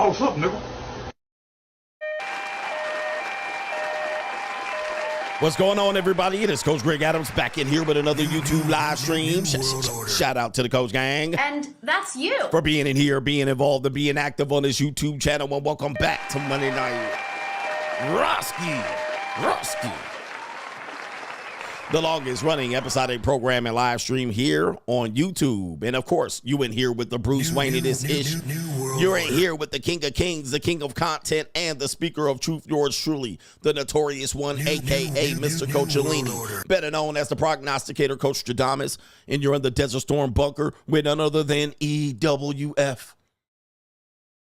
boss up, nigga. What's going on, everybody? It is Coach Greg Adams back in here with another YouTube live stream. Shout out to the Coach Gang. And that's you. For being in here, being involved, and being active on this YouTube channel. And welcome back to Monday Night Roski. The longest running episodic program and live stream here on YouTube. And of course, you in here with the Bruce Wayne of this ish. You're in here with the King of Kings, the King of Content, and the Speaker of Truth, yours truly, the Notorious One, aka Mr. Coachellini, better known as the Prognosticator, Coach Stradamus. And you're in the Desert Storm bunker with none other than EWF.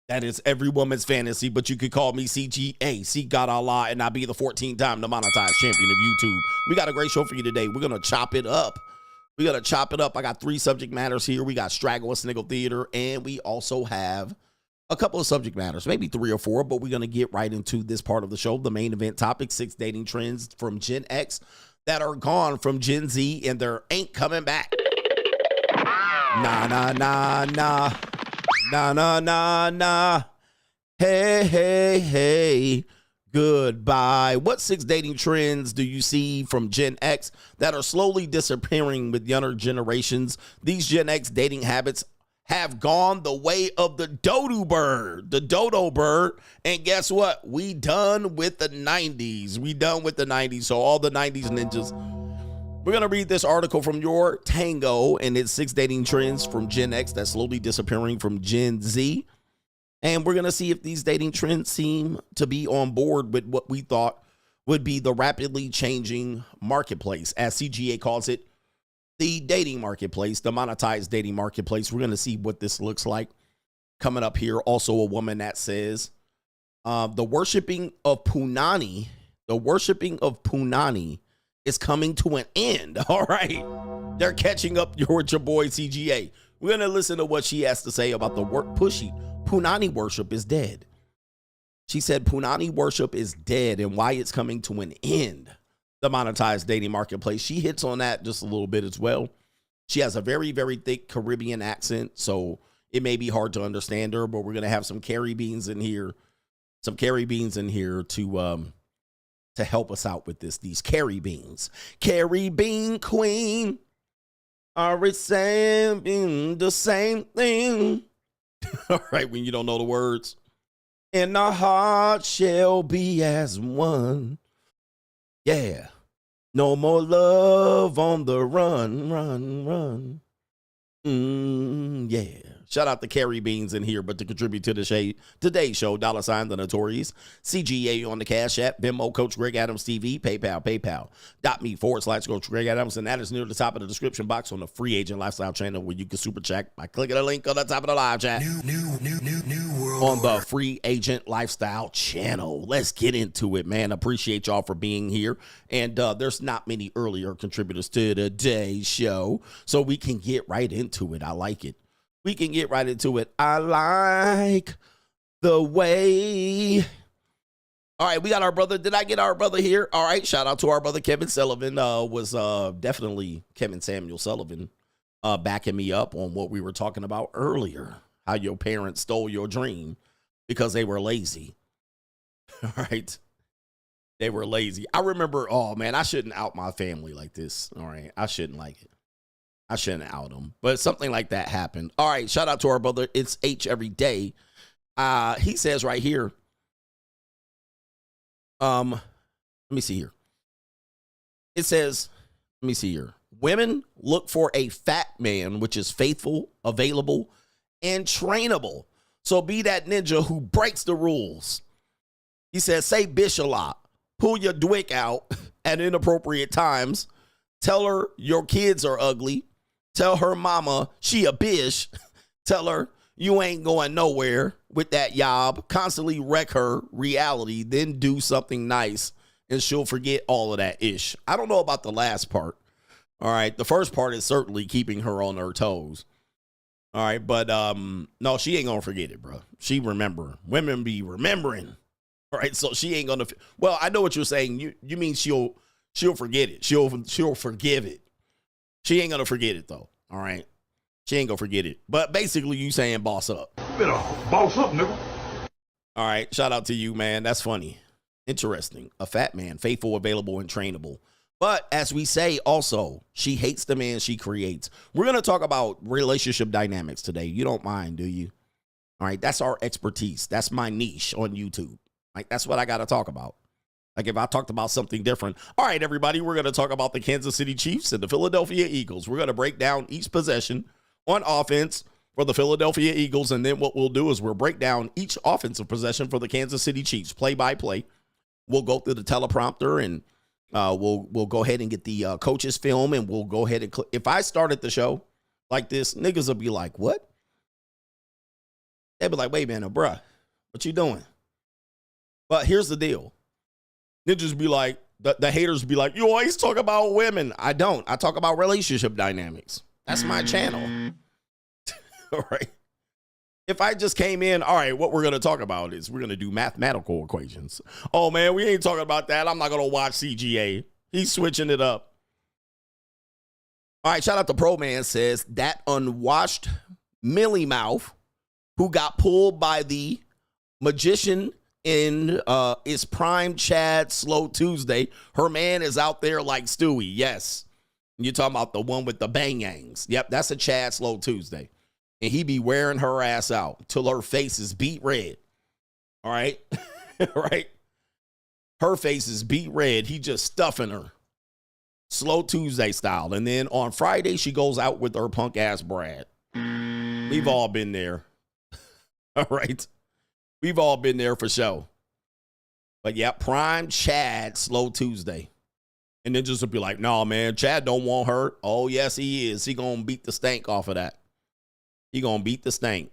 That is every woman's fantasy, but you could call me CGA, see God Allah, and I'll be the 14-time demonetized champion of YouTube. We got a great show for you today. We're going to chop it up. I got 3 subject matters here. We got Straggle and Sniggle Theater, and we also have a couple of subject matters, maybe 3 or 4, but we're going to get right into this part of the show. The main event topic, 6 dating trends from Gen X that are gone from Gen Z, and they ain't coming back. Nah. Hey. Goodbye. What 6 dating trends do you see from Gen X that are slowly disappearing with younger generations? These Gen X dating habits have gone the way of the dodo bird. And guess what? We done with the 90s. So all the 90s ninjas. We're going to read this article from Your Tango, and it's 6 dating trends from Gen X that's slowly disappearing from Gen Z. And we're going to see if these dating trends seem to be on board with what we thought would be the rapidly changing marketplace, as CGA calls it, the dating marketplace, the monetized dating marketplace. We're going to see what this looks like coming up here. Also, a woman that says the worshiping of Punani is coming to an end. All right. They're catching up with your boy CGA. We're going to listen to what she has to say about the Punani worship is dead. She said Punani worship is dead and why it's coming to an end. The monetized dating marketplace. She hits on that just a little bit as well. She has a very, very thick Caribbean accent, so it may be hard to understand her, but we're going to have some Carrie Beans in here. To help us out with this. These Carrie Beans. Carrie Bean Queen are saying the same thing. All right, when you don't know the words. And our heart shall be as one. Yeah. No more love on the run. Yeah. Shout out to Carrie Beans in here, but to contribute to the today's show, $, the Notorious CGA on the Cash App, Venmo, Coach Greg Adams TV, paypal.me/Coach Greg Adams, and that is near the top of the description box on the Free Agent Lifestyle channel where you can super chat by clicking the link on the top of the live chat. New world on the Free Agent Lifestyle channel. Let's get into it, man. Appreciate y'all for being here, and there's not many earlier contributors to today's show, so we can get right into it. I like it. We can get right into it. I like the way. All right, we got our brother. Did I get our brother here? All right, shout out to our brother Kevin Sullivan. Was definitely Kevin Samuel Sullivan backing me up on what we were talking about earlier. How your parents stole your dream because they were lazy. All right. They were lazy. I remember, oh man, I shouldn't out my family like this. All right. I shouldn't like it. I shouldn't out them, but something like that happened. All right, shout out to our brother. It's H every day. He says right here. Let me see here. It says, let me see here. Women look for a fat man, which is faithful, available, and trainable. So be that ninja who breaks the rules. He says, say bish a lot. Pull your dwick out at inappropriate times. Tell her your kids are ugly. Tell her mama she a bitch. Tell her you ain't going nowhere with that yob. Constantly wreck her reality, then do something nice, and she'll forget all of that ish. I don't know about the last part. All right, the first part is certainly keeping her on her toes. All right, but no, she ain't gonna forget it, bro. She remember. Women be remembering. All right, so she ain't gonna. Well, I know what you're saying. You mean she'll forget it. She'll forgive it. She ain't gonna forget it though. All right, she ain't gonna forget it. But basically, you saying boss up. Better boss up, nigga. All right, shout out to you, man. That's funny. Interesting. A fat man, faithful, available, and trainable. But as we say also, she hates the man she creates. We're going to talk about relationship dynamics today. You don't mind, do you? All right, that's our expertise. That's my niche on YouTube. Like, that's what I got to talk about. Like, if I talked about something different. All right, everybody, we're going to talk about the Kansas City Chiefs and the Philadelphia Eagles. We're going to break down each possession on offense for the Philadelphia Eagles, and then what we'll do is we'll break down each offensive possession for the Kansas City Chiefs, play by play. We'll go through the teleprompter, and we'll go ahead and get the coach's film, and we'll go ahead and if I started the show like this, niggas will be like, what? They'll be like, wait a minute, bruh, what you doing? But here's the deal. Niggas be like, the haters be like, you always talk about women. I don't. I talk about relationship dynamics. That's my channel. All right. If I just came in, all right, what we're going to talk about is we're going to do mathematical equations. Oh, man, we ain't talking about that. I'm not going to watch CGA. He's switching it up. All right, shout out to Pro Man says that unwashed Millie Mouth who got pulled by the magician in is prime Chad Slow Tuesday. Her man is out there like Stewie. Yes. You're talking about the one with the bangs. Yep, that's a Chad Slow Tuesday. And he be wearing her ass out till her face is beat red. All right? Right? Her face is beat red. He just stuffing her. Slow Tuesday style. And then on Friday, she goes out with her punk ass Brad. We've all been there. All right? We've all been there for sure. But yeah, prime Chad Slow Tuesday. And then just to be like, no, man, Chad don't want her. Oh, yes, he is. He going to beat the stank off of that. He going to beat the stank.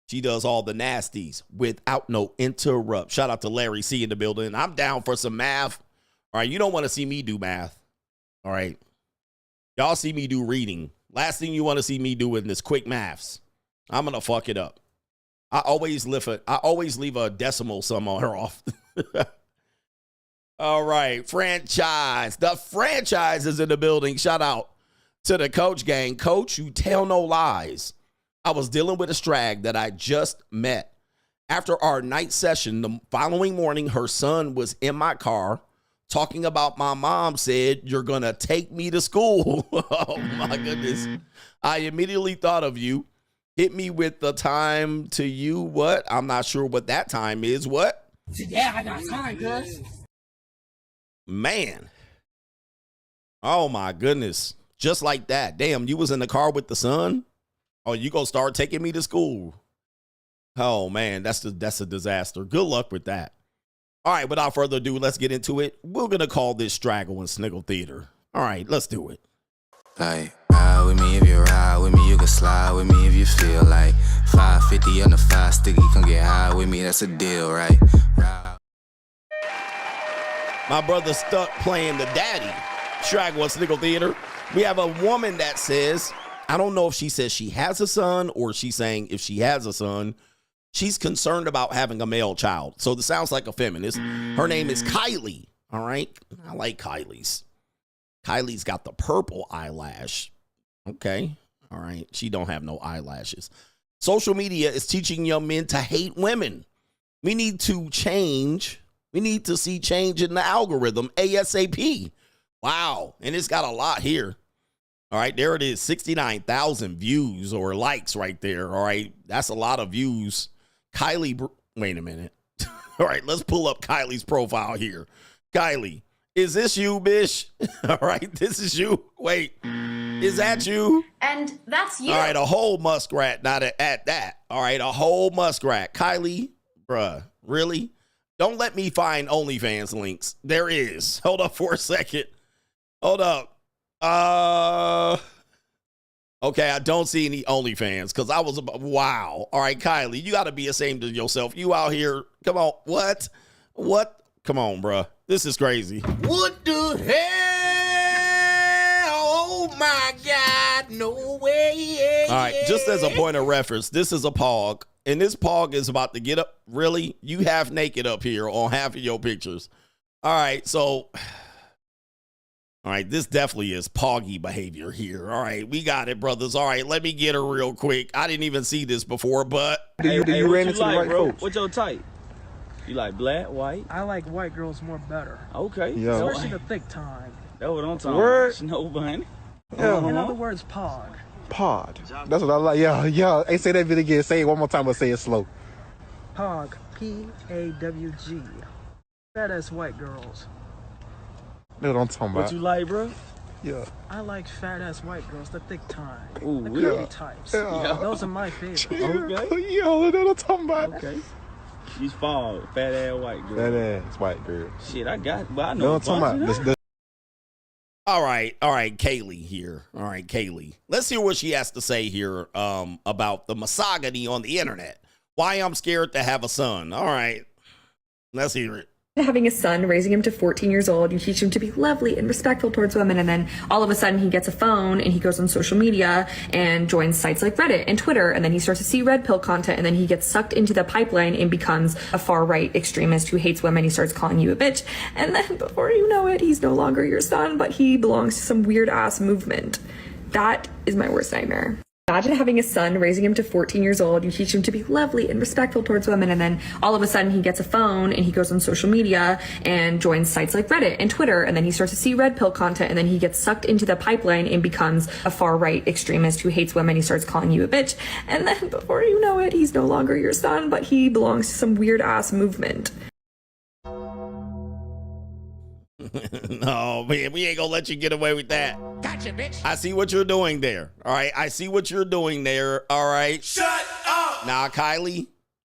She does all the nasties without no interrupt. Shout out to Larry C in the building. I'm down for some math. All right, you don't want to see me do math. All right. Y'all see me do reading. Last thing you want to see me doing is quick maths. I'm going to fuck it up. I always leave a decimal somewhere off. All right, franchise. The franchise is in the building. Shout out to the coach gang. Coach, you tell no lies. I was dealing with a strag that I just met. After our night session, the following morning, her son was in my car talking about my mom said, you're going to take me to school. Oh, my goodness. I immediately thought of you. Hit me with the time to you. What? I'm not sure what that time is. What? Yeah, I got time, cuz. Man. Oh, my goodness. Just like that. Damn, you was in the car with the son? Oh, you gonna start taking me to school? Oh, man, that's a disaster. Good luck with that. All right, without further ado, let's get into it. We're going to call this Straggle and Sniggle Theater. All right, let's do it. Like, ride with me if you ride with me, you can slide with me if you feel like 550 on the 5 sticky, come get high with me, that's a deal, right? Ride. My brother stuck playing the daddy. Straggle and Sniggle Theater. We have a woman that says, I don't know if she says she has a son or she's saying if she has a son, she's concerned about having a male child. So this sounds like a feminist. Her name is Kylie. All right. I like Kylie's. Kylie's got the purple eyelash. Okay. All right. She don't have no eyelashes. Social media is teaching young men to hate women. We need to change. We need to see change in the algorithm ASAP. Wow. And it's got a lot here. All right, there it is, 69,000 views or likes right there. All right, that's a lot of views. Kylie, wait a minute. All right, let's pull up Kylie's profile here. Kylie, is this you, bitch? All right, this is you. Wait, is that you? And that's you. All right, a whole muskrat, not at that. All right, a whole muskrat. Kylie, bruh, really? Don't let me find OnlyFans links. There is. Hold up for a second. Hold up. Okay, I don't see any OnlyFans because I was about, wow. All right, Kylie, you got to be ashamed of yourself. You out here, come on, what? Come on, bruh. This is crazy. What the hell? Oh my God, no way. All right, just as a point of reference, this is a PAWG, and this PAWG is about to get up. Really? You half naked up here on half of your pictures. All right, so... All right, this definitely is PAWG behavior here. All right, we got it, brothers. All right, let me get her real quick. I didn't even see this before, but... You ran into the right folks. What's your type? You like black, white? I like white girls more better. Okay. Yeah. Especially the thick time. That's what I'm talking Word. about. Snow bunny. Yeah. In other words, PAWG. Pod. That's what I like. Yeah. Hey, say that bit again. Say it one more time, but say it slow. PAWG. P-A-W-G. Fat ass white girls. That's what I'm talking about. What you like, bro? Yeah. I like fat ass white girls, the thick time. Ooh, the yeah. curvy types. Yeah. Those are my favorite. Okay. Yo, that's what I'm talking about. Okay. She's fall, fat ass white girl. That ass white girl. Shit, I got, but I No, know. I'm talking about. All right, Kaylee here. All right, Kaylee. Let's hear what she has to say here about the misogyny on the internet. Why I'm scared to have a son. All right, let's hear it. Having a son, raising him to 14 years old, you teach him to be lovely and respectful towards women, and then all of a sudden he gets a phone and he goes on social media and joins sites like Reddit and Twitter, and then he starts to see red pill content, and then he gets sucked into the pipeline and becomes a far-right extremist who hates women. He starts calling you a bitch, and then before you know it, he's no longer your son, but he belongs to some weird-ass movement. That is my worst nightmare. Imagine having a son, raising him to 14 years old, you teach him to be lovely and respectful towards women, and then all of a sudden he gets a phone and he goes on social media and joins sites like Reddit and Twitter, and then he starts to see red pill content, and then he gets sucked into the pipeline and becomes a far-right extremist who hates women. He starts calling you a bitch, and then before you know it, he's no longer your son, but he belongs to some weird-ass movement. No, man, we ain't gonna let you get away with that. Gotcha, bitch. I see what you're doing there. All right, I see what you're doing there. All right. Shut up. Nah, Kylie.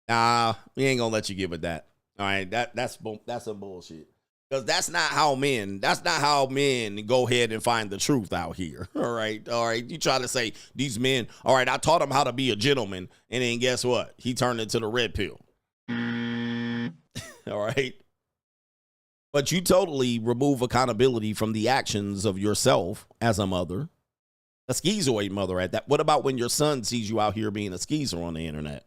Nah, we ain't gonna let you get with that. All right, that's some bullshit. Because that's not how men go ahead and find the truth out here. All right. You try to say these men, all right, I taught him how to be a gentleman, and then guess what? He turned into the red pill. All right. But you totally remove accountability from the actions of yourself as a mother, a schizoid mother at that. What about when your son sees you out here being a skeezer on the internet?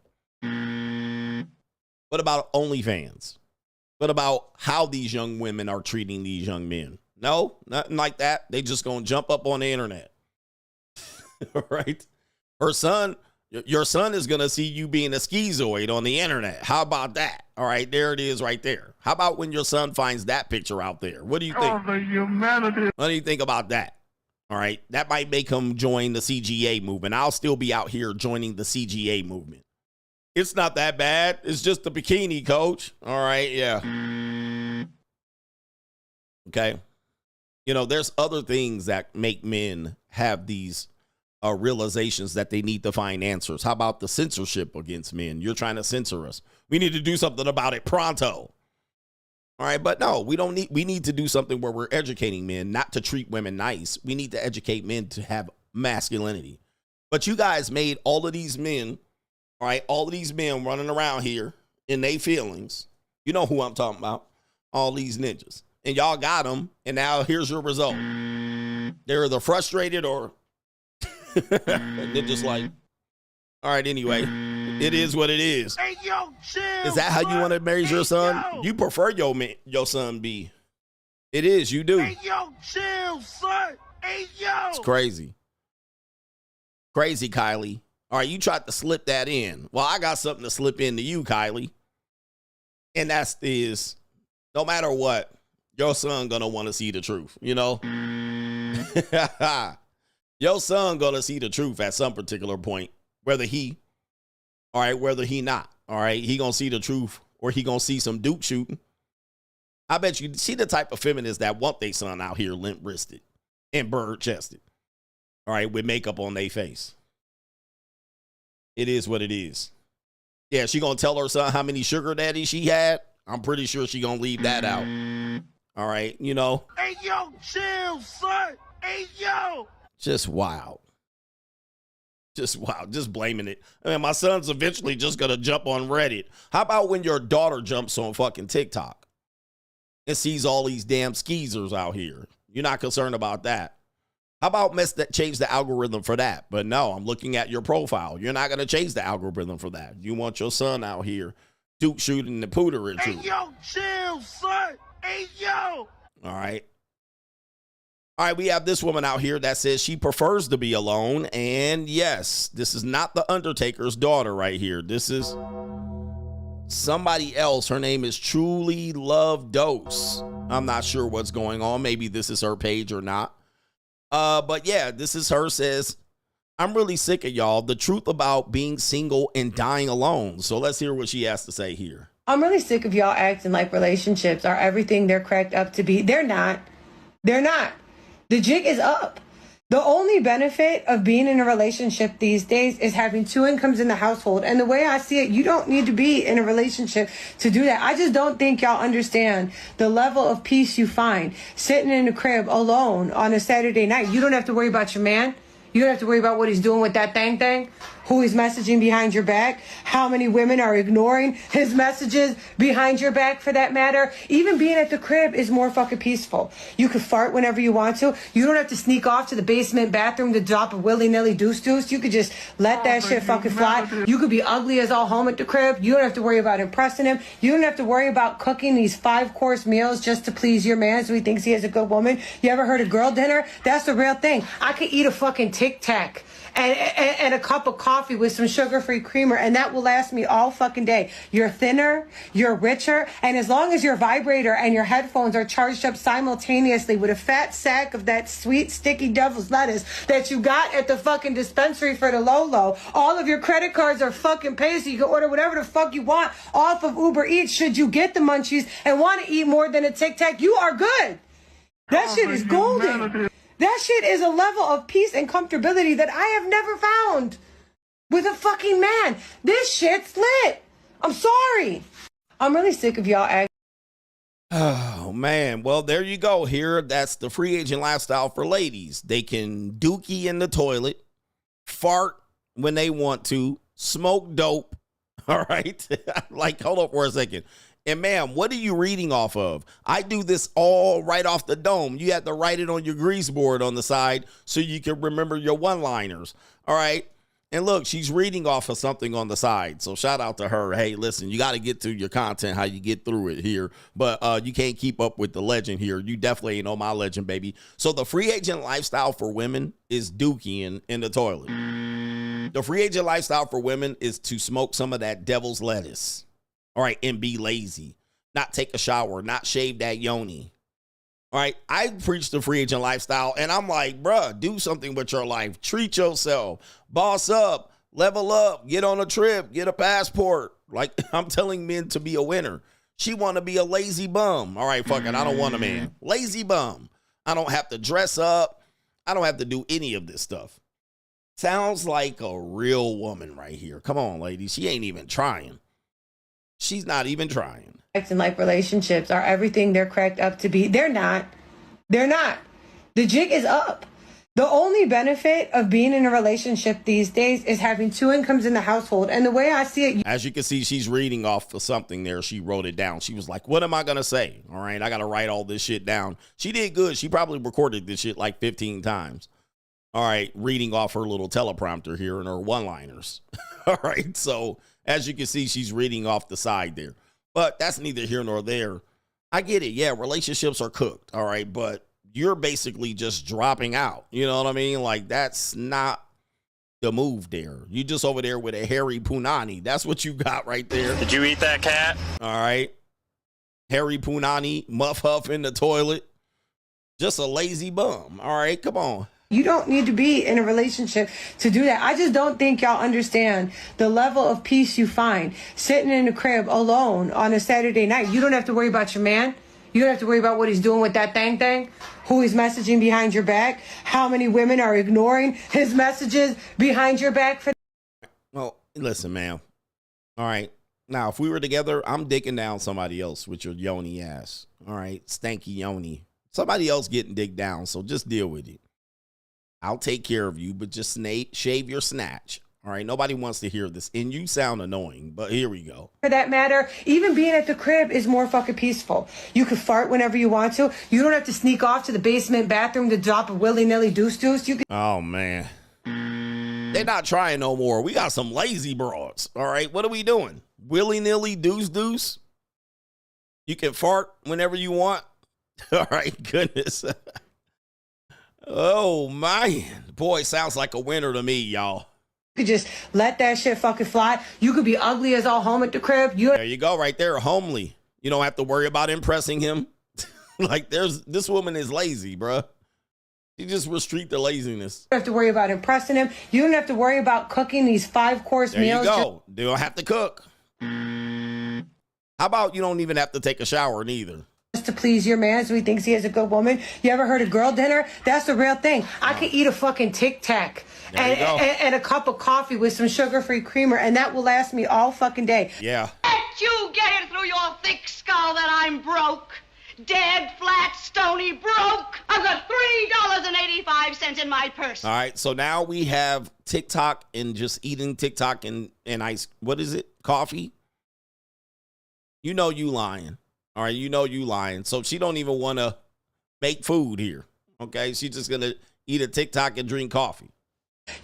What about OnlyFans? What about how these young women are treating these young men? No, nothing like that. They just gonna jump up on the internet. All right. Your son is going to see you being a schizoid on the internet. How about that? All right, there it is right there. How about when your son finds that picture out there? What do you think? Oh, the humanity. What do you think about that? All right, that might make him join the CGA movement. I'll still be out here joining the CGA movement. It's not that bad. It's just the bikini, coach. All right, yeah. Okay. You know, there's other things that make men have these realizations that they need to find answers. How about the censorship against men? You're trying to censor us. We need to do something about it pronto. All right, but no, we need to do something where we're educating men not to treat women nice. We need to educate men to have masculinity. But you guys made all of these men, all right, all of these men running around here in their feelings. You know who I'm talking about. All these ninjas. And y'all got them, and now here's your result. They're either frustrated or and they're just like, all right, anyway, it is what it is. Hey, yo, chill. Is that how you want to marry your son? Yo. You prefer your son be. It is, you do. Hey, yo, chill, son. Hey, yo. It's crazy. Crazy, Kylie. All right, you tried to slip that in. Well, I got something to slip into you, Kylie. And that's no matter what, your son gonna want to see the truth, you know? Your son gonna see the truth at some particular point, whether he not. All right, he gonna see the truth, or he gonna see some Duke shooting. I bet you see the type of feminists that want their son out here limp-wristed and bird-chested. All right, with makeup on their face. It is what it is. Yeah, she gonna tell her son how many sugar daddies she had. I'm pretty sure she gonna leave that out. All right, you know. Hey, yo, chill, son. Hey, yo. Just wild. Just wild. Just blaming it. I mean, my son's eventually just going to jump on Reddit. How about when your daughter jumps on fucking TikTok and sees all these damn skeezers out here? You're not concerned about that. How about change the algorithm for that? But no, I'm looking at your profile. You're not going to change the algorithm for that. You want your son out here Duke shooting the pooter into. Hey, yo, chill, son. Hey, yo. All right. All right, we have this woman out here that says she prefers to be alone. And yes, this is not the Undertaker's daughter right here. This is somebody else. Her name is Truly Love Dose. I'm not sure what's going on. Maybe this is her page or not. But yeah, this is her. Says, I'm really sick of y'all. The truth about being single and dying alone. So let's hear what she has to say here. I'm really sick of y'all acting like relationships are everything they're cracked up to be. They're not. They're not. The jig is up. The only benefit of being in a relationship these days is having two incomes in the household. And the way I see it, you don't need to be in a relationship to do that. I just don't think y'all understand the level of peace you find sitting in the crib alone on a Saturday night. You don't have to worry about your man. You don't have to worry about what he's doing with that thing, who he's messaging behind your back, how many women are ignoring his messages behind your back for that matter. Even being at the crib is more fucking peaceful. You could fart whenever you want to. You don't have to sneak off to the basement bathroom to drop a willy-nilly deuce. You could just let that shit fucking fly. You could be ugly as all home at the crib. You don't have to worry about impressing him. You don't have to worry about cooking these 5-course meals just to please your man so he thinks he has a good woman. You ever heard of girl dinner? That's the real thing. I could eat a fucking Tic Tac and a cup of coffee with some sugar-free creamer, and that will last me all fucking day. You're thinner, you're richer, and as long as your vibrator and your headphones are charged up simultaneously with a fat sack of that sweet, sticky devil's lettuce that you got at the fucking dispensary for the Lolo, all of your credit cards are fucking paid so you can order whatever the fuck you want off of Uber Eats should you get the munchies and want to eat more than a Tic Tac. You are good. That shit is golden. That shit is a level of peace and comfortability that I have never found with a fucking man. This shit's lit. I'm sorry. I'm really sick of y'all acting. Oh, man. Well, there you go. Here, that's the free agent lifestyle for ladies. They can dookie in the toilet, fart when they want to, smoke dope. All right. Like, hold up for a second. And ma'am, what are you reading off of? I do this all right off the dome. You have to write it on your grease board on the side so you can remember your one-liners. All right. And look, she's reading off of something on the side. So shout out to her. Hey, listen, you got to get through your content, how you get through it here. But you can't keep up with the legend here. You definitely ain't on my legend, baby. So the free agent lifestyle for women is dookie in the toilet. The free agent lifestyle for women is to smoke some of that devil's lettuce. All right, and be lazy, not take a shower, not shave that yoni. All right, I preach the free agent lifestyle, and I'm like, bruh, do something with your life. Treat yourself, boss up, level up, get on a trip, get a passport. Like, I'm telling men to be a winner. She want to be a lazy bum. All right, fuck it, I don't want a man. Lazy bum. I don't have to dress up. I don't have to do any of this stuff. Sounds like a real woman right here. Come on, ladies. She ain't even trying. She's not even trying. Acting like relationships are everything they're cracked up to be. They're not. They're not. The jig is up. The only benefit of being in a relationship these days is having two incomes in the household. And the way I see it, as you can see, she's reading off of something there. She wrote it down. She was like, what am I going to say? All right, I got to write all this shit down. She did good. She probably recorded this shit like 15 times. All right, reading off her little teleprompter here and her one-liners. All right, so as you can see, she's reading off the side there. But that's neither here nor there. I get it. Yeah, relationships are cooked. All right, but you're basically just dropping out. You know what I mean? Like, that's not the move there. You just over there with a hairy punani. That's what you got right there. Did you eat that cat? All right. Hairy punani, muff huff in the toilet. Just a lazy bum. All right, come on. you don't need to be in a relationship to do that. I just don't think y'all understand the level of peace you find sitting in the crib alone on a Saturday night. You don't have to worry about your man. You don't have to worry about what he's doing with that thing, who he's messaging behind your back, how many women are ignoring his messages behind your back. Well, listen, man. All right. Now, if we were together, I'm dicking down somebody else with your yoni ass. All right. Stanky yoni. Somebody else getting dicked down, so just deal with it. I'll take care of you, but just shave your snatch. All right, nobody wants to hear this, and you sound annoying, but here we go. For that matter, even being at the crib is more fucking peaceful. You can fart whenever you want to. You don't have to sneak off to the basement bathroom to drop a willy-nilly deuce. You can. Oh, man. They're not trying no more. We got some lazy broads, all right? What are we doing? Willy-nilly deuce? You can fart whenever you want? All right, goodness. Oh, man. Boy, sounds like a winner to me, y'all. You could just let that shit fucking fly. You could be ugly as all home at the crib. There you go, right there, homely. You don't have to worry about impressing him. Like, this woman is lazy, bruh. You just restrict the laziness. You don't have to worry about impressing him. You don't have to worry about cooking these 5-course meals. There you go. You don't have to cook. How about you don't even have to take a shower neither? Just to please your man so he thinks he has a good woman. You ever heard of girl dinner? That's the real thing. I could eat a fucking Tic Tac and a cup of coffee with some sugar-free creamer, and that will last me all fucking day. Yeah. Let you get it through your thick skull that I'm broke. Dead, flat, stony, broke. I've got $3.85 in my purse. All right, so now we have TikTok and just eating TikTok and ice. What is it? Coffee? You know you lying. All right, you know you lying. So she don't even want to make food here. Okay, she's just going to eat a TikTok and drink coffee.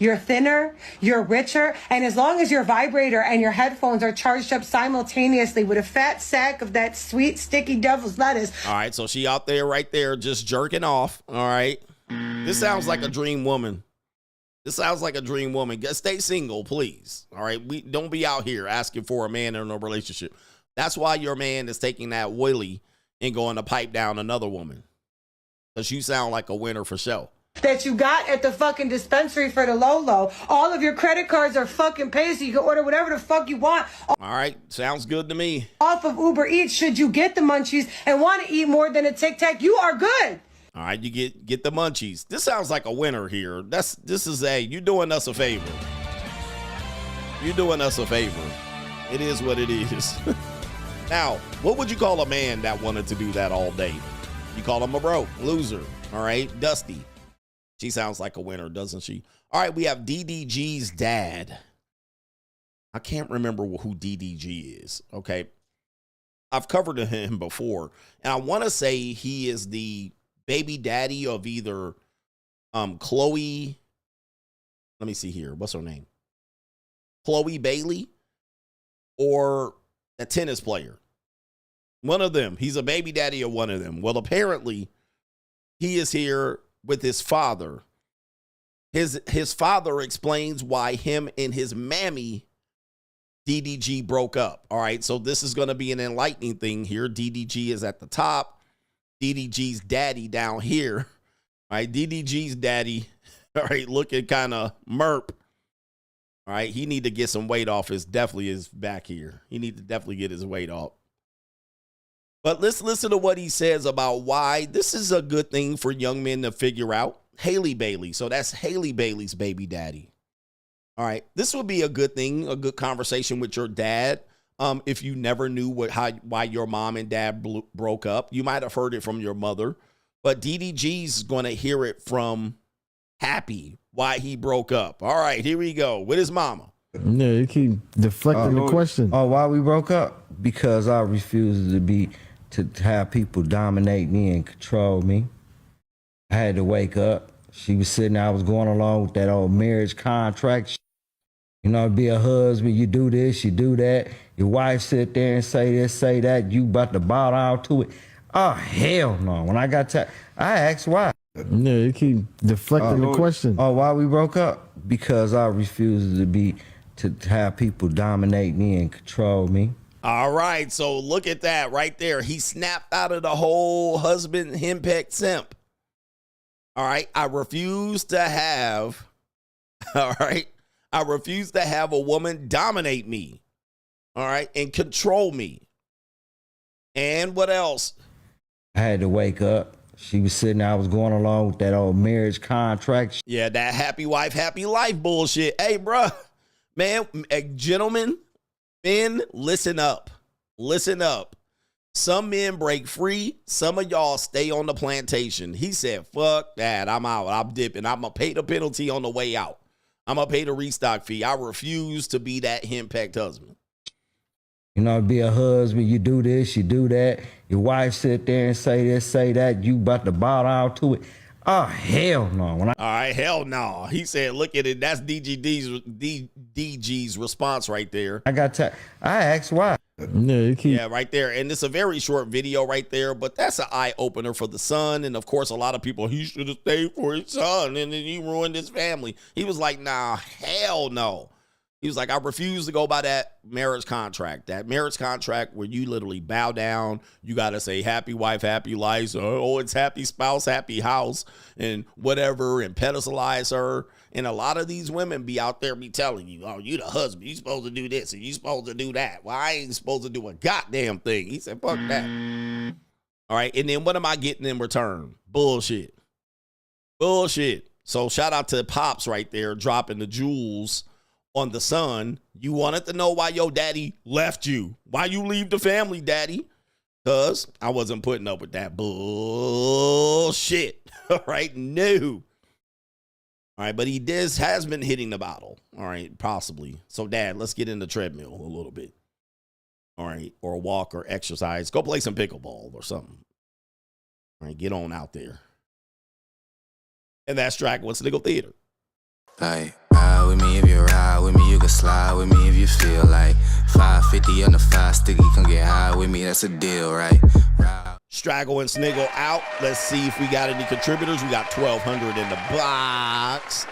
You're thinner, you're richer, and as long as your vibrator and your headphones are charged up simultaneously with a fat sack of that sweet, sticky devil's lettuce. All right, so she out there right there just jerking off. All right. This sounds like a dream woman. This sounds like a dream woman. Stay single, please. All right, we don't be out here asking for a man in a relationship. That's why your man is taking that willy and going to pipe down another woman. Because you sound like a winner for show. That you got at the fucking dispensary for the Lolo. All of your credit cards are fucking paid so you can order whatever the fuck you want. All right, sounds good to me. Off of Uber Eats, should you get the munchies and want to eat more than a Tic Tac, you are good. All right, you get the munchies. This sounds like a winner here. You doing us a favor. You doing us a favor. It is what it is. Now, what would you call a man that wanted to do that all day? You call him a broke loser. All right, Dusty. She sounds like a winner, doesn't she? All right, we have DDG's dad. I can't remember who DDG is, okay? I've covered him before, and I want to say he is the baby daddy of either Chloe. Let me see here. What's her name? Chloe Bailey or a tennis player. One of them. He's a baby daddy of one of them. Well, apparently, he is here with his father. His father explains why him and his mammy DDG broke up. All right, so this is going to be an enlightening thing here. DDG is at the top. DDG's daddy down here. All right, DDG's daddy, all right, looking kind of merp. All right, he need to get some weight off his back here. He need to definitely get his weight off. But let's listen to what he says about why this is a good thing for young men to figure out. Haley Bailey. So that's Haley Bailey's baby daddy. All right. This would be a good thing, a good conversation with your dad. If you never knew why your mom and dad broke up, you might have heard it from your mother. But DDG's going to hear it from Happy, why he broke up. All right, here we go with his mama. Yeah, you keep deflecting the question. Oh, why we broke up? Because I refused to have people dominate me and control me. I had to wake up. She was sitting there, I was going along with that old marriage contract shit. You know, be a husband, you do this, you do that. Your wife sit there and say this, say that. You about to bow down to it. Oh, hell no. When I got to, I asked why. Yeah, you keep deflecting the question. Oh, why we broke up? Because I refused to have people dominate me and control me. All right, so look at that right there. He snapped out of the whole husband henpecked simp. All right, I refuse to have a woman dominate me. All right, and control me. And what else? I had to wake up. She was sitting there, I was going along with that old marriage contract. Yeah, that happy wife, happy life bullshit. Hey, bruh, man, gentlemen, men, listen up. Listen up. Some men break free. Some of y'all stay on the plantation. He said, fuck that. I'm out. I'm dipping. I'm going to pay the penalty on the way out. I'm going to pay the restock fee. I refuse to be that henpecked husband. You know, be a husband, you do this, you do that. Your wife sit there and say this, say that. You about to bow down to it. Oh, hell no. All right, hell no. He said, look at it. That's DG's response right there. I asked why. Yeah, right there. And it's a very short video right there, but that's an eye-opener for the son. And, of course, a lot of people, he should have stayed for his son, and then he ruined his family. He was like, nah, hell no. He was like, I refuse to go by that marriage contract. That marriage contract where you literally bow down. You got to say happy wife, happy life. Oh, it's happy spouse, happy house, and whatever, and pedestalize her. And a lot of these women be out there be telling you, oh, you the husband. You supposed to do this and you supposed to do that. Well, I ain't supposed to do a goddamn thing. He said, fuck that. All right. And then what am I getting in return? Bullshit. Bullshit. So shout out to Pops right there dropping the jewels on the son. You wanted to know why your daddy left you. Why you leave the family, daddy? Because I wasn't putting up with that bullshit. All right. No. All right, but he has been hitting the bottle. All right, possibly. So, Dad, let's get in the treadmill a little bit. All right, or walk or exercise. Go play some pickleball or something. All right, get on out there. And that's Straggle with Sniggle Theater. Like, ride with me if you ride with me, you can slide with me if you feel like 550 on the 5 sticky, come get high with me, that's a deal, right? Straggle and Sniggle out. Let's see if we got any contributors. We got 1,200 in the box.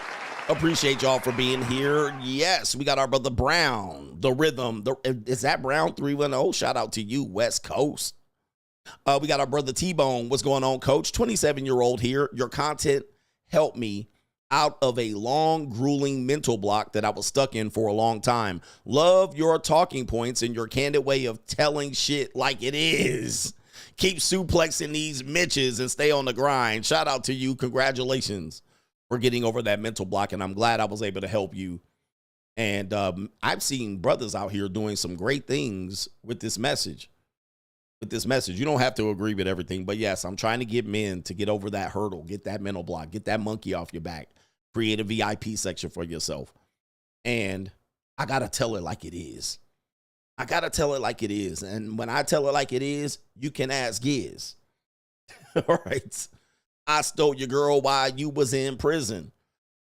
Appreciate y'all for being here. Yes, we got our brother Brown, the rhythm. Is that Brown 310? Shout out to you, West Coast. We got our brother T-Bone. What's going on, coach? 27-year-old here. Your content helped me out of a long, grueling mental block that I was stuck in for a long time. Love your talking points and your candid way of telling shit like it is. Keep suplexing these Mitches and stay on the grind. Shout out to you. Congratulations for getting over that mental block, and I'm glad I was able to help you. And I've seen brothers out here doing some great things with this message. You don't have to agree with everything, but yes, I'm trying to get men to get over that hurdle, get that mental block, get that monkey off your back, create a VIP section for yourself. And I got to tell it like it is. And when I tell it like it is, you can ask Giz. All right. I stole your girl while you was in prison.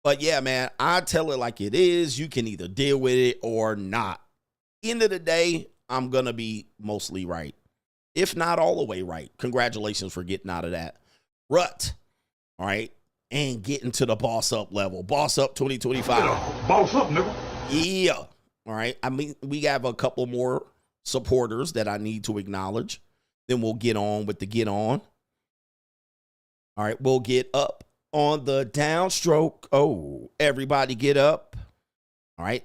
But yeah, man, I tell it like it is. You can either deal with it or not. End of the day, I'm going to be mostly right. If not all the way right. Congratulations for getting out of that rut. All right. And getting to the boss up level. Boss up 2025. Boss up, nigga. Yeah. All right. I mean, we have a couple more supporters that I need to acknowledge. Then we'll get on with the get on. All right. We'll get up on the downstroke. Oh, everybody get up. All right.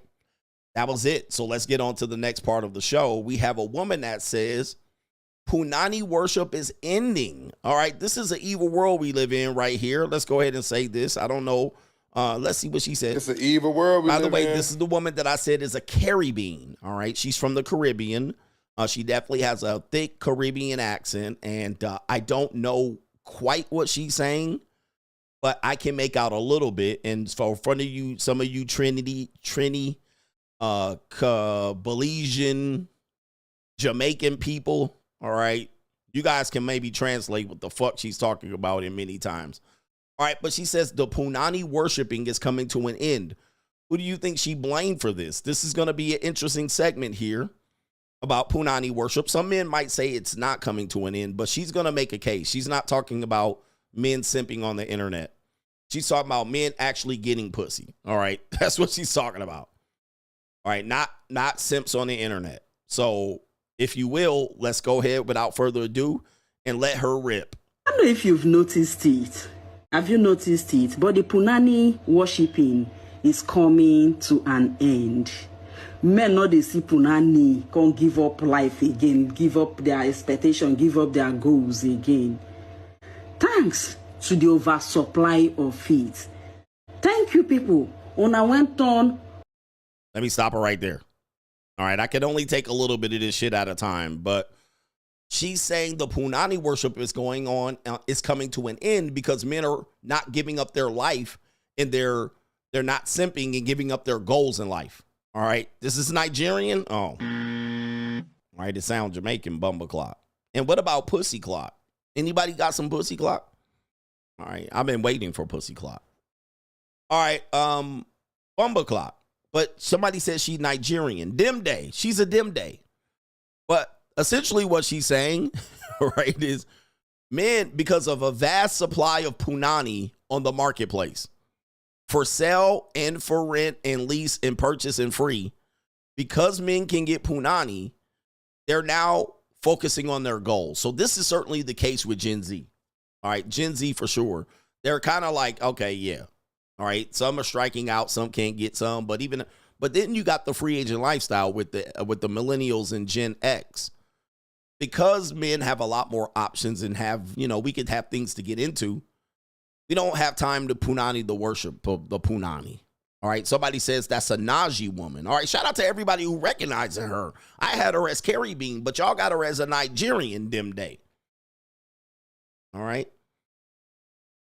That was it. So let's get on to the next part of the show. We have a woman that says Punani worship is ending. All right. This is an evil world we live in right here. Let's go ahead and say this. I don't know. Let's see what she said. It's an evil world we live in. By the way, this is the woman that I said is a Caribbean. All right. She's from the Caribbean. She definitely has a thick Caribbean accent. And I don't know quite what she's saying, but I can make out a little bit. And for front of you, some of you Belizean, Jamaican people, all right, you guys can maybe translate what the fuck she's talking about in many times. All right, but she says the Punani worshiping is coming to an end. Who do you think she blamed for this? This is going to be an interesting segment here about Punani worship. Some men might say it's not coming to an end, but she's going to make a case. She's not talking about men simping on the internet. She's talking about men actually getting pussy. All right, that's what she's talking about. All right, not simps on the internet. So if you will, let's go ahead without further ado and let her rip. I don't know if you've noticed it. Have you noticed it? But the Punani worshipping is coming to an end. Men know they see Punani can't give up life again, give up their expectation, give up their goals again. Thanks to the oversupply of it. Thank you, people. When I went on. Let me stop her right there. All right, I can only take a little bit of this shit at a time, but she's saying the Punani worship is going on, is coming to an end because men are not giving up their life and they're not simping and giving up their goals in life. All right, this is Nigerian. Oh, all right, it sounds Jamaican, bumba clock. And what about pussy clock? Anybody got some pussy clock? All right. I've been waiting for pussy clock. All right. Bumba clock. But somebody says she's Nigerian. Dim day. She's a dim day. But essentially what she's saying, right, is men, because of a vast supply of punani on the marketplace, for sale and for rent and lease and purchase and free, because men can get punani, they're now focusing on their goals. So this is certainly the case with Gen Z. All right, Gen Z for sure. They're kind of like, okay, yeah. All right, some are striking out, some can't get some, but then you got the free agent lifestyle with the millennials and Gen X. Because men have a lot more options and have, we could have things to get into. We don't have time to punani the worship of the punani. All right, somebody says that's a Najee woman. All right, shout out to everybody who recognizes her. I had her as Carrie Bean, but y'all got her as a Nigerian dim day. All right.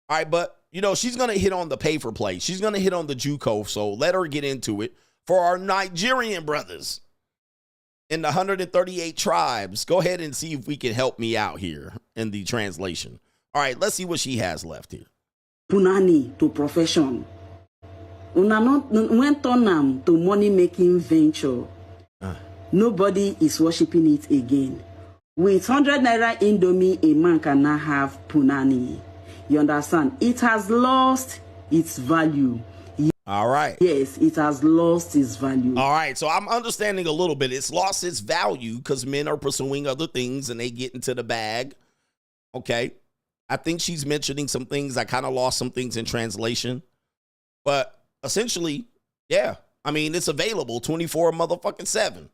All right, but, she's going to hit on the pay for play. She's going to hit on the JUCO, so let her get into it. For our Nigerian brothers in the 138 tribes, go ahead and see if we can help me out here in the translation. All right, let's see what she has left here. Punani to profession. Una not went on to money-making venture. Nobody is worshiping it again. With 100 naira Indomie, a man cannot have punani. You understand? It has lost its value. All right. Yes, it has lost its value. All right, so I'm understanding a little bit. It's lost its value because men are pursuing other things and they get into the bag. Okay. I think she's mentioning some things. I kind of lost some things in translation. But essentially, yeah. I mean, it's available 24/7.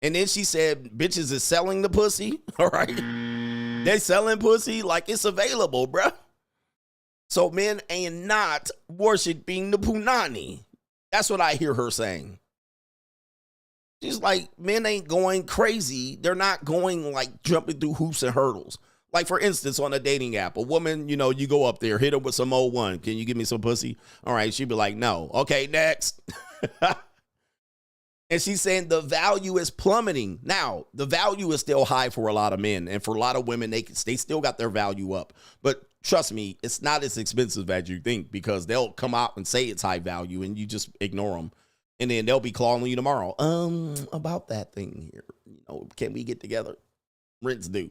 And then she said, bitches is selling the pussy. All right. They selling pussy like it's available, bruh. So men ain't not worshiping the punani. That's what I hear her saying. She's like, men ain't going crazy. They're not going like jumping through hoops and hurdles. Like, for instance, on a dating app, a woman, you go up there, hit her with some old one. Can you give me some pussy? All right. She'd be like, no. Okay, next. And she's saying the value is plummeting. Now, the value is still high for a lot of men. And for a lot of women, they still got their value up. But trust me, it's not as expensive as you think, because they'll come out and say it's high value and you just ignore them. And then they'll be calling you tomorrow. About that thing here. Can we get together? Rents due.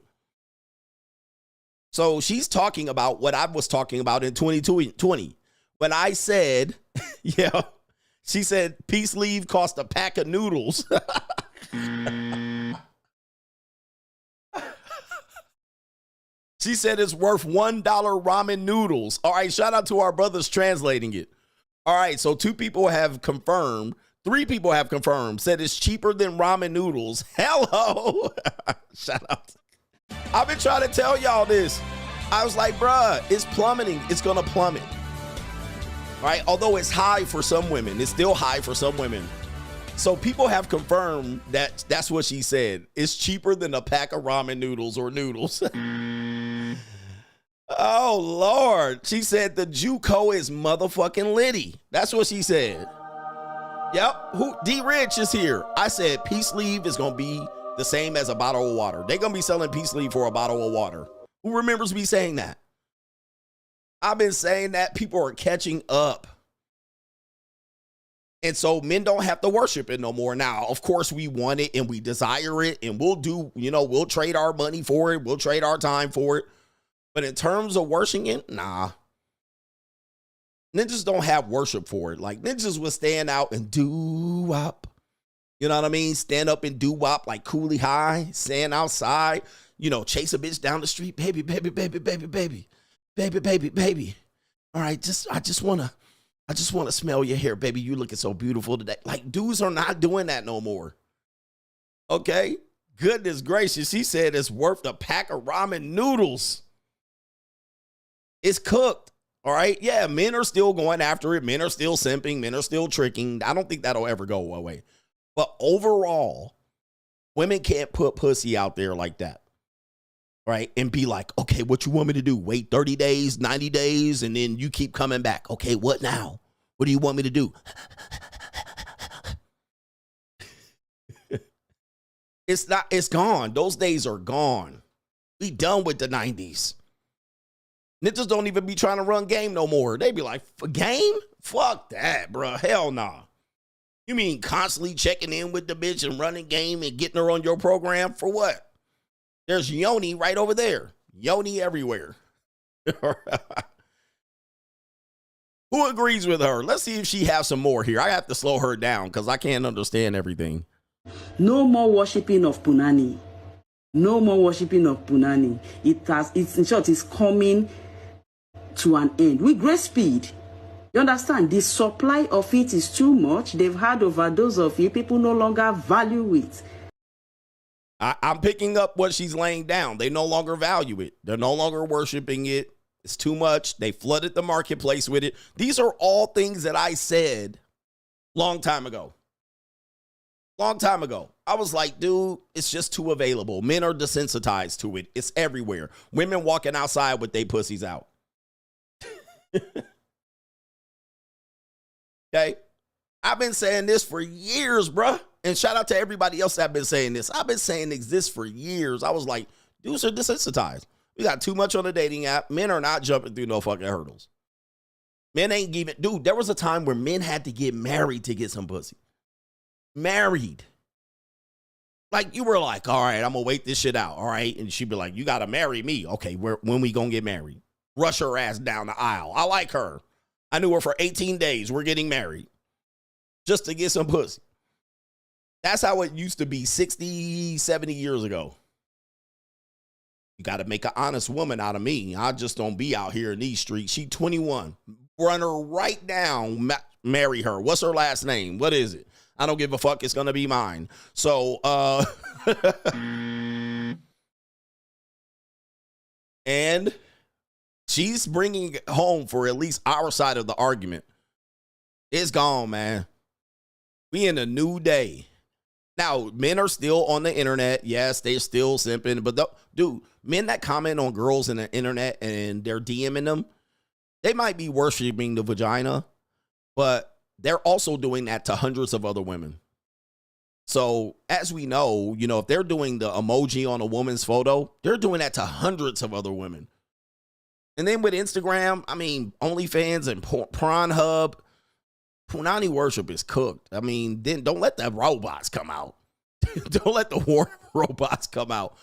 So she's talking about what I was talking about in 2020. When I said, yeah, she said peace leave cost a pack of noodles. She said it's worth $1 ramen noodles. All right, shout out to our brothers translating it. All right, so 2 people have confirmed. 3 people have confirmed. Said it's cheaper than ramen noodles. Hello. Shout out. I've been trying to tell y'all this. I was like, bruh, it's plummeting. It's going to plummet. All right, although it's high for some women. It's still high for some women. So people have confirmed that that's what she said. It's cheaper than a pack of ramen noodles or noodles. Oh, Lord. She said the JUCO is motherfucking litty. That's what she said. Yep. D-Rich is here. I said peace leave is going to be the same as a bottle of water. They're going to be selling peace leave for a bottle of water. Who remembers me saying that? I've been saying that. People are catching up. And so men don't have to worship it no more. Now, of course, we want it and we desire it, and we'll do, we'll trade our money for it. We'll trade our time for it. But in terms of worshiping it, nah. Ninjas don't have worship for it. Like, ninjas will stand out and doo-wop. You know what I mean? Stand up and doo-wop like Cooley High. Stand outside. Chase a bitch down the street. Baby, baby, baby, baby, baby. Baby, baby, baby. All right, I just want to smell your hair, baby. You looking so beautiful today. Like, dudes are not doing that no more. Okay? Goodness gracious. She said it's worth a pack of ramen noodles. It's cooked. All right? Yeah, men are still going after it. Men are still simping. Men are still tricking. I don't think that'll ever go away. But overall, women can't put pussy out there like that. Right? And be like, okay, what you want me to do? Wait 30 days, 90 days, and then you keep coming back. Okay, what now? What do you want me to do? It's gone. Those days are gone. We done with the 90s. Niggas don't even be trying to run game no more. They be like, game? Fuck that, bro. Hell nah. You mean constantly checking in with the bitch and running game and getting her on your program for what? There's Yoni right over there. Yoni everywhere. Who agrees with her? Let's see if she has some more here. I have to slow her down because I can't understand everything. No more worshipping of Punani. No more worshipping of Punani. It's in short, it's coming to an end with great speed. You understand? The supply of it is too much. They've had overdose of it. People no longer value it. I'm picking up what she's laying down. They no longer value it. They're no longer worshiping it. It's too much. They flooded the marketplace with it. These are all things that I said long time ago. Long time ago. I was like, dude, it's just too available. Men are desensitized to it. It's everywhere. Women walking outside with their pussies out. Okay? I've been saying this for years, bruh. And shout out to everybody else that been saying this. I've been saying this for years. I was like, dudes are desensitized. We got too much on the dating app. Men are not jumping through no fucking hurdles. Men ain't giving. Dude, there was a time where men had to get married to get some pussy. Married. Like, you were like, all right, I'm going to wait this shit out. All right. And she'd be like, you got to marry me. Okay, when we going to get married? Rush her ass down the aisle. I like her. I knew her for 18 days. We're getting married. Just to get some pussy. That's how it used to be 60, 70 years ago. You got to make an honest woman out of me. I just don't be out here in these streets. She 21. Run her right down. Marry her. What's her last name? What is it? I don't give a fuck. It's going to be mine. So, and she's bringing it home for at least our side of the argument. It's gone, man. We in a new day. Now, men are still on the internet. Yes, they're still simping. But, dude, men that comment on girls in the internet and they're DMing them, they might be worshiping the vagina, but they're also doing that to hundreds of other women. So, as we know, you know, if they're doing the emoji on a woman's photo, they're doing that to hundreds of other women. And then with Instagram, I mean, OnlyFans and Pornhub, Punani worship is cooked. I mean, then don't let the robots come out. Don't let the war robots come out.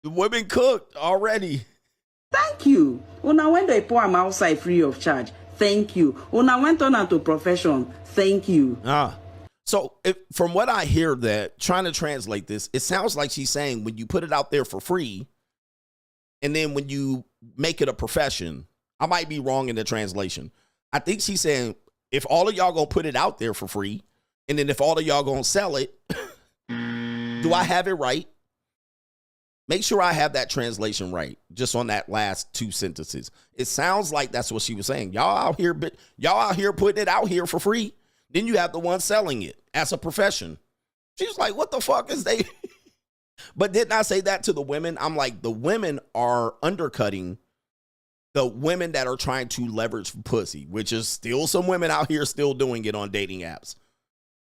The women cooked already. Thank you. Una when they pour them outside free of charge. Thank you. Una went on into profession. Thank you. So from what I hear, that trying to translate this, it sounds like she's saying when you put it out there for free, and then when you make it a profession, I might be wrong in the translation. I think she's saying, if all of y'all gonna put it out there for free, and then if all of y'all gonna sell it, do I have it right? Make sure I have that translation right, just on that last two sentences. It sounds like that's what she was saying. Y'all out here putting it out here for free. Then you have the one selling it as a profession. She was like, what the fuck is they? But didn't I say that to the women? I'm like, the women are undercutting the women that are trying to leverage pussy, which is still some women out here still doing it on dating apps.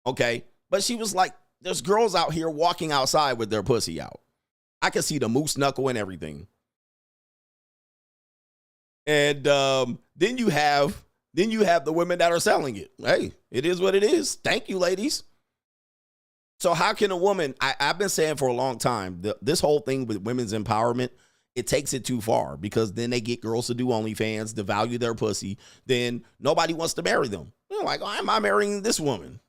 Okay. But she was like, there's girls out here walking outside with their pussy out. I can see the moose knuckle and everything. And then you have the women that are selling it. Hey, it is what it is. Thank you, ladies. So how can a woman, I've been saying for a long time, this whole thing with women's empowerment, it takes it too far, because then they get girls to do OnlyFans, to value their pussy. Then nobody wants to marry them. They're like, why am I marrying this woman?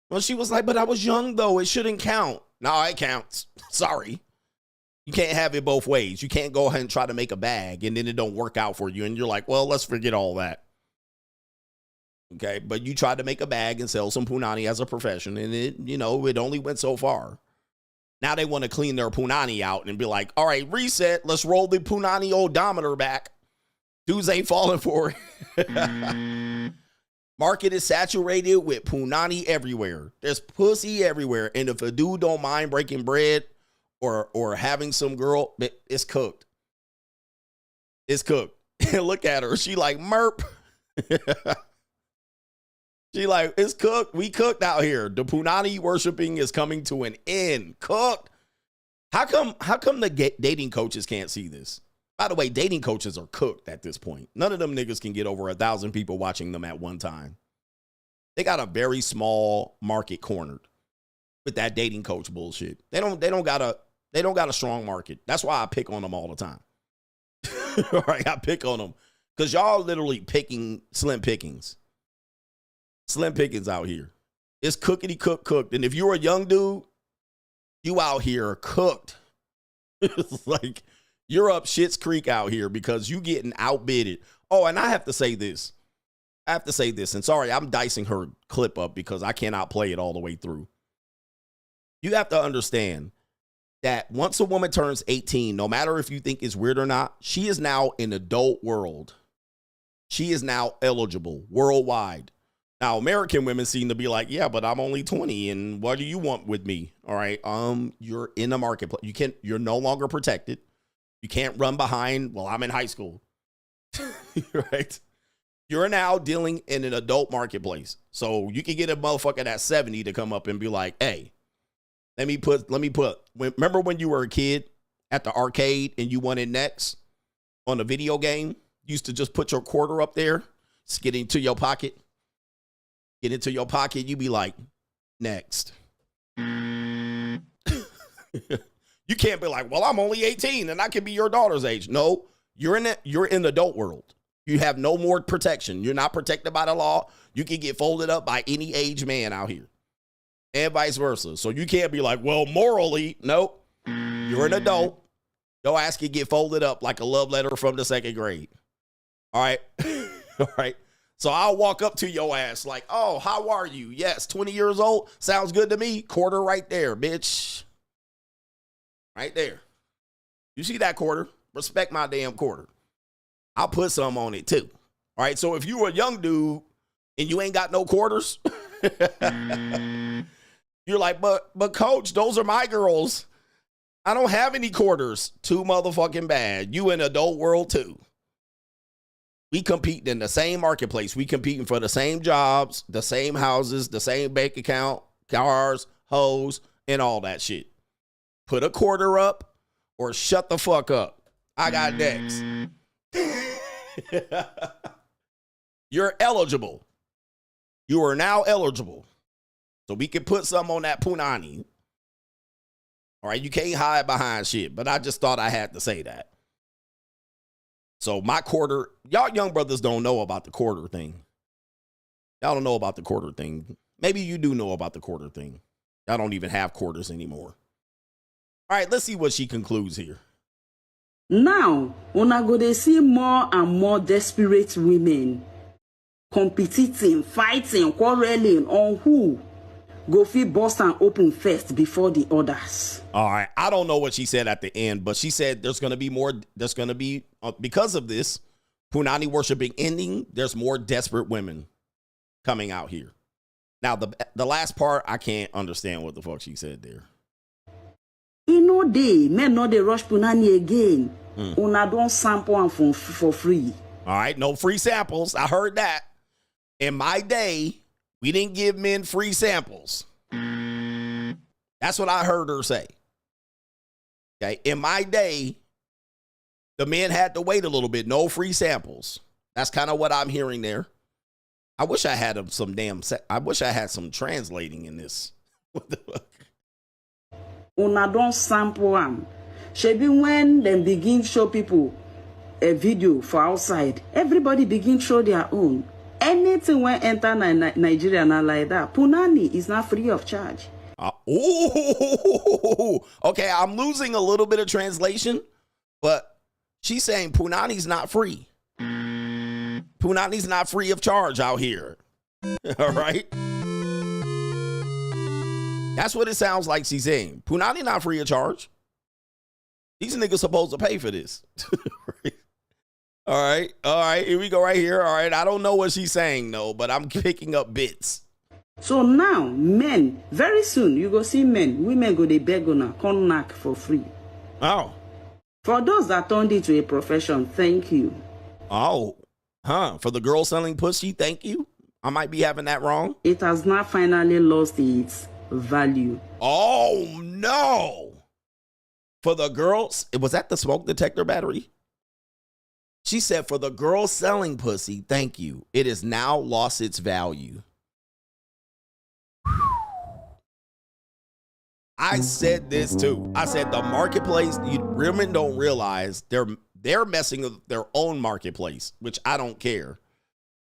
Well, she was like, but I was young, though. It shouldn't count. No, it counts. Sorry. You can't have it both ways. You can't go ahead and try to make a bag and then it don't work out for you. And you're like, well, let's forget all that. Okay. But you tried to make a bag and sell some punani as a profession. And it, you know, it only went so far. Now they want to clean their punani out and be like, all right, reset. Let's roll the punani odometer back. Dudes ain't falling for it. Market is saturated with punani everywhere. There's pussy everywhere. And if a dude don't mind breaking bread or having some girl, it's cooked. It's cooked. Look at her. She like, merp. She like, it's cooked. We cooked out here. The punani worshiping is coming to an end. Cooked. How come the dating coaches can't see this? By the way, dating coaches are cooked at this point. None of them niggas can get over 1,000 people watching them at one time. They got a very small market cornered with that dating coach bullshit. They don't got a strong market. That's why I pick on them all the time. All right, I pick on them because y'all literally picking slim pickings. Slim pickings out here. It's cookity cooked. And if you're a young dude, you out here cooked. It's like you're up Shit's Creek out here because you getting outbidded. Oh, and I have to say this. And sorry, I'm dicing her clip up because I cannot play it all the way through. You have to understand that once a woman turns 18, no matter if you think it's weird or not, she is now in adult world. She is now eligible worldwide. Now, American women seem to be like, yeah, but I'm only 20, and what do you want with me? All right, you're in the marketplace. You're no longer protected. You can't run behind, well, I'm in high school. Right? You're now dealing in an adult marketplace. So you can get a motherfucker that's 70 to come up and be like, hey, let me put, remember when you were a kid at the arcade and you wanted next on a video game? You used to just put your quarter up there, just get into your pocket. Get into your pocket, you be like, next. You can't be like, well, I'm only 18 and I can be your daughter's age. No, you're in the adult world. You have no more protection. You're not protected by the law. You can get folded up by any age man out here. And vice versa. So you can't be like, well, morally, nope. You're an adult. Your ass can get folded up like a love letter from the 2nd grade. All right. All right. So I'll walk up to your ass like, oh, how are you? Yes, 20 years old. Sounds good to me. Quarter right there, bitch. Right there. You see that quarter? Respect my damn quarter. I'll put some on it too. All right. So if you a young dude and you ain't got no quarters, you're like, but coach, those are my girls. I don't have any quarters. Too motherfucking bad. You in adult world too. We competing in the same marketplace. We competing for the same jobs, the same houses, the same bank account, cars, hoes, and all that shit. Put a quarter up or shut the fuck up. I got next. You're eligible. You are now eligible. So we can put some on that punani. All right, you can't hide behind shit, but I just thought I had to say that. So my quarter, y'all young brothers don't know about the quarter thing. Y'all don't know about the quarter thing. Maybe you do know about the quarter thing. Y'all don't even have quarters anymore. All right, let's see what she concludes here. Now, una go dey see more and more desperate women competing, fighting, quarreling on who go fit bust and open first before the others. All right. I don't know what she said at the end, but she said there's going to be more. There's going to be, because of this punani worshiping ending, there's more desperate women coming out here. Now, the last part, I can't understand what the fuck she said there. No day, men no dey rush punani again. Una don't sample am for free. All right. No free samples. I heard that. In my day, we didn't give men free samples. That's what I heard her say. Okay. In my day, the men had to wait a little bit. No free samples. That's kind of what I'm hearing there. I wish I had I wish I had some translating in this. What the fuck? Una don't sample am. Shebi when them begin show people a video for outside, everybody begin show their own. Anything when enter Nigeria now like that, punani is not free of charge. Okay, I'm losing a little bit of translation, but she's saying punani's not free. Punani's not free of charge out here. All right? That's what it sounds like she's saying. Punani not free of charge. These niggas supposed to pay for this. All right. Here we go right here. All right. I don't know what she's saying, though, but I'm picking up bits. So now, men, very soon, you go see men. Women go they beg on a con knack for free. Oh. For those that turned it to a profession, thank you. Oh. For the girl selling pussy, thank you. I might be having that wrong. It has not finally lost its value. Oh, no. For the girls, was that the smoke detector battery? She said, for the girl selling pussy, thank you. It has now lost its value. I said this too. I said the marketplace, women don't realize they're messing with their own marketplace, which I don't care.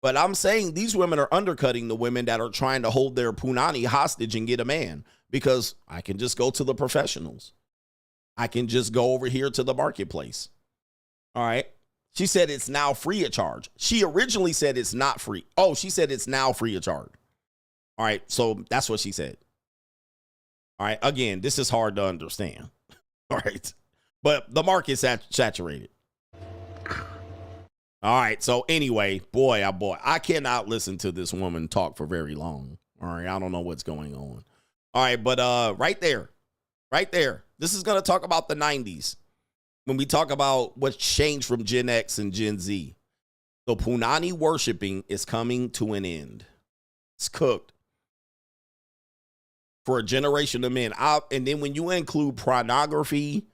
But I'm saying these women are undercutting the women that are trying to hold their punani hostage and get a man, because I can just go to the professionals. I can just go over here to the marketplace. All right. She said it's now free of charge. She originally said it's not free. Oh, she said it's now free of charge. All right. So that's what she said. All right. Again, this is hard to understand. All right. But the market's saturated. All right. So anyway, boy, I cannot listen to this woman talk for very long. All right. I don't know what's going on. All right. But right there. This is going to talk about the 90s. When we talk about what's changed from Gen X and Gen Z, the punani worshiping is coming to an end. It's cooked for a generation of men. And then when you include pornography,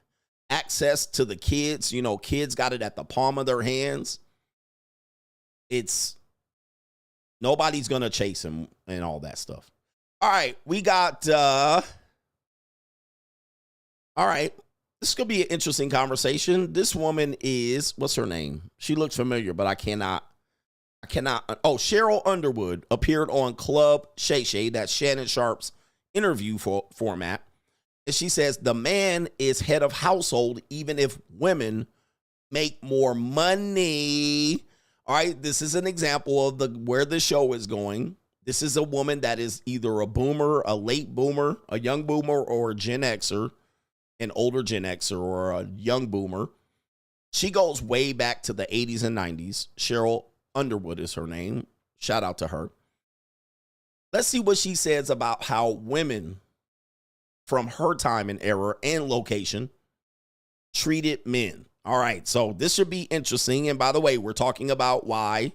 access to the kids, you know, kids got it at the palm of their hands. It's nobody's going to chase them and all that stuff. All right, we got, all right. This could be an interesting conversation. This woman is, what's her name? She looks familiar, but I cannot. Oh, Cheryl Underwood appeared on Club Shay Shay, that's Shannon Sharp's interview format. And she says the man is head of household, even if women make more money. All right, this is an example of where the show is going. This is a woman that is either a boomer, a late boomer, a young boomer, or a Gen Xer. An older Gen Xer or a young boomer. She goes way back to the 80s and 90s. Cheryl Underwood is her name. Shout out to her. Let's see what she says about how women from her time and era and location treated men. All right, so this should be interesting. And by the way, we're talking about why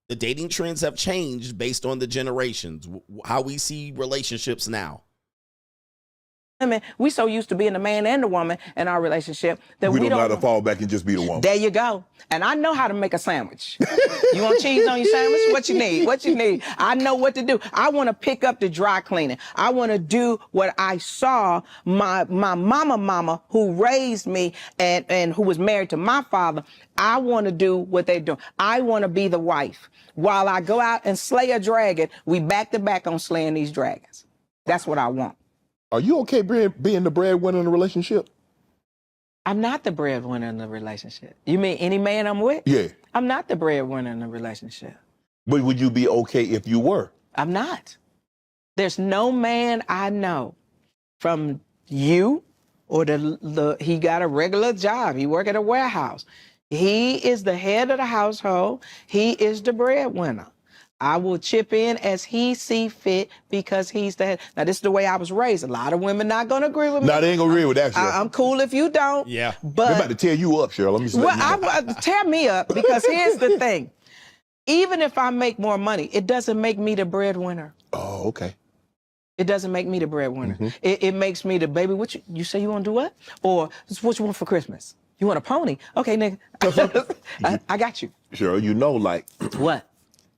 the dating trends have changed based on the generations, how we see relationships now. Women, we so used to being the man and the woman in our relationship that we don't know how to fall back and just be the woman. There you go. And I know how to make a sandwich. You want cheese on your sandwich? What you need? What you need? I know what to do. I want to pick up the dry cleaning. I want to do what I saw my mama who raised me and who was married to my father. I want to do what they do. I want to be the wife. While I go out and slay a dragon, we back to back on slaying these dragons. That's what I want. Are you okay being the breadwinner in the relationship? I'm not the breadwinner in the relationship. You mean any man I'm with? Yeah. I'm not the breadwinner in the relationship. But would you be okay if you were? I'm not. There's no man I know from you or he got a regular job. He work at a warehouse. He is the head of the household. He is the breadwinner. I will chip in as he see fit because he's the head. Now, this is the way I was raised. A lot of women not going to agree with me. No, they ain't going to agree with that, Cheryl. I'm cool if you don't. Yeah. But they're about to tear you up, Cheryl. Let me say tear me up because here's the thing. Even if I make more money, it doesn't make me the breadwinner. Oh, okay. It doesn't make me the breadwinner. Mm-hmm. It makes me the baby. What you say you want to do what? Or what you want for Christmas? You want a pony? Okay, nigga. I got you. Cheryl, you know, like. What?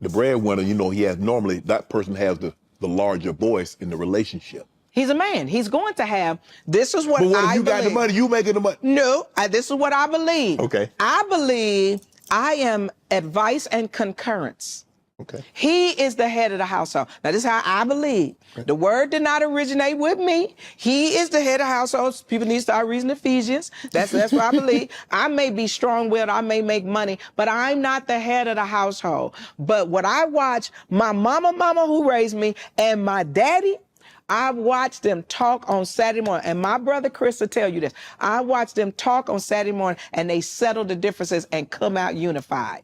The breadwinner, you know, normally that person has the larger voice in the relationship. He's a man. He's going to have, this is what I believe. But what if you got the money, you making the money? No, this is what I believe. Okay. I believe I am advice and concurrence. Okay. He is the head of the household. Now, this is how I believe. Okay. The word did not originate with me. He is the head of the household. People need to start reading Ephesians. That's what I believe. I may be strong-willed. I may make money, but I'm not the head of the household. But what I watch, my mama who raised me and my daddy, I watched them talk on Saturday morning, and my brother Chris will tell you this. I watched them talk on Saturday morning, and they settle the differences and come out unified.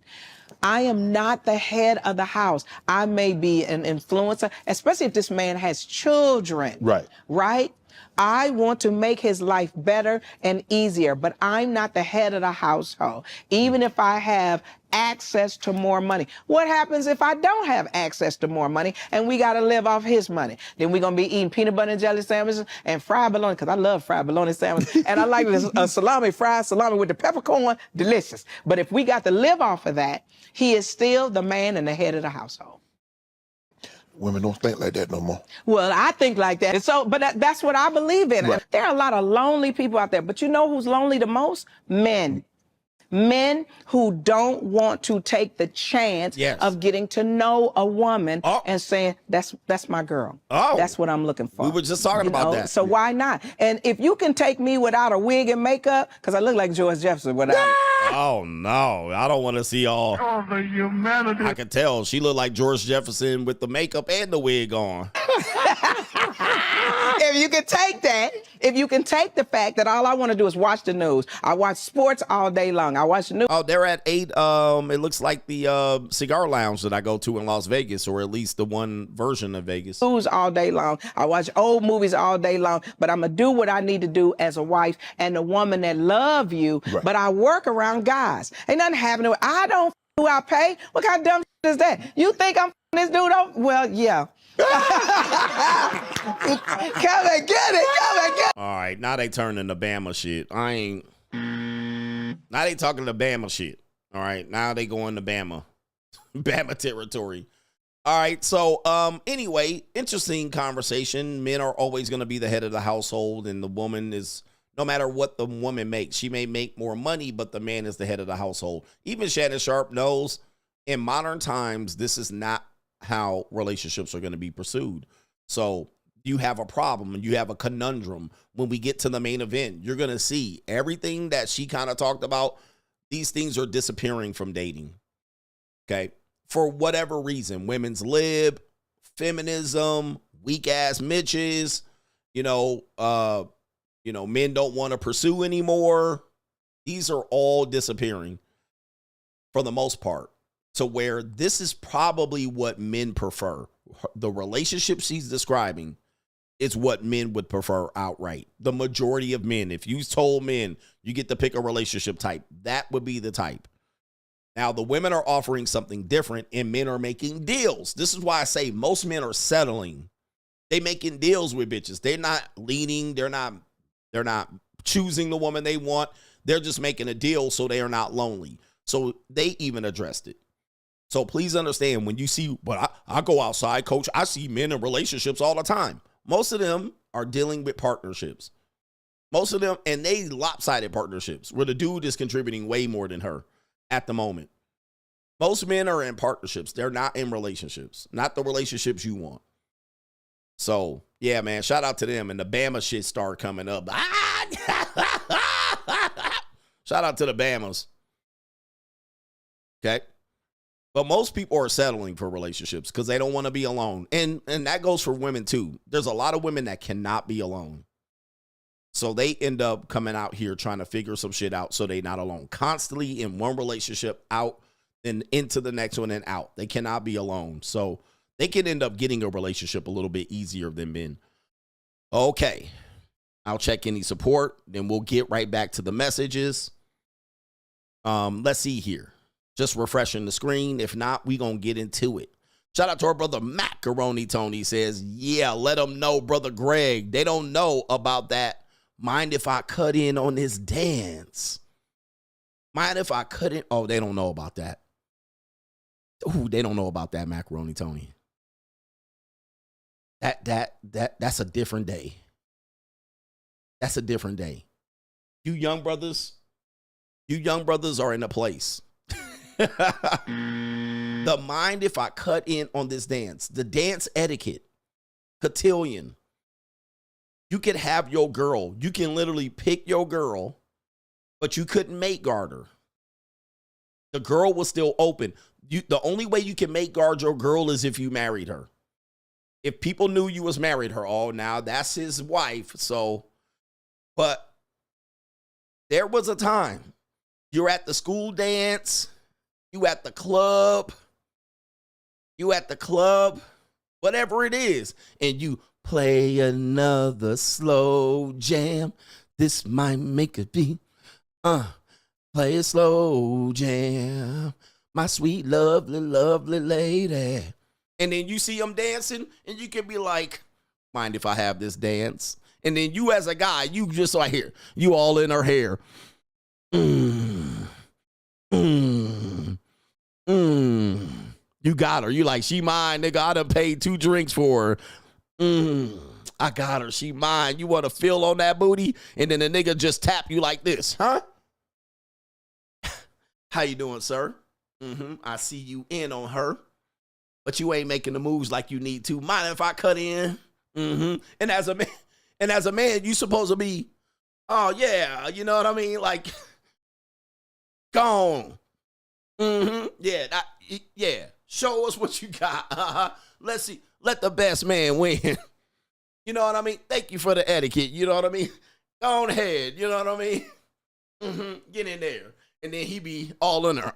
I am not the head of the house. I may be an influencer, especially if this man has children. Right. Right? I want to make his life better and easier, but I'm not the head of the household, even if I have access to more money. What happens if I don't have access to more money and we got to live off his money? Then we're going to be eating peanut butter and jelly sandwiches and fried bologna, because I love fried bologna sandwiches. And I like this fried salami with the peppercorn, delicious. But if we got to live off of that, he is still the man and the head of the household. Women don't think like that no more. Well, I think like that. But that's what I believe in. Right. There are a lot of lonely people out there. But you know who's lonely the most? Men. Men who don't want to take the chance of getting to know a woman and saying, that's my girl. That's what I'm looking for. We were just talking about that. So why not? And if you can take me without a wig and makeup, because I look like George Jefferson without it. Oh, no. I don't want to see all. Oh, the humanity. I can tell. She looked like George Jefferson with the makeup and the wig on. If you can take that, if you can take the fact that all I want to do is watch the news. I watch sports all day long. I watch the news. Oh, they're at 8. It looks like the cigar lounge that I go to in Las Vegas, or at least the one version of Vegas. News all day long. I watch old movies all day long, but I'm going to do what I need to do as a wife and a woman that love you, but I work around guys. Ain't nothing happening. I don't who I pay. What kind of dumb is that? You think I'm this dude over? Well, yeah. Come and get it. All right, now they turning to Bama shit. Now they talking to Bama shit. All right, now they going to Bama territory. All right, so anyway, interesting conversation. Men are always going to be the head of the household, and the woman is, no matter what the woman makes, she may make more money, but the man is the head of the household. Even Shannon Sharp knows in modern times, this is not how relationships are going to be pursued. So you have a problem and you have a conundrum. When we get to the main event, you're going to see everything that she kind of talked about. These things are disappearing from dating. Okay. For whatever reason, women's lib, feminism, weak ass Mitches, men don't want to pursue anymore. These are all disappearing for the most part. To where this is probably what men prefer. The relationship she's describing is what men would prefer outright. The majority of men, if you told men you get to pick a relationship type, that would be the type. Now, the women are offering something different and men are making deals. This is why I say most men are settling. They making deals with bitches. They're not leading. They're not choosing the woman they want. They're just making a deal so they are not lonely. So they even addressed it. So please understand, when you see, I go outside, coach, I see men in relationships all the time. Most of them are dealing with partnerships. Most of them, and they lopsided partnerships where the dude is contributing way more than her at the moment. Most men are in partnerships. They're not in relationships, not the relationships you want. So, yeah, man, shout out to them. And the Bama shit start coming up. Shout out to the Bamas. Okay. But most people are settling for relationships because they don't want to be alone. And that goes for women too. There's a lot of women that cannot be alone. So they end up coming out here trying to figure some shit out so they're not alone. Constantly in one relationship, out and into the next one and out. They cannot be alone. So they can end up getting a relationship a little bit easier than men. Okay. I'll check any support. Then we'll get right back to the messages. Let's see here. Just refreshing the screen. If not, we going to get into it. Shout out to our brother Macaroni Tony says, yeah, let them know, brother Greg. They don't know about that. Mind if I cut in on this dance? Mind if I cut in? Oh, they don't know about that. Ooh, they don't know about that, Macaroni Tony. That's a different day. That's a different day. You young brothers are in a place. The mind if I cut in on this dance, the dance etiquette, cotillion. You could have your girl. You can literally pick your girl, but you couldn't mate guard her. The girl was still open. The only way you can mate guard your girl is if you married her. If people knew you was married her, oh, now that's his wife. So, but there was a time you're at the school dance. You at the club, whatever it is, and you play another slow jam. This might make it be, play a slow jam. My sweet, lovely, lovely lady. And then you see them dancing, and you can be like, mind if I have this dance? And then you as a guy, you just like, here, you all in her hair. You got her. You like, she mine, nigga. I done paid 2 drinks for her. I got her. She mine. You want to feel on that booty? And then the nigga just tap you like this, huh? How you doing, sir? I see you in on her, but you ain't making the moves like you need to. Mind if I cut in? And as a man, you supposed to be, oh yeah, you know what I mean? Like, gone. Yeah, yeah. Show us what you got. Let's see. Let the best man win. You know what I mean? Thank you for the etiquette. You know what I mean? Go on ahead. You know what I mean? Get in there. And then he be all in there.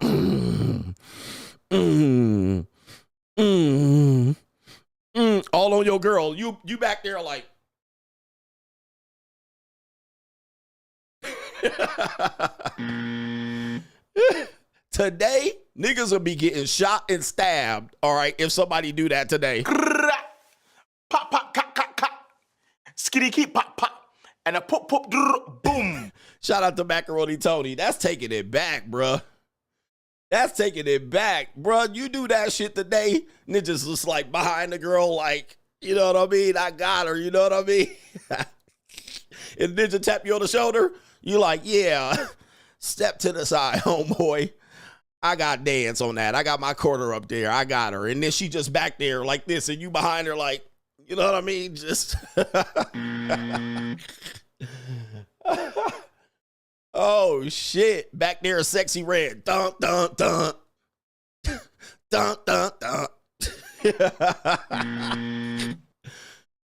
All on your girl. You back there like. Today, niggas will be getting shot and stabbed, all right, if somebody do that today. Pop, pop, cut, cut, cut. Skitty, keep, pop, pop. And a pop, pop, boom. Shout out to Macaroni Tony. That's taking it back, bruh. That's taking it back, bruh. You do that shit today, niggas just like behind the girl, like, you know what I mean? I got her, you know what I mean? If ninja tap you on the shoulder, you like, yeah, step to the side, homeboy. I got dance on that. I got my quarter up there. I got her. And then she just back there like this, and you behind her like, you know what I mean? Just. Oh, shit. Back there, sexy red. Dun, dun, dun. Dun, dun, dun.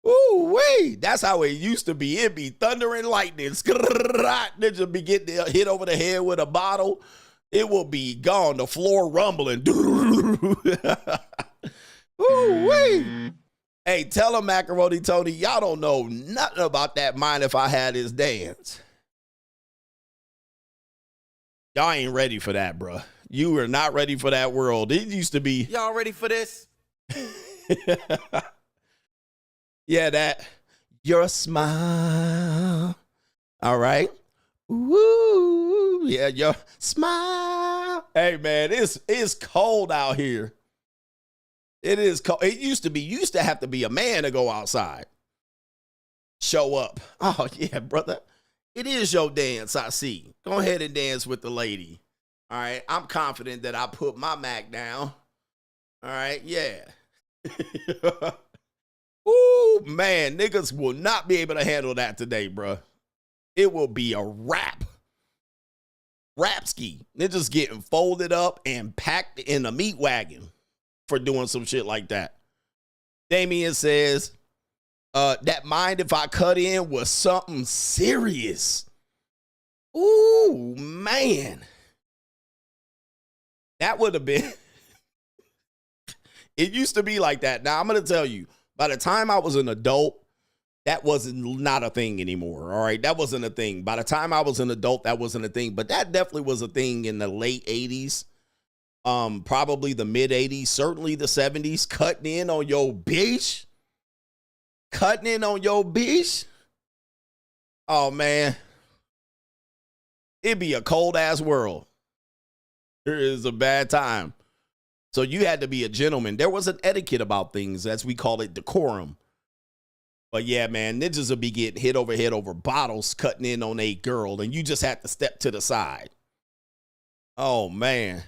Ooh, wait. That's how it used to be. It'd be thunder and lightning. Ninja be getting hit over the head with a bottle. It will be gone. The floor rumbling. Ooh, wait. Hey, tell him, Macaroni Tony, y'all don't know nothing about that Mind If I Had His Dance. Y'all ain't ready for that, bro. You are not ready for that world. It used to be. Y'all ready for this? Yeah, that. Your smile. All right. Woo. Yeah, your smile. Hey, man, it's cold out here. It is cold. It used to be, you used to have to be a man to go outside. Show up. Oh, yeah, brother. It is your dance, I see. Go ahead and dance with the lady. All right. I'm confident that I put my Mac down. All right. Yeah. Ooh, man. Niggas will not be able to handle that today, bro. It will be a wrap. Rapski. Niggas getting folded up and packed in a meat wagon for doing some shit like that. Damien says, that Mind If I Cut In was something serious. Ooh, man. That would have been. It used to be like that. Now, I'm going to tell you, by the time I was an adult, that wasn't not a thing anymore. All right. That wasn't a thing. By the time I was an adult, that wasn't a thing. But that definitely was a thing in the late 80s. Probably the mid 80s, certainly the 70s. Cutting in on your bitch. Cutting in on your bitch. Oh, man. It'd be a cold ass world. It is a bad time. So you had to be a gentleman. There was an etiquette about things, as we call it, decorum. But yeah, man, ninjas will be getting hit over head over bottles, cutting in on a girl, and you just have to step to the side. Oh, man.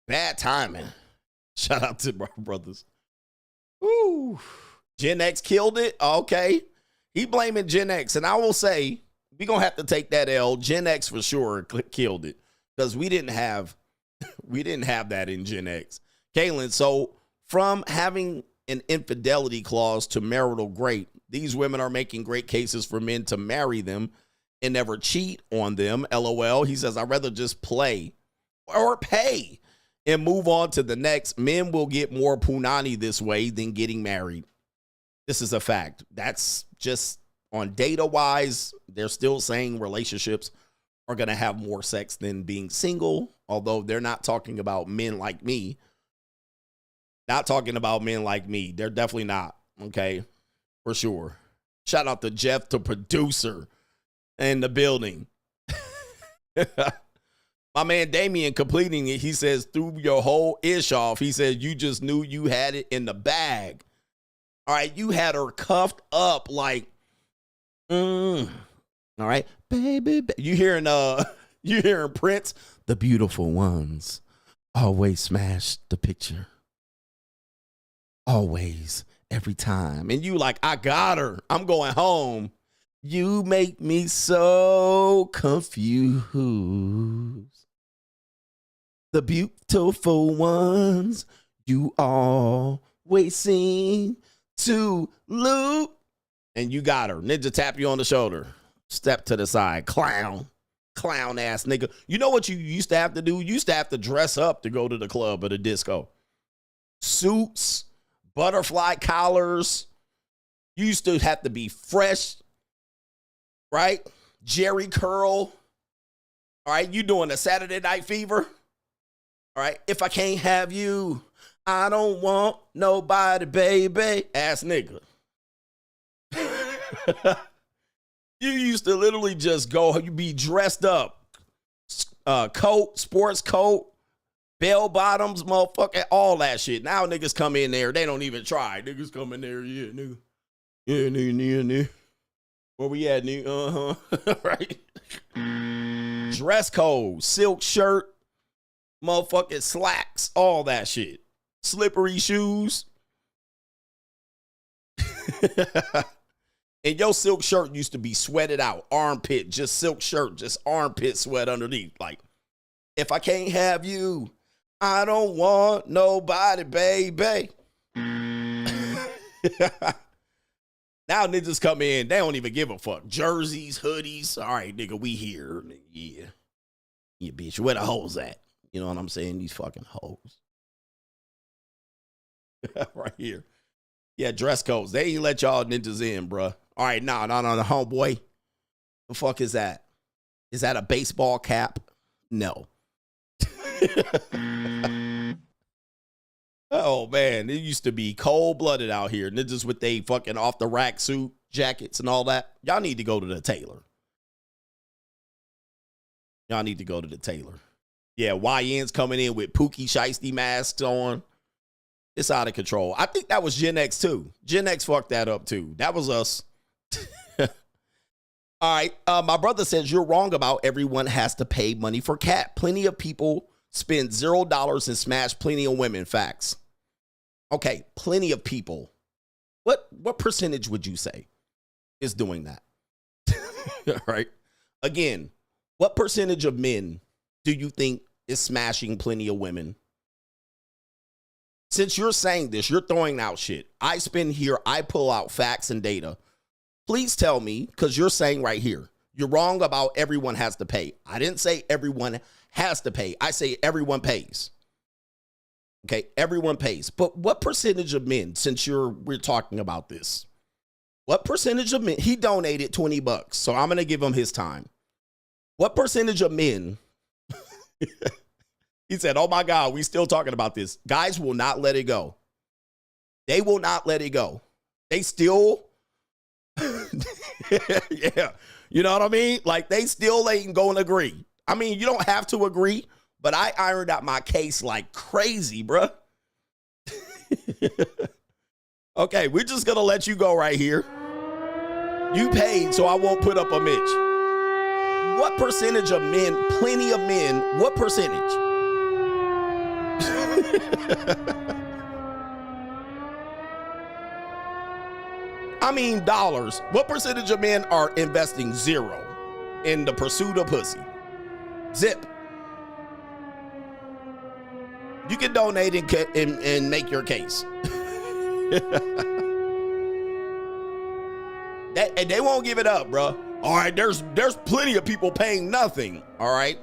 Bad timing. Shout out to my brothers. Ooh. Gen X killed it. Okay. He blaming Gen X. And I will say, we're going to have to take that L. Gen X for sure killed it. Because we didn't have that in Gen X. Kaylin, so from having an infidelity clause to marital great, these women are making great cases for men to marry them and never cheat on them. LOL. He says, I'd rather just play or pay and move on to the next. Men will get more punani this way than getting married. This is a fact. That's just on data wise. They're still saying relationships are going to have more sex than being single, although they're not talking about men like me. Not talking about men like me. They're definitely not. Okay, for sure. Shout out to Jeff, the producer in the building. My man Damien completing it. He says, threw your whole ish off. He says, you just knew you had it in the bag. All right, you had her cuffed up like, all right, baby. You hearing Prince? The beautiful ones always smash the picture. Always, every time. And you like, I got her. I'm going home. You make me so confused. The beautiful ones you always seem to loop. And you got her. Ninja tap you on the shoulder. Step to the side. Clown ass nigga. You know what you used to have to do? You used to have to dress up to go to the club or the disco. Suits, butterfly collars. You used to have to be fresh, right? Jerry curl. All right, you doing a Saturday Night Fever? All right, if I can't have you, I don't want nobody, baby. Ass nigga. You used to literally just go, you be dressed up. Coat, sports coat, bell bottoms, motherfucker, all that shit. Now niggas come in there, they don't even try. Niggas come in there, yeah, nigga. Yeah, nigga. Where we at, nigga? Right? Dress code, silk shirt, motherfucking slacks, all that shit. Slippery shoes. And your silk shirt used to be sweated out, armpit, just silk shirt, just armpit sweat underneath. Like, if I can't have you, I don't want nobody, baby. Now niggas come in, they don't even give a fuck. Jerseys, hoodies. All right, nigga, we here. Yeah. Yeah, bitch, where the hoes at? You know what I'm saying? These fucking hoes. Right here. Yeah, dress codes. They ain't let y'all ninjas in, bruh. All right, no, homeboy. The fuck is that? Is that a baseball cap? No. Oh, man. It used to be cold-blooded out here. Ninjas with they fucking off-the-rack suit, jackets, and all that. Y'all need to go to the tailor. Y'all need to go to the tailor. Yeah, YN's coming in with Pookie Shiesty masks on. It's out of control. I think that was Gen X, too. Gen X fucked that up, too. That was us. All right. My brother says you're wrong about everyone has to pay money for cat. Plenty of people spend $0 and smash plenty of women. Facts. Okay. Plenty of people. What percentage would you say is doing that? All right. Again, what percentage of men do you think is smashing plenty of women? Since you're saying this, you're throwing out shit. I spin here. I pull out facts and data. Please tell me, because you're saying right here, you're wrong about everyone has to pay. I didn't say everyone has to pay. I say everyone pays. Okay, everyone pays. But what percentage of men, since we're talking about this, what percentage of men, he donated $20, so I'm going to give him his time. What percentage of men, he said, oh my God, we still talking about this. Guys will not let it go. They will not let it go. They still, yeah, you know what I mean? Like they still ain't going to agree. I mean, you don't have to agree, but I ironed out my case like crazy, bruh. Okay, we're just going to let you go right here. You paid, so I won't put up a Mitch. What percentage of men, plenty of men, what percentage? I mean dollars. What percentage of men are investing $0 in the pursuit of pussy? Zip. You can donate and make your case. And they won't give it up, bro. All right, there's plenty of people paying nothing. All right.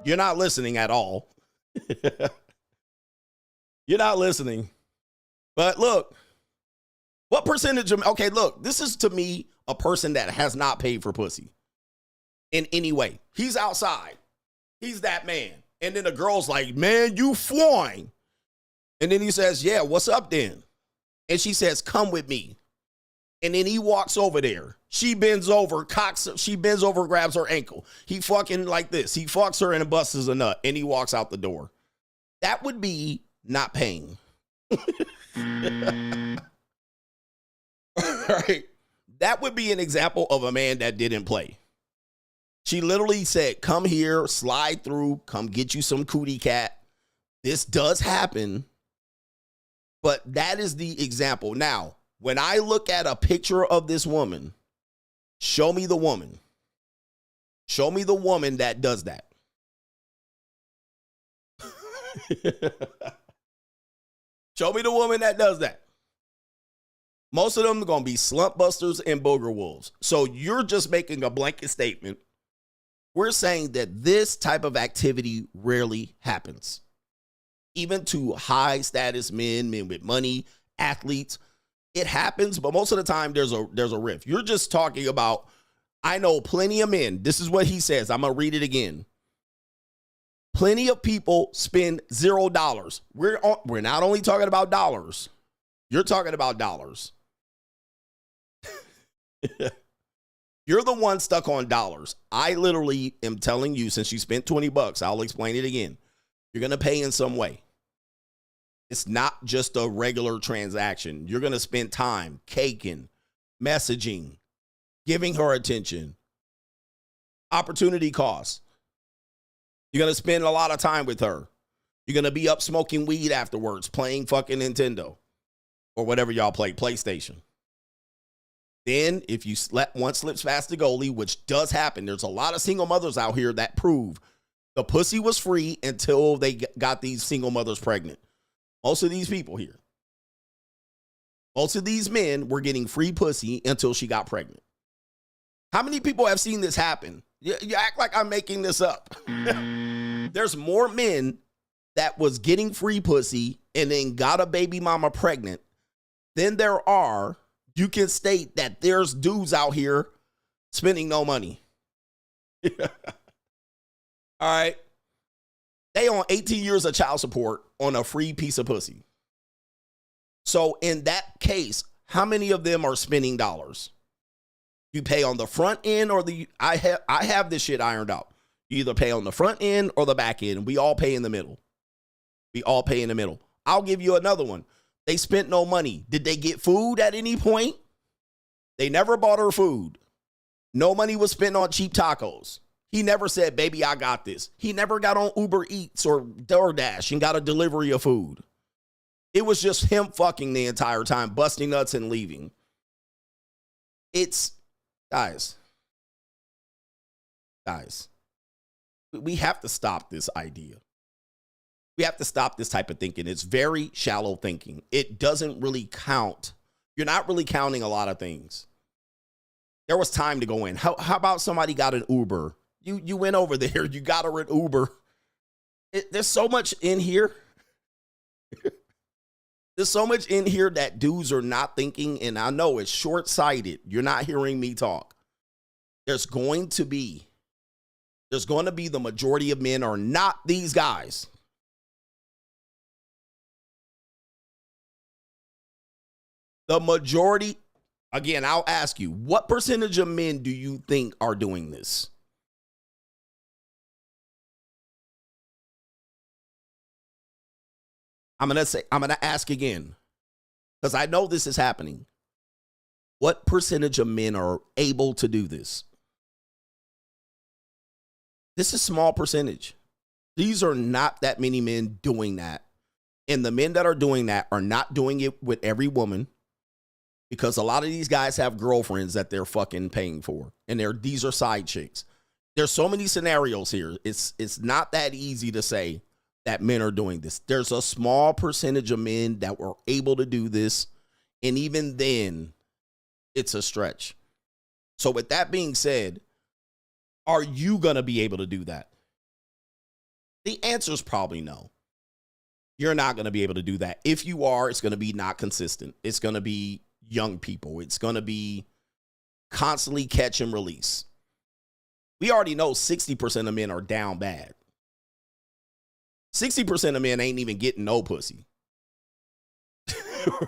You're not listening at all. You're not listening. But look, what percentage of, okay, look, this is to me a person that has not paid for pussy in any way. He's outside. He's that man. And then the girl's like, man, you flying. And then he says, yeah, what's up then? And she says, come with me. And then he walks over there. She bends over, grabs her ankle. He fucking like this. He fucks her and busts a nut. And he walks out the door. That would be not paying. Right? That would be an example of a man that didn't play. She literally said, come here, slide through, come get you some cootie cat. This does happen. But that is the example. Now, when I look at a picture of this woman, show me the woman. Show me the woman that does that. Show me the woman that does that. Most of them are going to be slump busters and booger wolves. So you're just making a blanket statement. We're saying that this type of activity rarely happens. Even to high status men with money, athletes, it happens, but most of the time there's a rift. You're just talking about, I know plenty of men. This is what he says. I'm going to read it again. Plenty of people spend $0. We're not only talking about dollars. You're talking about dollars. You're the one stuck on dollars. I literally am telling you, since you spent $20, I'll explain it again. You're going to pay in some way. It's not just a regular transaction. You're going to spend time caking, messaging, giving her attention, opportunity costs. You're going to spend a lot of time with her. You're going to be up smoking weed afterwards, playing fucking Nintendo or whatever y'all play, PlayStation. Then if you one slips past the goalie, which does happen, there's a lot of single mothers out here that prove the pussy was free until they got these single mothers pregnant. Most of these people here, most of these men were getting free pussy until she got pregnant. How many people have seen this happen? You act like I'm making this up. There's more men that was getting free pussy and then got a baby mama pregnant than there are. You can state that there's dudes out here spending no money. All right. They on 18 years of child support on a free piece of pussy. So in that case, how many of them are spending dollars? You pay on the front end or I have this shit ironed out. You either pay on the front end or the back end. We all pay in the middle. We all pay in the middle. I'll give you another one. They spent no money. Did they get food at any point? They never bought her food. No money was spent on cheap tacos. He never said, baby, I got this. He never got on Uber Eats or DoorDash and got a delivery of food. It was just him fucking the entire time, busting nuts and leaving. Guys, we have to stop this idea. We have to stop this type of thinking. It's very shallow thinking. It doesn't really count. You're not really counting a lot of things. There was time to go in. How about somebody got an Uber? You went over there. You got her an Uber. There's so much in here. There's so much in here that dudes are not thinking, and I know it's short-sighted. You're not hearing me talk. There's going to be the majority of men are not these guys. The majority, again, I'll ask you, what percentage of men do you think are doing this? I'm going to ask again, because I know this is happening. What percentage of men are able to do this? This is a small percentage. These are not that many men doing that. And the men that are doing that are not doing it with every woman, because a lot of these guys have girlfriends that they're fucking paying for. And these are side chicks. There's so many scenarios here. It's not that easy to say that men are doing this. There's a small percentage of men that were able to do this. And even then, it's a stretch. So with that being said, are you going to be able to do that? The answer is probably no. You're not going to be able to do that. If you are, it's going to be not consistent. It's going to be young people. It's going to be constantly catch and release. We already know 60% of men are down bad. 60% of men ain't even getting no pussy.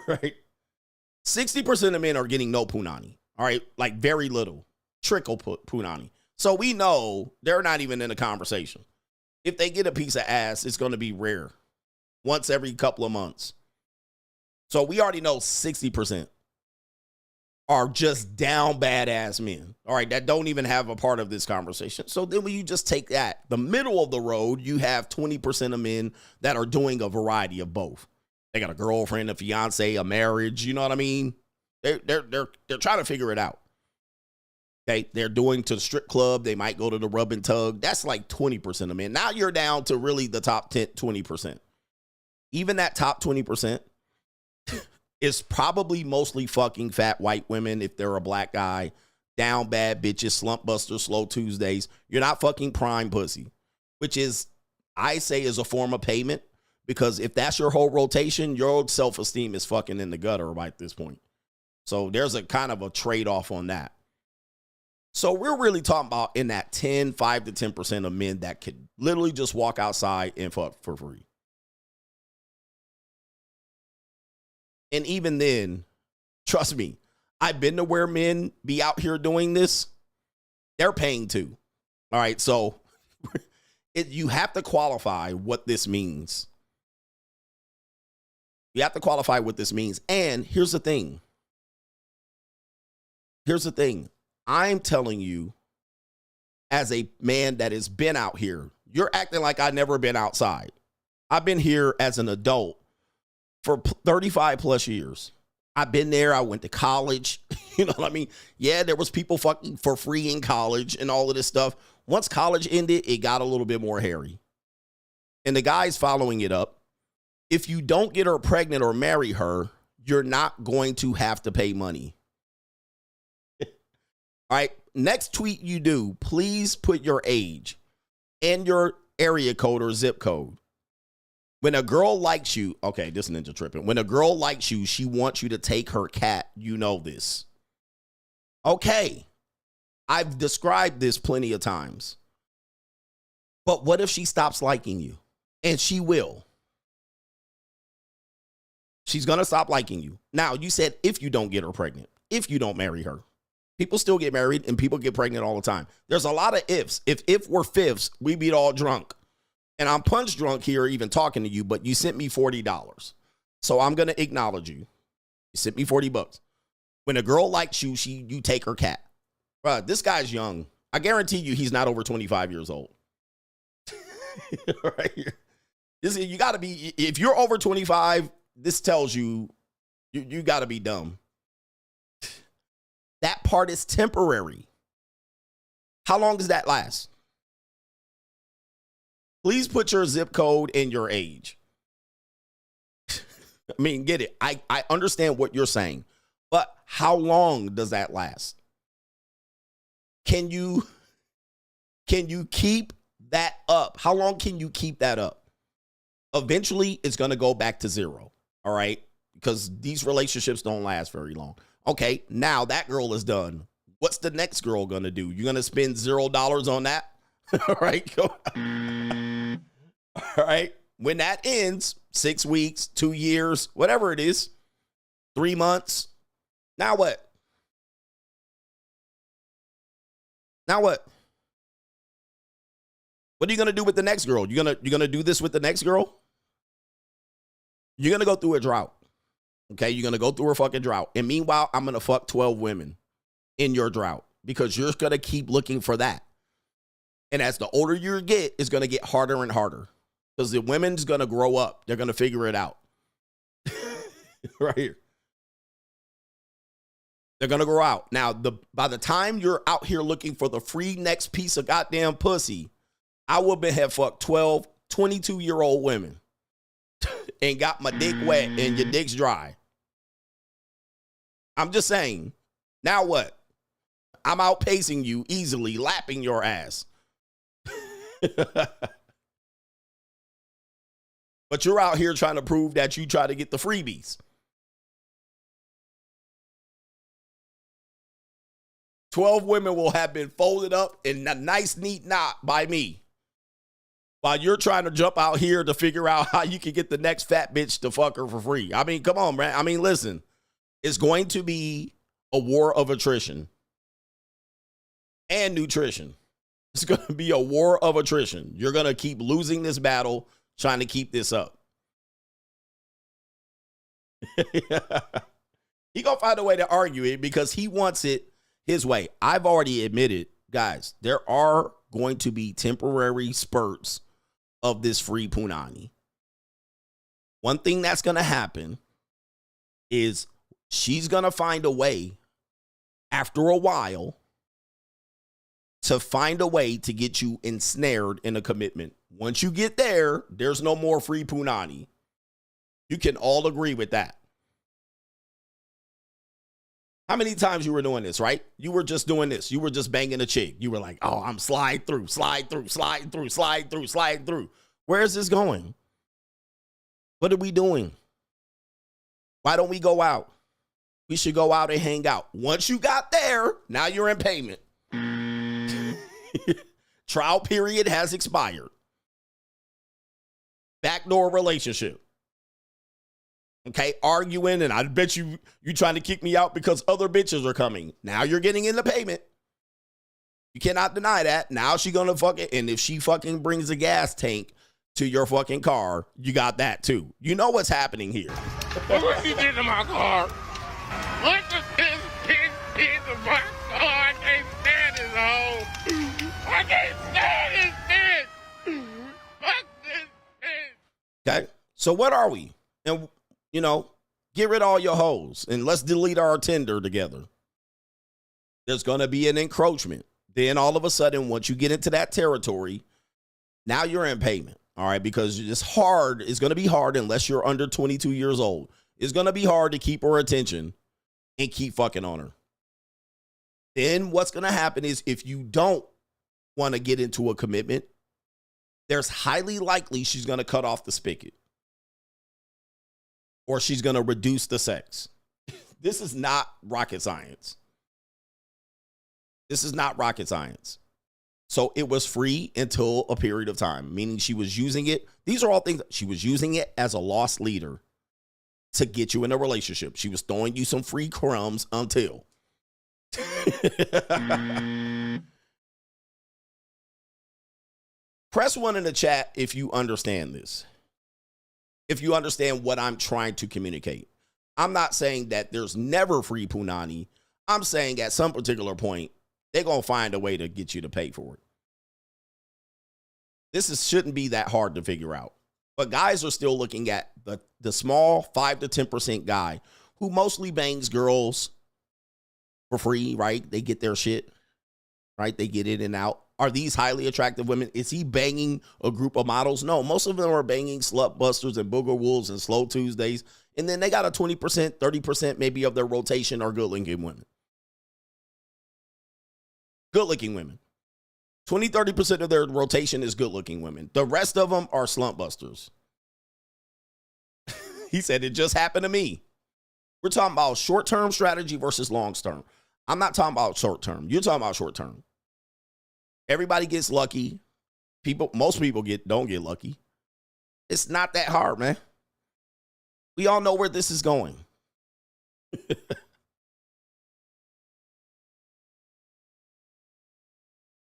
Right? 60% of men are getting no punani. All right? Like very little. Trickle punani. So we know they're not even in a conversation. If they get a piece of ass, it's going to be rare. Once every couple of months. So we already know 60% are just down badass men. All right, that don't even have a part of this conversation. So then when you just take that, the middle of the road, you have 20% of men that are doing a variety of both. They got a girlfriend, a fiance, a marriage, you know what I mean? They're trying to figure it out. Okay, they're doing to the strip club, they might go to the rub and tug. That's like 20% of men. Now you're down to really the top 20%. Even that top 20% is probably mostly fucking fat white women if they're a black guy, down bad bitches, slump busters, slow Tuesdays. You're not fucking prime pussy, which is, I say, is a form of payment, because if that's your whole rotation, your self-esteem is fucking in the gutter right at this point. So there's a kind of a trade-off on that. So we're really talking about in that 5 to 10% of men that could literally just walk outside and fuck for free. And even then, trust me, I've been to where men be out here doing this. They're paying too. All right, so you have to qualify what this means. You have to qualify what this means. And here's the thing. I'm telling you, as a man that has been out here, you're acting like I've never been outside. I've been here as an adult for 35 plus years. I've been there. I went to college. You know what I mean? Yeah, there was people fucking for free in college and all of this stuff. Once college ended, it got a little bit more hairy. And the guys following it up, if you don't get her pregnant or marry her, you're not going to have to pay money. All right, next tweet you do, please put your age and your area code or zip code. When a girl likes you, okay, this ninja tripping. When a girl likes you, she wants you to take her cat. You know this. Okay, I've described this plenty of times. But what if she stops liking you? And she will. She's going to stop liking you. Now, you said if you don't get her pregnant, if you don't marry her. People still get married and people get pregnant all the time. There's a lot of ifs. If we're fifths, we beat all drunk. And I'm punch drunk here even talking to you, but you sent me $40. So I'm going to acknowledge you. You sent me $40. When a girl likes you, you take her cat. Bruh, this guy's young. I guarantee you he's not over 25 years old. Right here. You got to be, if you're over 25, this tells you got to be dumb. That part is temporary. How long does that last? Please put your zip code and your age. I mean, get it. I understand what you're saying, but how long does that last? Can you keep that up? How long can you keep that up? Eventually, it's going to go back to zero, all right? Because these relationships don't last very long. Okay, now that girl is done. What's the next girl going to do? You're going to spend $0 on that? All right. All right. When that ends, 6 weeks, 2 years, whatever it is, 3 months. Now what? Now what? What are you going to do with the next girl? You're going to do this with the next girl? You're going to go through a drought. Okay, you're going to go through a fucking drought. And meanwhile, I'm going to fuck 12 women in your drought because you're going to keep looking for that. And as the older you get, it's going to get harder and harder because the women's going to grow up. They're going to figure it out. Right here. They're going to grow out. Now, by the time you're out here looking for the free next piece of goddamn pussy, I will have fucked 12, 22-year-old women. And got my dick wet and your dick's dry. I'm just saying. Now what? I'm outpacing you easily, lapping your ass. But you're out here trying to prove that you try to get the freebies. 12 women will have been folded up in a nice, neat knot by me. While you're trying to jump out here to figure out how you can get the next fat bitch to fuck her for free. I mean, come on, man. I mean, listen. It's going to be a war of attrition and nutrition. It's going to be a war of attrition. You're going to keep losing this battle trying to keep this up. He going to find a way to argue it because he wants it his way. I've already admitted, guys, there are going to be temporary spurts of this free punani. One thing that's going to happen is she's going to find a way after a while to find a way to get you ensnared in a commitment. Once you get there, there's no more free punani. You can all agree with that. How many times you were doing this, right? You were just doing this. You were just banging a chick. You were like, oh, I'm slide through. Where is this going? What are we doing? Why don't we go out? We should go out and hang out. Once you got there, now you're in payment. Trial period has expired. Backdoor relationship. Okay, arguing, and I bet you trying to kick me out because other bitches are coming. Now you're getting into payment. You cannot deny that. Now she gonna fuck it, and if she fucking brings a gas tank to your fucking car, you got that too. You know what's happening here. What she did to my car? What the this bitch did to my car? I can't stand this hoe. I can't stand this bitch. Fuck this bitch. Okay, so what are we? And you know, get rid of all your hoes and let's delete our Tinder together. There's going to be an encroachment. Then all of a sudden, once you get into that territory, now you're in payment. All right, because it's hard. It's going to be hard unless you're under 22 years old. It's going to be hard to keep her attention and keep fucking on her. Then what's going to happen is if you don't want to get into a commitment, there's highly likely she's going to cut off the spigot. Or she's going to reduce the sex. This is not rocket science. This is not rocket science. So it was free until a period of time, meaning she was using it. These are all things. She was using it as a lost leader to get you in a relationship. She was throwing you some free crumbs until. Press 1 in the chat if you understand this. If you understand what I'm trying to communicate. I'm not saying that there's never free punani. I'm saying at some particular point, they're going to find a way to get you to pay for it. Shouldn't be that hard to figure out. But guys are still looking at the small 5 to 10% guy who mostly bangs girls for free, right? They get their shit, right? They get in and out. Are these highly attractive women? Is he banging a group of models? No, most of them are banging slut busters and booger wolves and slow Tuesdays. And then they got a 20%, 30% maybe of their rotation are good-looking women. Good-looking women. 20, 30% of their rotation is good-looking women. The rest of them are slump busters. He said, it just happened to me. We're talking about short-term strategy versus long-term. I'm not talking about short-term. You're talking about short-term. Everybody gets lucky. Most people don't get lucky. It's not that hard, man. We all know where this is going.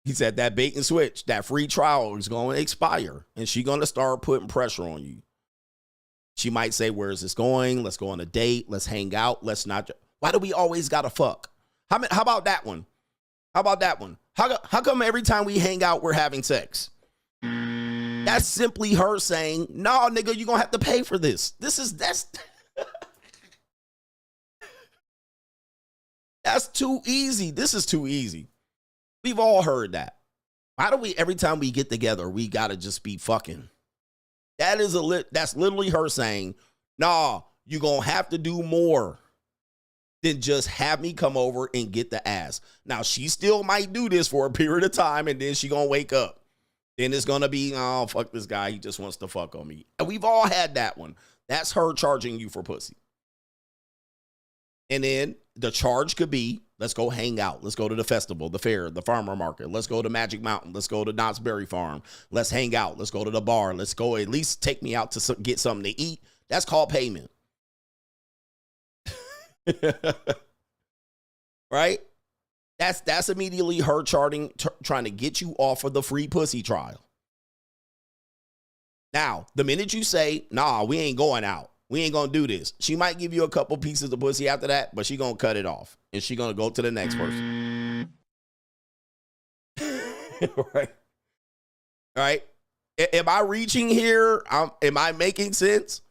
He said that bait and switch, that free trial is going to expire, and she's going to start putting pressure on you. She might say, where is this going? Let's go on a date. Let's hang out. Let's not. Why do we always got to fuck? How about that one? How about that one? How come every time we hang out, we're having sex? That's simply her saying, no, nigga, you're going to have to pay for this. That's too easy. This is too easy. We've all heard that. Why do we, every time we get together, we got to just be fucking? That's literally her saying, nah, you're going to have to do more than just have me come over and get the ass. Now, she still might do this for a period of time, and then she going to wake up. Then it's going to be, oh, fuck this guy. He just wants to fuck on me. And we've all had that one. That's her charging you for pussy. And then the charge could be, let's go hang out. Let's go to the festival, the fair, the farmer market. Let's go to Magic Mountain. Let's go to Knott's Berry Farm. Let's hang out. Let's go to the bar. Let's go at least take me out to get something to eat. That's called payment. Right? That's immediately her trying to get you off of the free pussy trial. Now, the minute you say, nah, we ain't going out. We ain't going to do this. She might give you a couple pieces of pussy after that, but she going to cut it off. And she going to go to the next person. Right? All right? Am I reaching here? Am I making sense?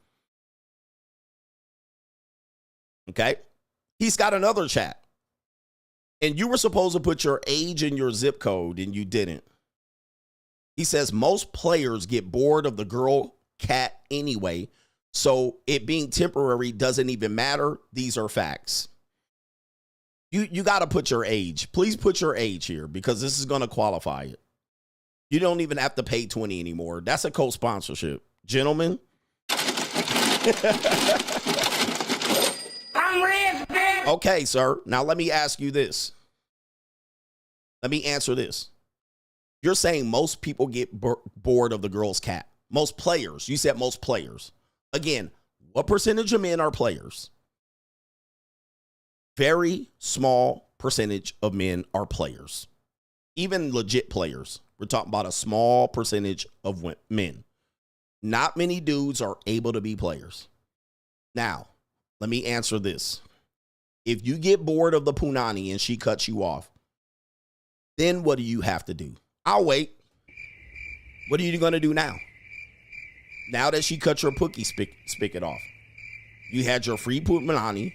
Okay. He's got another chat. And you were supposed to put your age and your zip code, and you didn't. He says most players get bored of the girl cat anyway, so it being temporary doesn't even matter. These are facts. You got to put your age. Please put your age here because this is going to qualify it. You don't even have to pay 20 anymore. That's a co-sponsorship. Gentlemen. I'm rich, bitch. Okay, sir. Now let me ask you this. Let me answer this. You're saying most people get bored of the girl's cat. Most players. You said most players. Again, what percentage of men are players? Very small percentage of men are players. Even legit players. We're talking about a small percentage of men. Not many dudes are able to be players. Now, let me answer this. If you get bored of the punani and she cuts you off, then what do you have to do? I'll wait. What are you going to do now? Now that she cut your pookie spigot off, you had your free punani.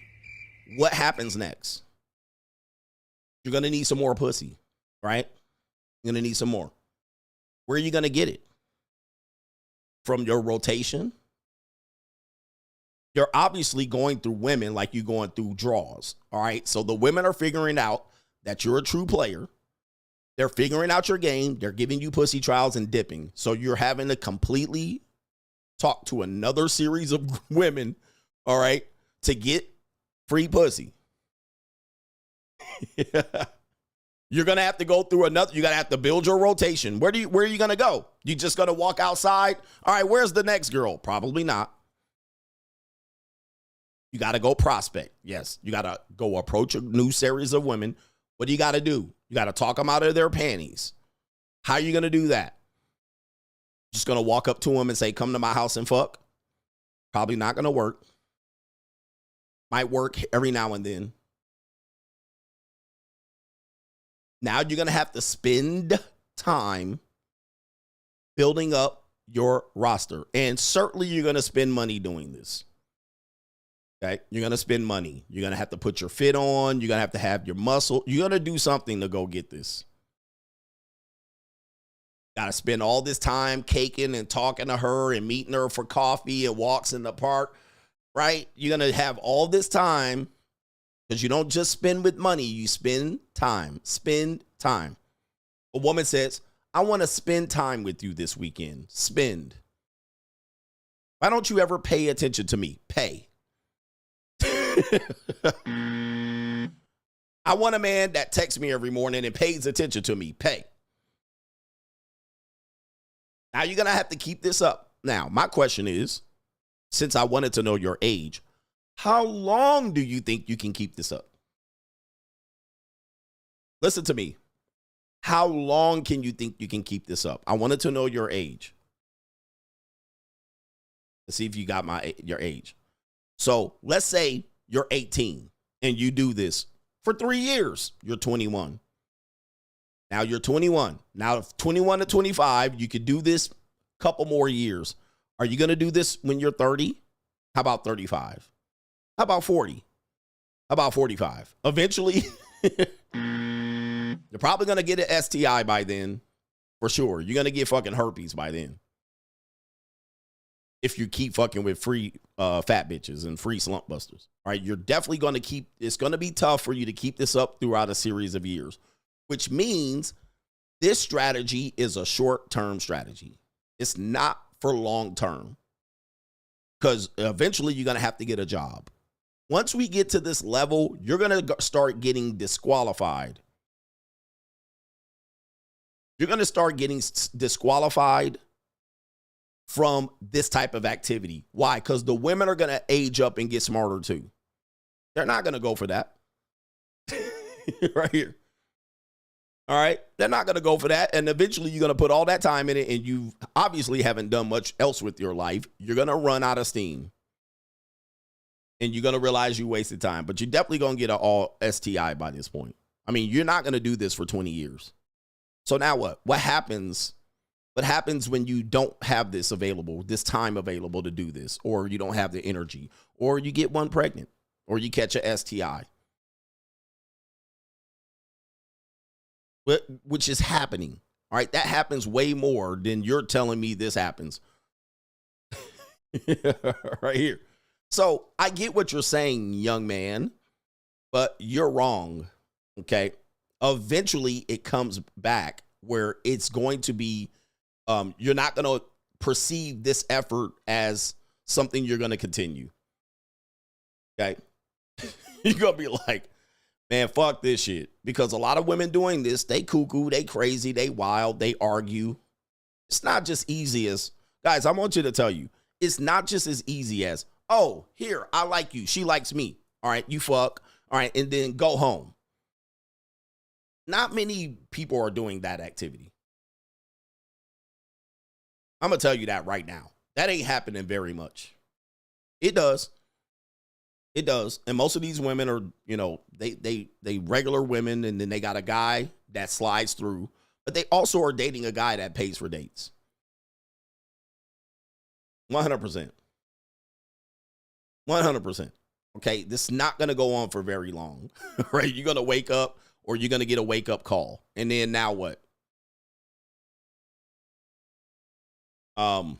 What happens next? You're going to need some more pussy, right? You're going to need some more. Where are you going to get it? From your rotation? You're obviously going through women like you're going through draws, all right? So the women are figuring out that you're a true player. They're figuring out your game. They're giving you pussy trials and dipping. So you're having to completely talk to another series of women, all right, to get free pussy. You're going to have to go through another. You're going to have to build your rotation. Where are you going to go? You just going to walk outside? All right, where's the next girl? Probably not. You got to go prospect. Yes, you got to go approach a new series of women. What do you got to do? You got to talk them out of their panties. How are you going to do that? Just going to walk up to them and say, come to my house and fuck? Probably not going to work. Might work every now and then. Now you're going to have to spend time building up your roster. And certainly you're going to spend money doing this. Okay, you're going to spend money. You're going to have to put your fit on. You're going to have your muscle. You're going to do something to go get this. Got to spend all this time caking and talking to her and meeting her for coffee and walks in the park, right? You're going to have all this time because you don't just spend with money. You spend time. Spend time. A woman says, I want to spend time with you this weekend. Spend. Why don't you ever pay attention to me? Pay. I want a man that texts me every morning and pays attention to me. Pay. Now you're going to have to keep this up. Now, my question is, since I wanted to know your age, how long do you think you can keep this up? Listen to me. How long can you think you can keep this up? I wanted to know your age. Let's see if you got your age. So let's say you're 18 and you do this for 3 years. You're 21. Now you're 21. Now 21 to 25, you could do this a couple more years. Are you going to do this when you're 30? How about 35? How about 40? How about 45? Eventually, you're probably going to get an STI by then, for sure. You're going to get fucking herpes by then. If you keep fucking with free fat bitches and free slump busters. All right, you're definitely going to keep, it's going to be tough for you to keep this up throughout a series of years, which means This strategy is a short-term strategy. It's not for long-term, because eventually you're going to have to get a job. Once we get to this level, you're going to start getting disqualified. You're going to start getting disqualified from this type of activity. Why? Because the women are going to age up and get smarter too. They're not going to go for that. Right here. All right. They're not going to go for that. And eventually you're going to put all that time in it, and you obviously haven't done much else with your life. You're going to run out of steam. And you're going to realize you wasted time. But you're definitely going to get an all STI by this point. I mean, you're not going to do this for 20 years. So now what? What happens? What happens when you don't have this available, this time available to do this, or you don't have the energy, or you get one pregnant, or you catch a STI? Which is happening. All right, that happens way more than you're telling me this happens. Right here. So I get what you're saying, young man, but you're wrong. Okay. Eventually it comes back where it's going to be, you're not going to perceive this effort as something you're going to continue. Okay. You're going to be like, man, fuck this shit. Because a lot of women doing this, they cuckoo, they crazy, they wild, they argue. It's not just easy as, guys, I want you to tell you, it's not just as easy as, oh, here, I like you, she likes me. All right, you fuck. All right, and then go home. Not many people are doing that activity. I'm going to tell you that right now. That ain't happening very much. It does. It does. And most of these women are, you know, they regular women, and then they got a guy that slides through, but they also are dating a guy that pays for dates. 100%. 100%. Okay, this is not going to go on for very long, right? You're going to wake up, or you're going to get a wake-up call. And then now what? All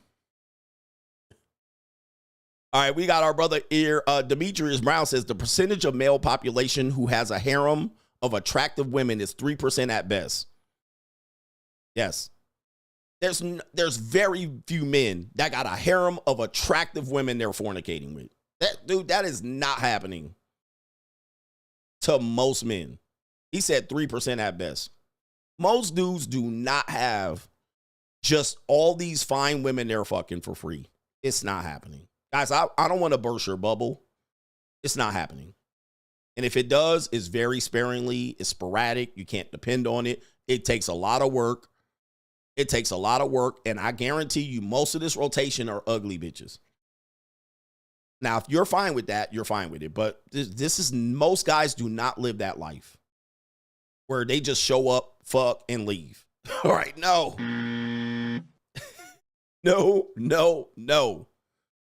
right, we got our brother here. Demetrius Brown says the percentage of male population who has a harem of attractive women is 3% at best. Yes. There's very few men that got a harem of attractive women they're fornicating with. That is not happening to most men. He said 3% at best. Most dudes do not have just all these fine women they're fucking for free. It's not happening. Guys, I don't want to burst your bubble. It's not happening. And if it does, it's very sparingly. It's sporadic. You can't depend on it. It takes a lot of work. It takes a lot of work. And I guarantee you most of this rotation are ugly bitches. Now, if you're fine with that, you're fine with it. But this is, most guys do not live that life where they just show up, fuck, and leave. All right, no. No.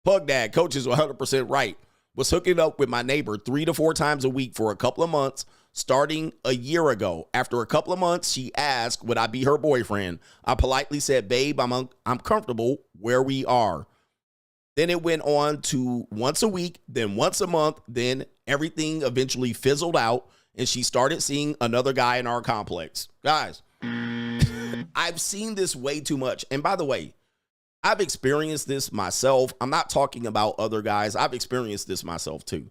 Pug Dad, coach is 100% right. Was hooking up with my neighbor 3 to 4 times a week for a couple of months, starting a year ago. After a couple of months, she asked, would I be her boyfriend? I politely said, babe, I'm comfortable where we are. Then it went on to once a week, then once a month, then everything eventually fizzled out, and she started seeing another guy in our complex. Guys, I've seen this way too much. And by the way, I've experienced this myself. I'm not talking about other guys. I've experienced this myself too.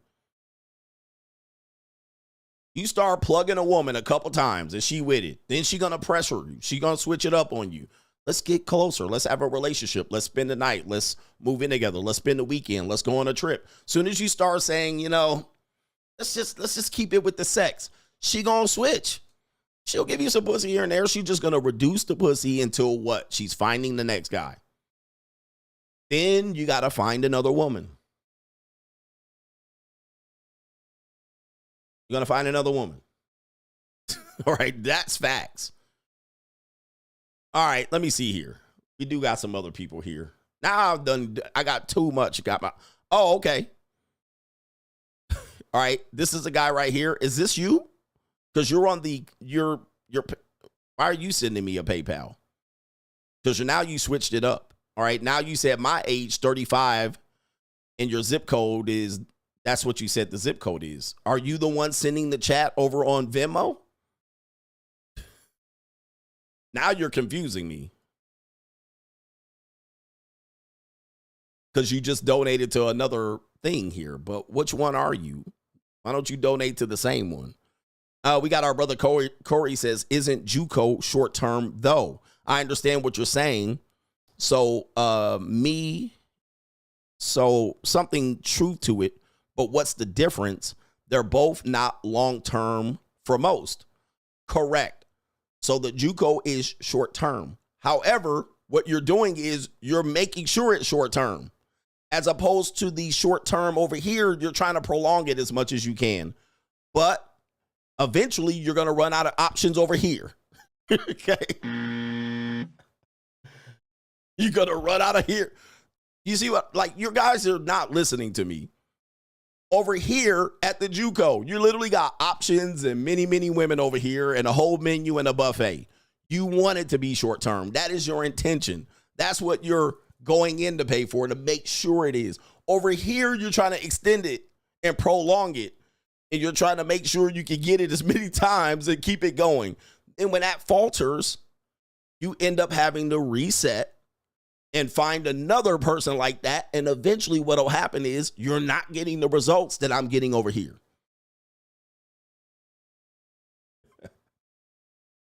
You start plugging a woman a couple times and she with it. Then she going to pressure you. She going to switch it up on you. Let's get closer. Let's have a relationship. Let's spend the night. Let's move in together. Let's spend the weekend. Let's go on a trip. Soon as you start saying, you know, let's just keep it with the sex, she going to switch. She'll give you some pussy here and there. She's just going to reduce the pussy until what? She's finding the next guy. Then you got to find another woman. You're going to find another woman. All right, that's facts. All right, let me see here. We do got some other people here. Now I got too much. Oh, okay. All right, this is a guy right here. Is this you? Because you're on why are you sending me a PayPal? Because now you switched it up. All right, now you said my age, 35, and your zip code is, that's what you said the zip code is. Are you the one sending the chat over on Venmo? Now you're confusing me. Because you just donated to another thing here. But which one are you? Why don't you donate to the same one? We got our brother Corey says, isn't JUCO short term though? I understand what you're saying. So something truth to it. But what's the difference? They're both not long term for most. Correct. So the JUCO is short term. However, what you're doing is you're making sure it's short term. As opposed to the short term over here, you're trying to prolong it as much as you can. But eventually, you're going to run out of options over here. Okay? You're going to run out of here. You see what? Like, your guys are not listening to me. Over here at the JUCO, you literally got options and many, many women over here and a whole menu and a buffet. You want it to be short term. That is your intention. That's what you're going in to pay for, to make sure it is. Over here, you're trying to extend it and prolong it. And you're trying to make sure you can get it as many times and keep it going. And when that falters, you end up having to reset and find another person like that. And eventually what will happen is you're not getting the results that I'm getting over here.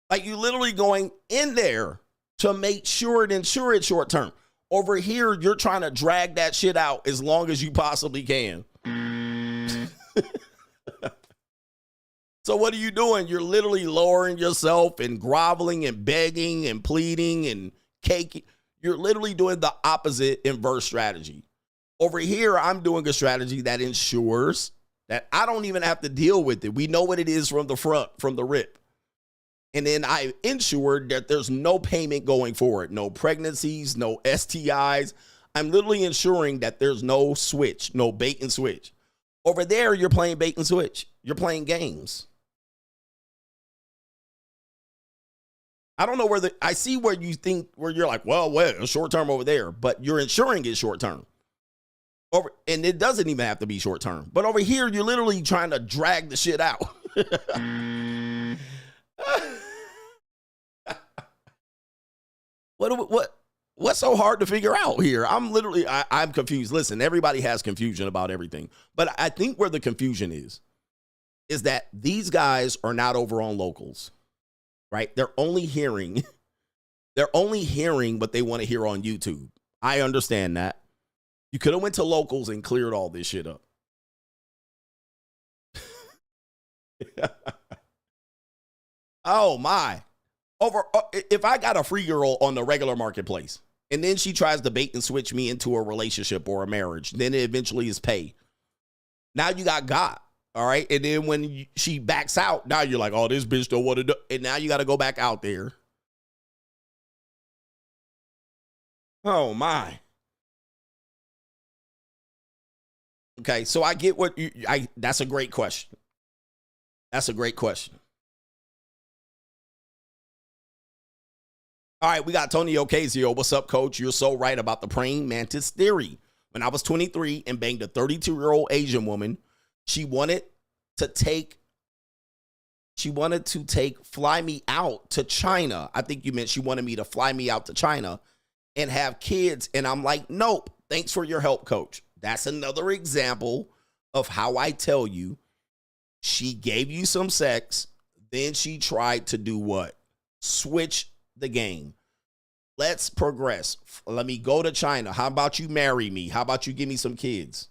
Like, you literally going in there to make sure it's short term. Over here, you're trying to drag that shit out as long as you possibly can. So what are you doing? You're literally lowering yourself and groveling and begging and pleading and caking. You're literally doing the opposite inverse strategy. Over here, I'm doing a strategy that ensures that I don't even have to deal with it. We know what it is from the front, from the rip. And then I ensured that there's no payment going forward. No pregnancies, no STIs. I'm literally ensuring that there's no switch, no bait and switch. Over there, you're playing bait and switch. You're playing games. I don't know I see where you think, where you're like, well, it's short term over there, but you're ensuring it's short term. And it doesn't even have to be short term. But over here, you're literally trying to drag the shit out. What's so hard to figure out here? I'm confused. Listen, everybody has confusion about everything. But I think where the confusion is that these guys are not over on locals, right? They're only hearing what they want to hear on YouTube. I understand that. You could have went to locals and cleared all this shit up. Oh my. If I got a free girl on the regular marketplace and then she tries to bait and switch me into a relationship or a marriage, then it eventually is pay. Now you got, all right? And then when she backs out, now you're like, oh, this bitch don't want to do. And now you got to go back out there. Oh my. Okay, so I get what that's a great question. That's a great question. All right, we got Tony Ocasio. What's up, coach? You're so right about the praying mantis theory. When I was 23 and banged a 32-year-old Asian woman, she wanted to take fly me out to China. I think you meant she wanted me to fly me out to China and have kids. And I'm like, nope, thanks for your help, coach. That's another example of how I tell you she gave you some sex, then she tried to do what? Switch the game. Let's progress. Let me go to China. How about you marry me? How about you give me some kids?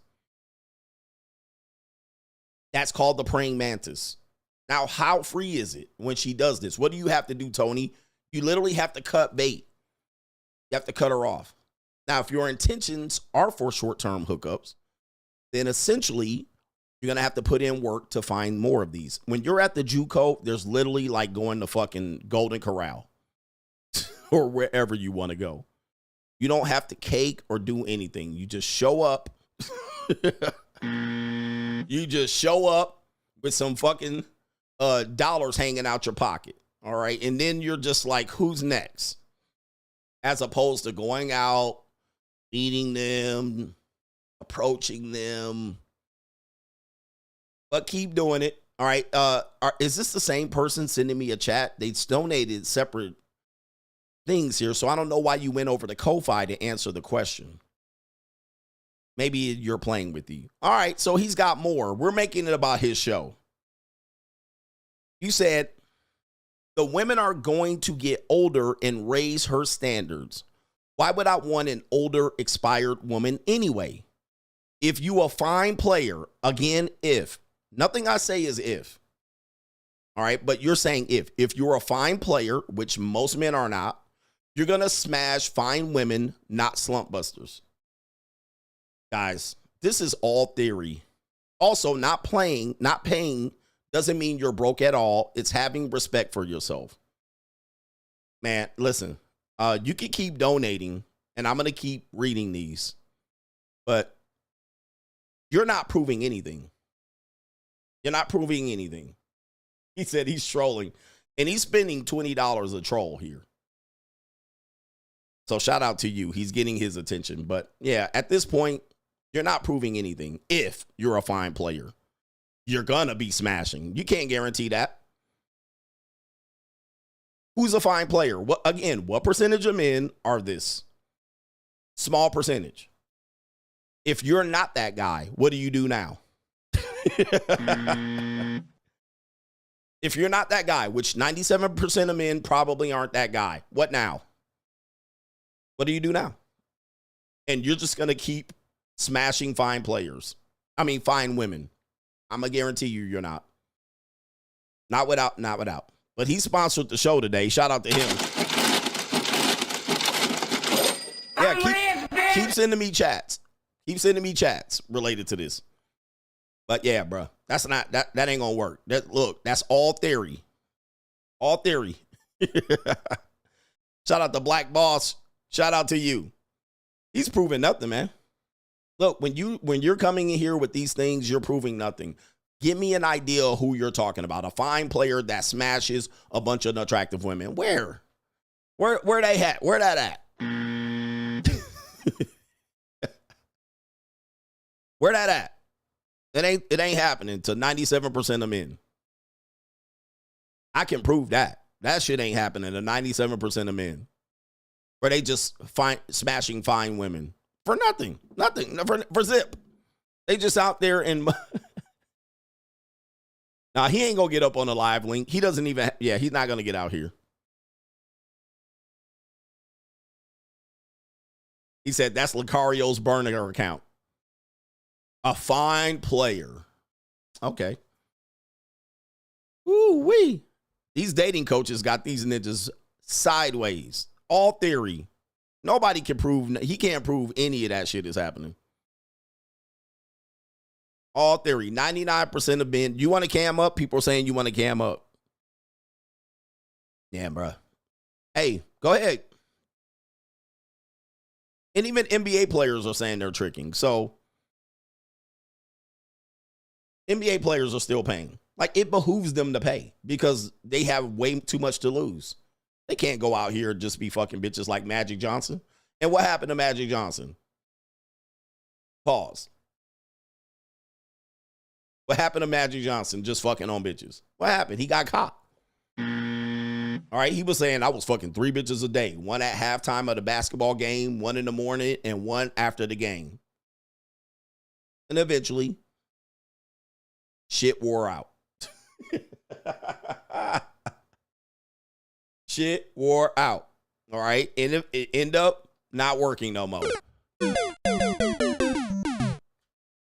That's called the praying mantis. Now, how free is it when she does this? What do you have to do, Tony? You literally have to cut bait. You have to cut her off. Now, if your intentions are for short-term hookups, then essentially you're going to have to put in work to find more of these. When you're at the JUCO, there's literally like going to fucking Golden Corral or wherever you want to go. You don't have to cake or do anything. You just show up. You just show up with some fucking dollars hanging out your pocket. All right. And then you're just like, who's next? As opposed to going out, meeting them, approaching them. But keep doing it. All right. Is this the same person sending me a chat? They donated separate things here, so I don't know why you went over to Ko-Fi to answer the question. Maybe you're playing with you. All right, so he's got more. We're making it about his show. You said the women are going to get older and raise her standards. Why would I want an older, expired woman anyway? If you a fine player, again, if. Nothing I say is if. All right, but you're saying if. If you're a fine player, which most men are not, you're going to smash fine women, not slump busters. Guys, this is all theory. Also, not paying doesn't mean you're broke at all. It's having respect for yourself. Man, listen, you can keep donating, and I'm going to keep reading these, but you're not proving anything. You're not proving anything. He said he's trolling, and he's spending $20 a troll here. So shout out to you. He's getting his attention. But yeah, at this point, you're not proving anything. If you're a fine player, you're going to be smashing. You can't guarantee that. Who's a fine player? What percentage of men are this? Small percentage. If you're not that guy, what do you do now? If you're not that guy, which 97% of men probably aren't that guy, what now? What do you do now? And you're just going to keep smashing fine players. I mean, fine women. I'm going to guarantee you're not. Not without. But he sponsored the show today. Shout out to him. Yeah, keep sending me chats. Keep sending me chats related to this. But yeah, bro, that's not that ain't gonna work. Look, that's all theory. All theory. Shout out to Black Boss. Shout out to you. He's proving nothing, man. Look, when you're coming in here with these things, you're proving nothing. Give me an idea of who you're talking about. A fine player that smashes a bunch of attractive women. Where they at? Where that at? Where that at? It ain't happening to 97% of men. I can prove that. That shit ain't happening to 97% of men. Where they just smashing fine women. For nothing. Nothing. For zip. They just out there and... Now, he ain't going to get up on the live link. He doesn't even... Yeah, he's not going to get out here. He said that's Lucario's burner account. A fine player. Okay. Ooh-wee. These dating coaches got these ninjas sideways. All theory. Nobody can prove, he can't prove any of that shit is happening. All theory. 99% of men, you want to cam up? People are saying you want to cam up. Yeah, bro. Hey, go ahead. And even NBA players are saying they're tricking. So, NBA players are still paying. Like, it behooves them to pay because they have way too much to lose. They can't go out here and just be fucking bitches like Magic Johnson. And what happened to Magic Johnson? Pause. What happened to Magic Johnson just fucking on bitches? What happened? He got caught. All right, he was saying I was fucking 3 bitches a day. 1 at halftime of the basketball game, 1 in the morning, and 1 after the game. And eventually, shit wore out. Shit wore out. All right, and it ended up not working no more.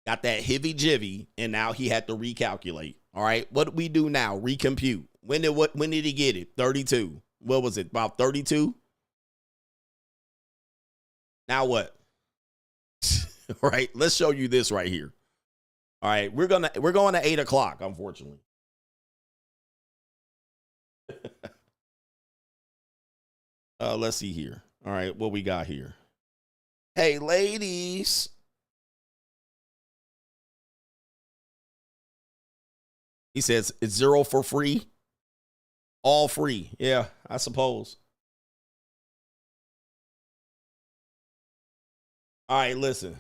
Got that hivvy-jivvy, and now he had to recalculate. All right, what do we do now? Recompute. When did he get it? 32. What was it? About 32? Now what? All right, let's show you this right here. All right, we're going to 8 o'clock, unfortunately. Let's see here. All right, what we got here? Hey, ladies. He says it's 0 for free. All free. Yeah, I suppose. All right, listen.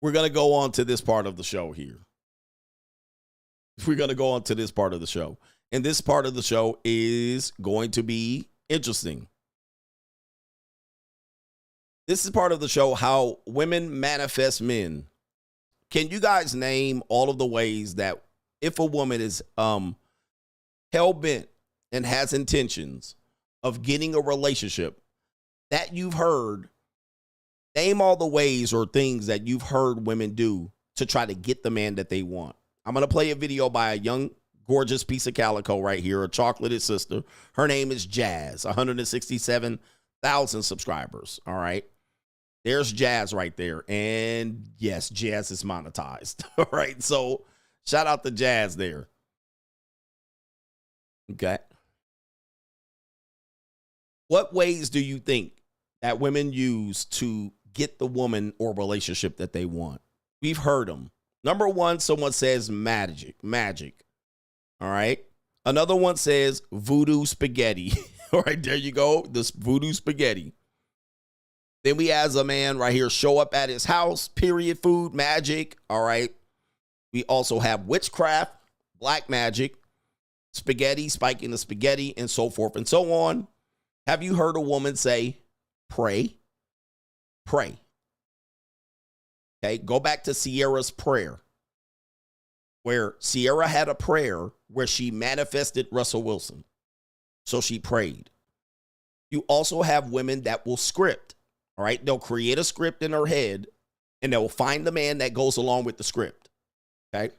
We're going to go on to this part of the show here. We're going to go on to this part of the show. And this part of the show is going to be interesting. This is part of the show, how women manifest men. Can you guys name all of the ways that if a woman is hell-bent and has intentions of getting a relationship that you've heard, name all the ways or things that you've heard women do to try to get the man that they want. I'm going to play a video by a young, gorgeous piece of calico right here, a chocolated sister. Her name is Jazz, 167,000 subscribers, all right? There's Jazz right there. And yes, Jazz is monetized. All right. So shout out to Jazz there. Okay. What ways do you think that women use to get the woman or relationship that they want? We've heard them. Number one, someone says magic. All right. Another one says voodoo spaghetti. All right. There you go. This voodoo spaghetti. Then we have a man right here show up at his house, period, food, magic, all right? We also have witchcraft, black magic, spaghetti, spiking the spaghetti, and so forth and so on. Have you heard a woman say, pray? Pray. Okay, go back to Sierra's prayer, where Sierra had a prayer where she manifested Russell Wilson. So she prayed. You also have women that will script. All right, they'll create a script in her head and they'll find the man that goes along with the script. Okay,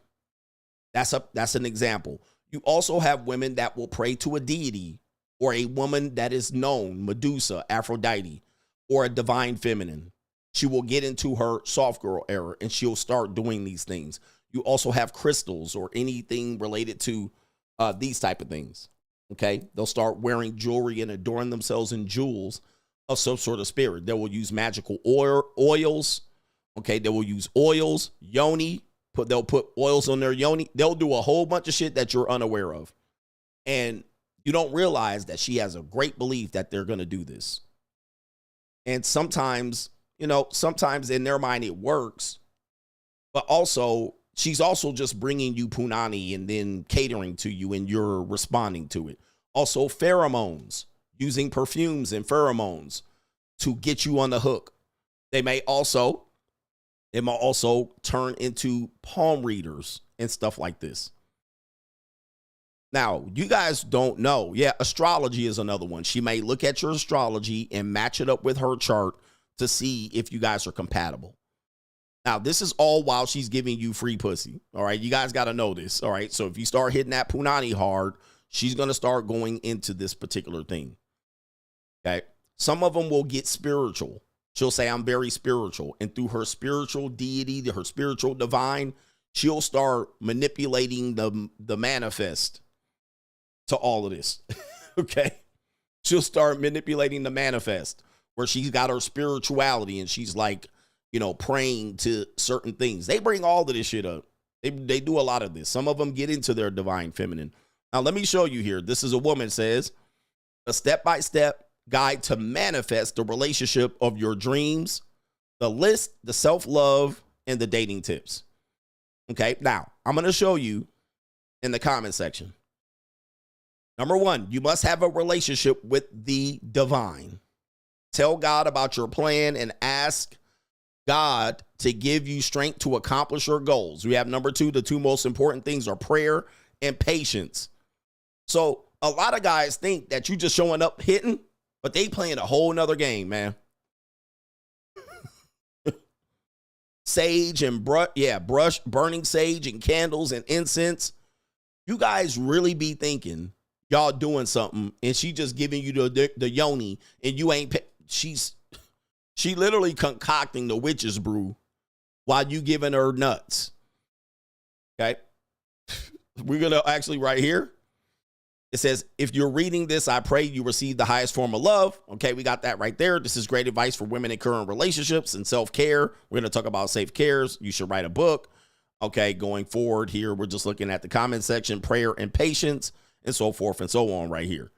that's an example. You also have women that will pray to a deity or a woman that is known, Medusa, Aphrodite, or a divine feminine. She will get into her soft girl era and she'll start doing these things. You also have crystals or anything related to these type of things. Okay, they'll start wearing jewelry and adorn themselves in jewels of some sort of spirit. They will use magical oils. Okay, they will use oils, yoni. They'll put oils on their yoni. They'll do a whole bunch of shit that you're unaware of. And you don't realize that she has a great belief that they're going to do this. And sometimes, sometimes in their mind it works. But also, she's also just bringing you punani and then catering to you and you're responding to it. Also, pheromones. Using perfumes and pheromones to get you on the hook. They may also turn into palm readers and stuff like this. Now, you guys don't know. Yeah, astrology is another one. She may look at your astrology and match it up with her chart to see if you guys are compatible. Now, this is all while she's giving you free pussy. All right, you guys got to know this. All right, so if you start hitting that punani hard, she's going to start going into this particular thing. Okay. Some of them will get spiritual. She'll say, I'm very spiritual. And through her spiritual deity, her spiritual divine, she'll start manipulating the manifest to all of this. Okay. She'll start manipulating the manifest where she's got her spirituality and she's like, praying to certain things. They bring all of this shit up. They do a lot of this. Some of them get into their divine feminine. Now, let me show you here. This is a woman says, a step-by-step guide to manifest the relationship of your dreams, the list, the self-love, and the dating tips. Okay, now I'm going to show you in the comment section. Number one, you must have a relationship with the divine. Tell God about your plan and ask God to give you strength to accomplish your goals. We have number two, the two most important things are prayer and patience. So a lot of guys think that you just showing up hitting, but they playing a whole nother game, man. Sage and brush, burning sage and candles and incense. You guys really be thinking y'all doing something and she just giving you the yoni and you ain't, she literally concocting the witch's brew while you giving her nuts. Okay. We're going to actually right here. It says, if you're reading this, I pray you receive the highest form of love. Okay, we got that right there. This is great advice for women in current relationships and self-care. We're going to talk about safe cares. You should write a book. Okay, going forward here, we're just looking at the comment section, prayer and patience, and so forth and so on right here.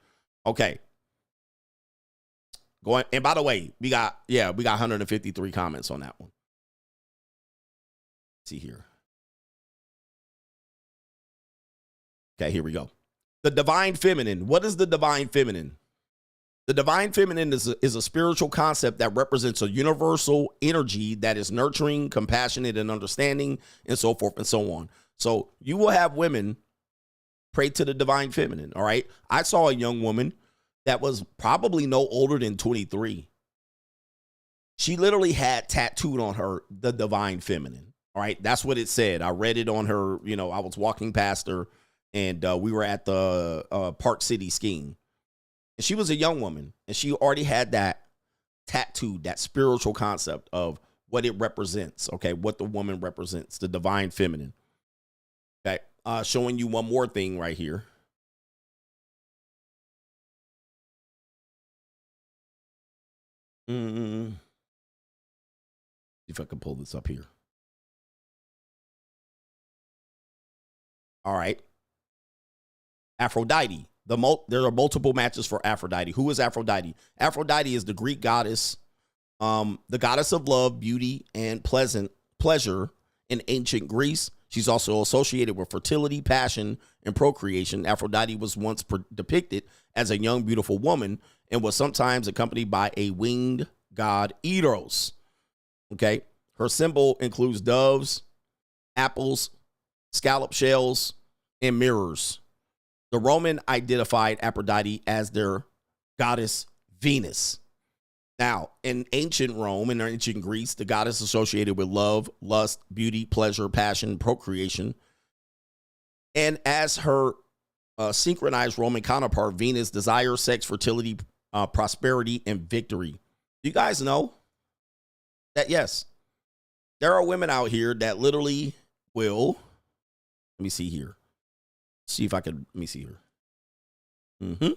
Okay. And by the way, we got 153 comments on that one. Let's see here. Okay, here we go. The divine feminine. What is the divine feminine? The divine feminine is a spiritual concept that represents a universal energy that is nurturing, compassionate, and understanding, and so forth and so on. So you will have women pray to the divine feminine, all right? I saw a young woman that was probably no older than 23. She literally had tattooed on her the divine feminine, all right? That's what it said. I read it on her, you know, I was walking past her, and we were at the Park City skiing. And she was a young woman, and she already had that tattooed, that spiritual concept of what it represents, okay, what the woman represents, the divine feminine. Okay, showing you one more thing right here. See if I can pull this up here. All right. Aphrodite. There are multiple matches for Aphrodite. Who is Aphrodite? Aphrodite is the Greek goddess, the goddess of love, beauty, and pleasure in ancient Greece. She's also associated with fertility, passion, and procreation. Aphrodite was once depicted as a young, beautiful woman and was sometimes accompanied by a winged god, Eros. Okay, her symbol includes doves, apples, scallop shells, and mirrors. The Roman identified Aphrodite as their goddess Venus. Now, in ancient Rome and ancient Greece, the goddess associated with love, lust, beauty, pleasure, passion, procreation. And as her synchronized Roman counterpart, Venus, desire, sex, fertility, prosperity, and victory. Do you guys know that, yes, there are women out here that literally will, let me see here. See if I can, let me see here.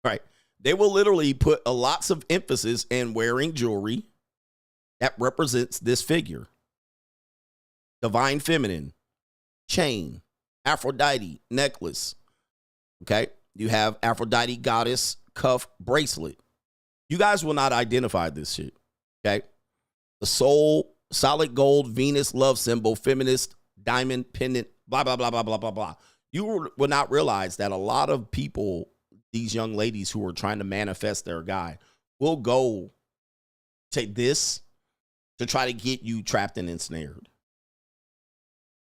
Right. They will literally put lots of emphasis in wearing jewelry that represents this figure. Divine feminine, chain, Aphrodite, necklace. Okay. You have Aphrodite goddess cuff bracelet. You guys will not identify this shit. Okay. The solid gold Venus love symbol, feminist diamond pendant, blah, blah, blah, blah, blah, blah, blah. You will not realize that a lot of people, these young ladies who are trying to manifest their guy, will go take this to try to get you trapped and ensnared,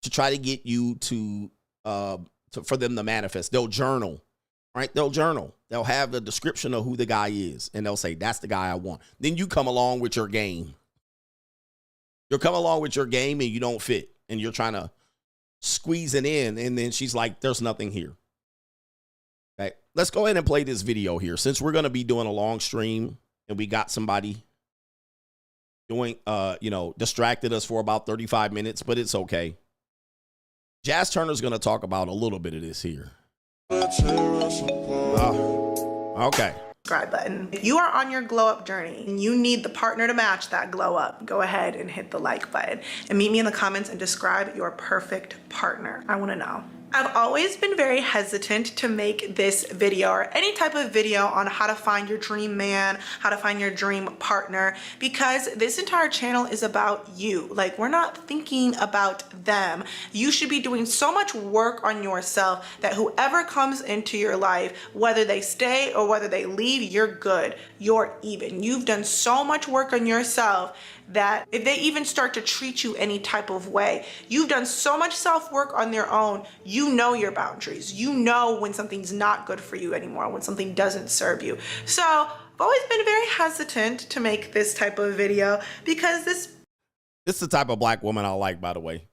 to try to get you for them to manifest. They'll journal, right? They'll journal. They'll have the description of who the guy is, and they'll say, that's the guy I want. Then you come along with your game. You'll come along with your game and you don't fit, and you're trying to squeeze it in, and then she's like, there's nothing here. Okay, let's go ahead and play this video here. Since we're going to be doing a long stream and we got somebody doing, distracted us for about 35 minutes, but it's okay. Jazz Turner's going to talk about a little bit of this here. Okay. Subscribe button. If you are on your glow up journey and you need the partner to match that glow up, go ahead and hit the like button and meet me in the comments and describe your perfect partner. I want to know. I've always been very hesitant to make this video or any type of video on how to find your dream man, how to find your dream partner, because this entire channel is about you. Like, we're not thinking about them. You should be doing so much work on yourself that whoever comes into your life, whether they stay or whether they leave, you're good. You're even. You've done so much work on yourself that if they even start to treat you any type of way, you've done so much self-work on their own. You know your boundaries. You know when something's not good for you anymore, when something doesn't serve you. So I've always been very hesitant to make this type of video because this is the type of black woman I like, by the way.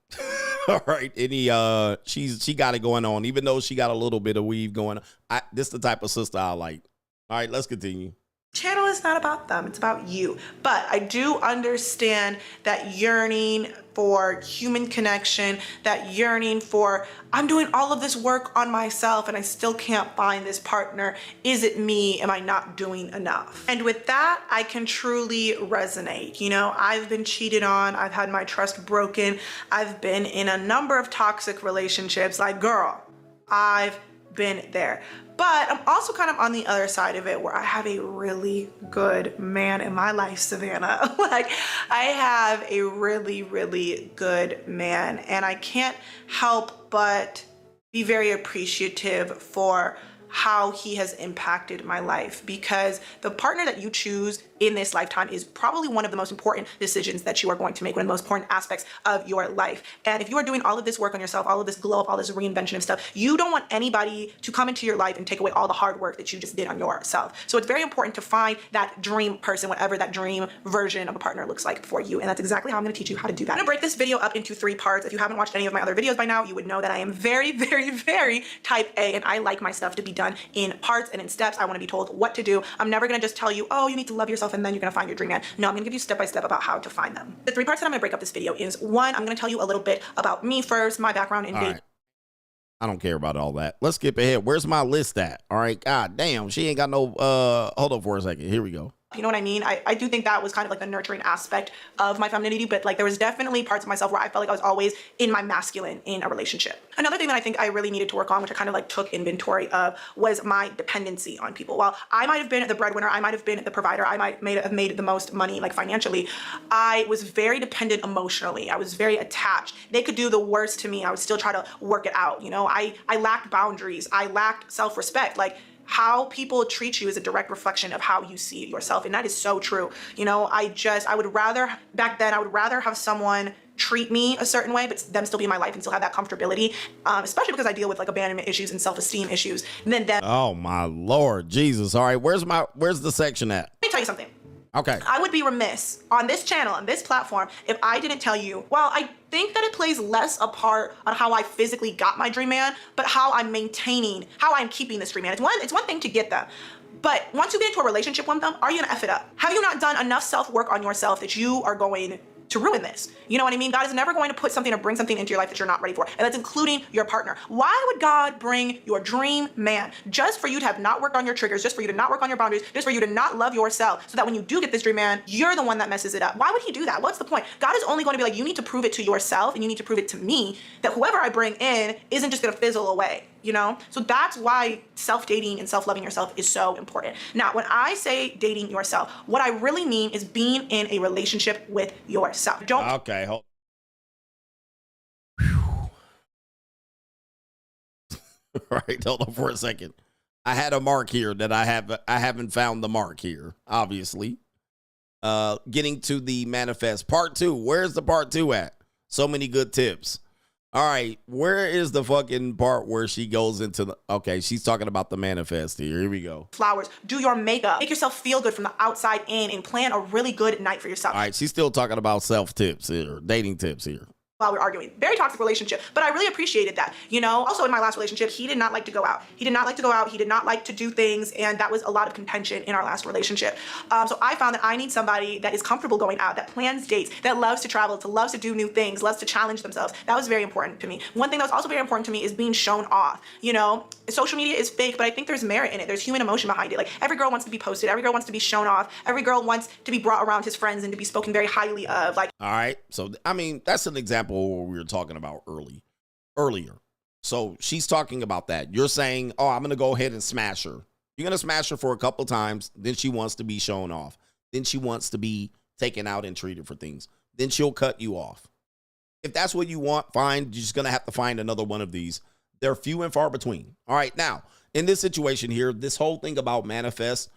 All right. And she got it going on, even though she got a little bit of weave going on. This is the type of sister I like. All right, let's continue. Channel is not about them, it's about you. But I do understand that yearning for human connection, that yearning for, I'm doing all of this work on myself and I still can't find this partner. Is it me? Am I not doing enough? And with that, I can truly resonate. You know, I've been cheated on, I've had my trust broken, I've been in a number of toxic relationships. Like, girl, I've been there. But I'm also kind of on the other side of it where I have a really good man in my life, Savannah. Like, I have a really, really good man, and I can't help but be very appreciative for how he has impacted my life, because the partner that you choose in this lifetime is probably one of the most important decisions that you are going to make, one of the most important aspects of your life. And if you are doing all of this work on yourself, all of this glow up, all this reinvention of stuff, you don't want anybody to come into your life and take away all the hard work that you just did on yourself. So it's very important to find that dream person, whatever that dream version of a partner looks like for you. And that's exactly how I'm going to teach you how to do that. I'm going to break this video up into 3 parts. If you haven't watched any of my other videos by now, you would know that I am very, very, very type A, and I like my stuff to be done in parts and in steps. I want to be told what to do. I'm never going to just tell you, oh, you need to love yourself and then you're going to find your dream man. No, I'm going to give you step by step about how to find them. The 3 parts that I'm going to break up this video is, 1, I'm going to tell you a little bit about me first, my background in dating. Right. I don't care about all that. Let's skip ahead. Where's my list at? All right. God damn. She ain't got no, hold on for a second. Here we go. You know what I mean? I do think that was kind of like the nurturing aspect of my femininity, but like there was definitely parts of myself where I felt like I was always in my masculine in a relationship. Another thing that I think I really needed to work on, which I kind of like took inventory of, was my dependency on people. While I might have been the breadwinner, I might have been the provider, I might have made the most money like financially, I was very dependent emotionally. I was very attached. They could do the worst to me. I would still try to work it out. You know, I lacked boundaries. I lacked self-respect. Like, how people treat you is a direct reflection of how you see yourself. And that is so true. You know, I would rather, back then, I would rather have someone treat me a certain way, but them still be in my life and still have that comfortability, especially because I deal with like abandonment issues and self-esteem issues. And then them. Oh my Lord Jesus. All right. Where's the section at? Let me tell you something. Okay. I would be remiss on this channel, on this platform, if I didn't tell you, well, I think that it plays less a part on how I physically got my dream man, but how I'm maintaining, how I'm keeping this dream man. It's one thing to get them, but once you get into a relationship with them, are you gonna F it up? Have you not done enough self-work on yourself that you are going to ruin this? You know what I mean? God is never going to put something or bring something into your life that you're not ready for, and that's including your partner. Why would God bring your dream man just for you to have not worked on your triggers, just for you to not work on your boundaries, just for you to not love yourself, so that when you do get this dream man, you're the one that messes it up? Why would he do that? What's the point? God is only going to be like, you need to prove it to yourself, and you need to prove it to me that whoever I bring in isn't just going to fizzle away. You know? So that's why self-dating and self-loving yourself is so important. Now, when I say dating yourself, what I really mean is being in a relationship with yourself. Okay, hold. All right, hold on for a second. I had a mark here that I haven't found the mark here, obviously. Getting to the manifest part 2. Where's the part 2 at? So many good tips. All right, where is the fucking part where she goes into the, okay, she's talking about the manifest here. Here we go. Flowers, do your makeup, make yourself feel good from the outside in, and plan a really good night for yourself. All right, she's still talking about self tips here, dating tips here. While we're arguing. Very toxic relationship, but I really appreciated that. You know, also in my last relationship, he did not like to go out. He did not like to go out. He did not like to do things, and that was a lot of contention in our last relationship. So I found that I need somebody that is comfortable going out, that plans dates, that loves to travel, loves to do new things, loves to challenge themselves. That was very important to me. One thing that was also very important to me is being shown off. You know, social media is fake, but I think there's merit in it. There's human emotion behind it. Like, every girl wants to be posted. Every girl wants to be shown off. Every girl wants to be brought around his friends and to be spoken very highly of. Like, all right. So, I mean, that's an example where we were talking about earlier. So she's talking about that. You're saying, oh, I'm going to go ahead and smash her. You're going to smash her for a couple times. Then she wants to be shown off. Then she wants to be taken out and treated for things. Then she'll cut you off. If that's what you want, fine. You're just going to have to find another one of these. They're few and far between. All right. Now, in this situation here, this whole thing about manifest,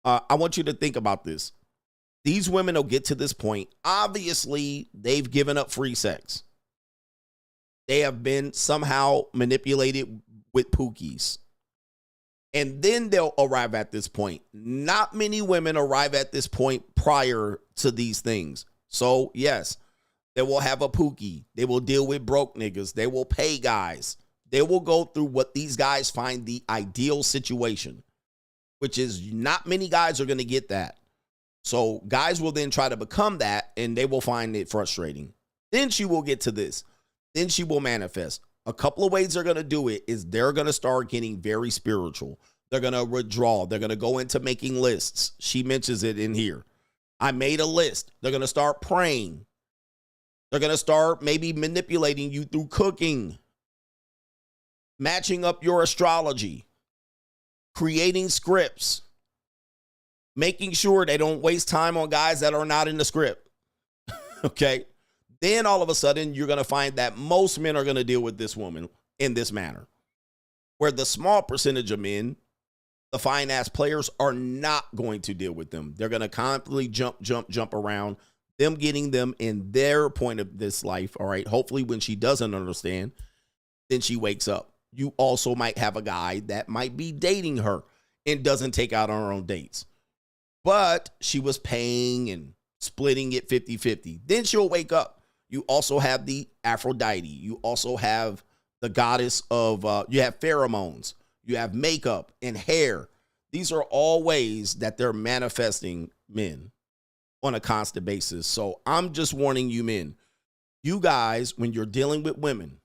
I want you to think about this. These women will get to this point. Obviously, they've given up free sex. They have been somehow manipulated with pookies. And then they'll arrive at this point. Not many women arrive at this point prior to these things. So, yes, they will have a pookie. They will deal with broke niggas. They will pay guys. They will go through what these guys find the ideal situation, which is not many guys are going to get that. So guys will then try to become that, and they will find it frustrating. Then she will get to this. Then she will manifest. A couple of ways they're going to do it is they're going to start getting very spiritual. They're going to withdraw. They're going to go into making lists. She mentions it in here. I made a list. They're going to start praying. They're going to start maybe manipulating you through cooking, matching up your astrology, creating scripts, making sure they don't waste time on guys that are not in the script. Okay? Then all of a sudden, you're going to find that most men are going to deal with this woman in this manner. Where the small percentage of men, the fine ass players, are not going to deal with them. They're going to constantly jump around, them getting them in their point of this life. All right. Hopefully when she doesn't understand, then she wakes up. You also might have a guy that might be dating her and doesn't take out on her own dates, but she was paying and splitting it 50-50. Then she'll wake up. You also have the Aphrodite. You also have the goddess of, you have pheromones. You have makeup and hair. These are all ways that they're manifesting men on a constant basis. So I'm just warning you men, you guys, when you're dealing with women,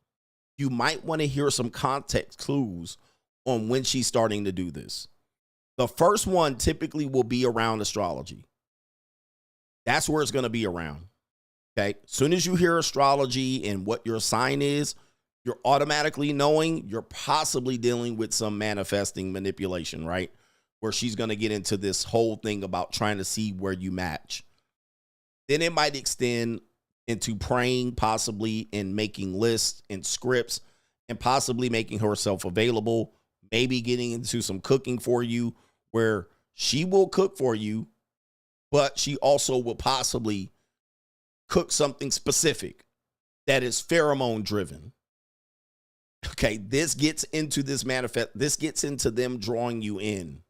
you might want to hear some context clues on when she's starting to do this. The first one typically will be around astrology. That's where it's going to be around. Okay. As soon as you hear astrology and what your sign is, you're automatically knowing you're possibly dealing with some manifesting manipulation, right? Where she's going to get into this whole thing about trying to see where you match. Then it might extend into praying, possibly in making lists and scripts, and possibly making herself available, maybe getting into some cooking for you, where she will cook for you, but she also will possibly cook something specific that is pheromone driven. Okay, this gets into this manifest. This gets into them drawing you in.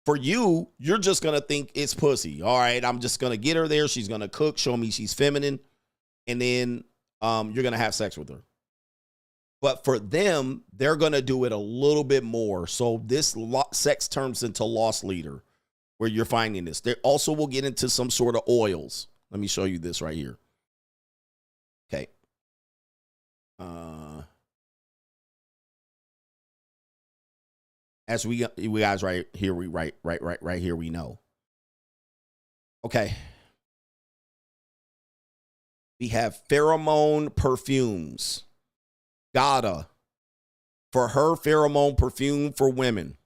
For you, you're just going to think it's pussy. All right, I'm just going to get her there. She's going to cook, show me she's feminine, and then you're going to have sex with her. But for them, they're going to do it a little bit more. So this sex turns into loss leader, where you're finding this. They also will get into some sort of oils. Let me show you this right here. Okay. As we guys right here, right here, we know. Okay. We have pheromone perfumes. Gotta. For her pheromone perfume for women.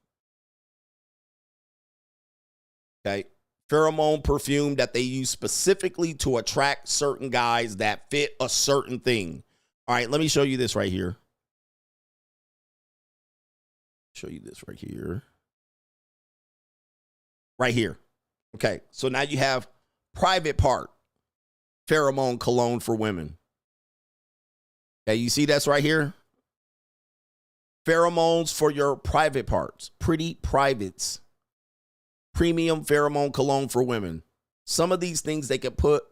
Okay. Pheromone perfume that they use specifically to attract certain guys that fit a certain thing. All right, let me show you this right here. Show you this right here. Right here. Okay, so now you have private part pheromone cologne for women. Okay, you see that's right here? Pheromones for your private parts. Pretty privates. Premium pheromone cologne for women. Some of these things they can put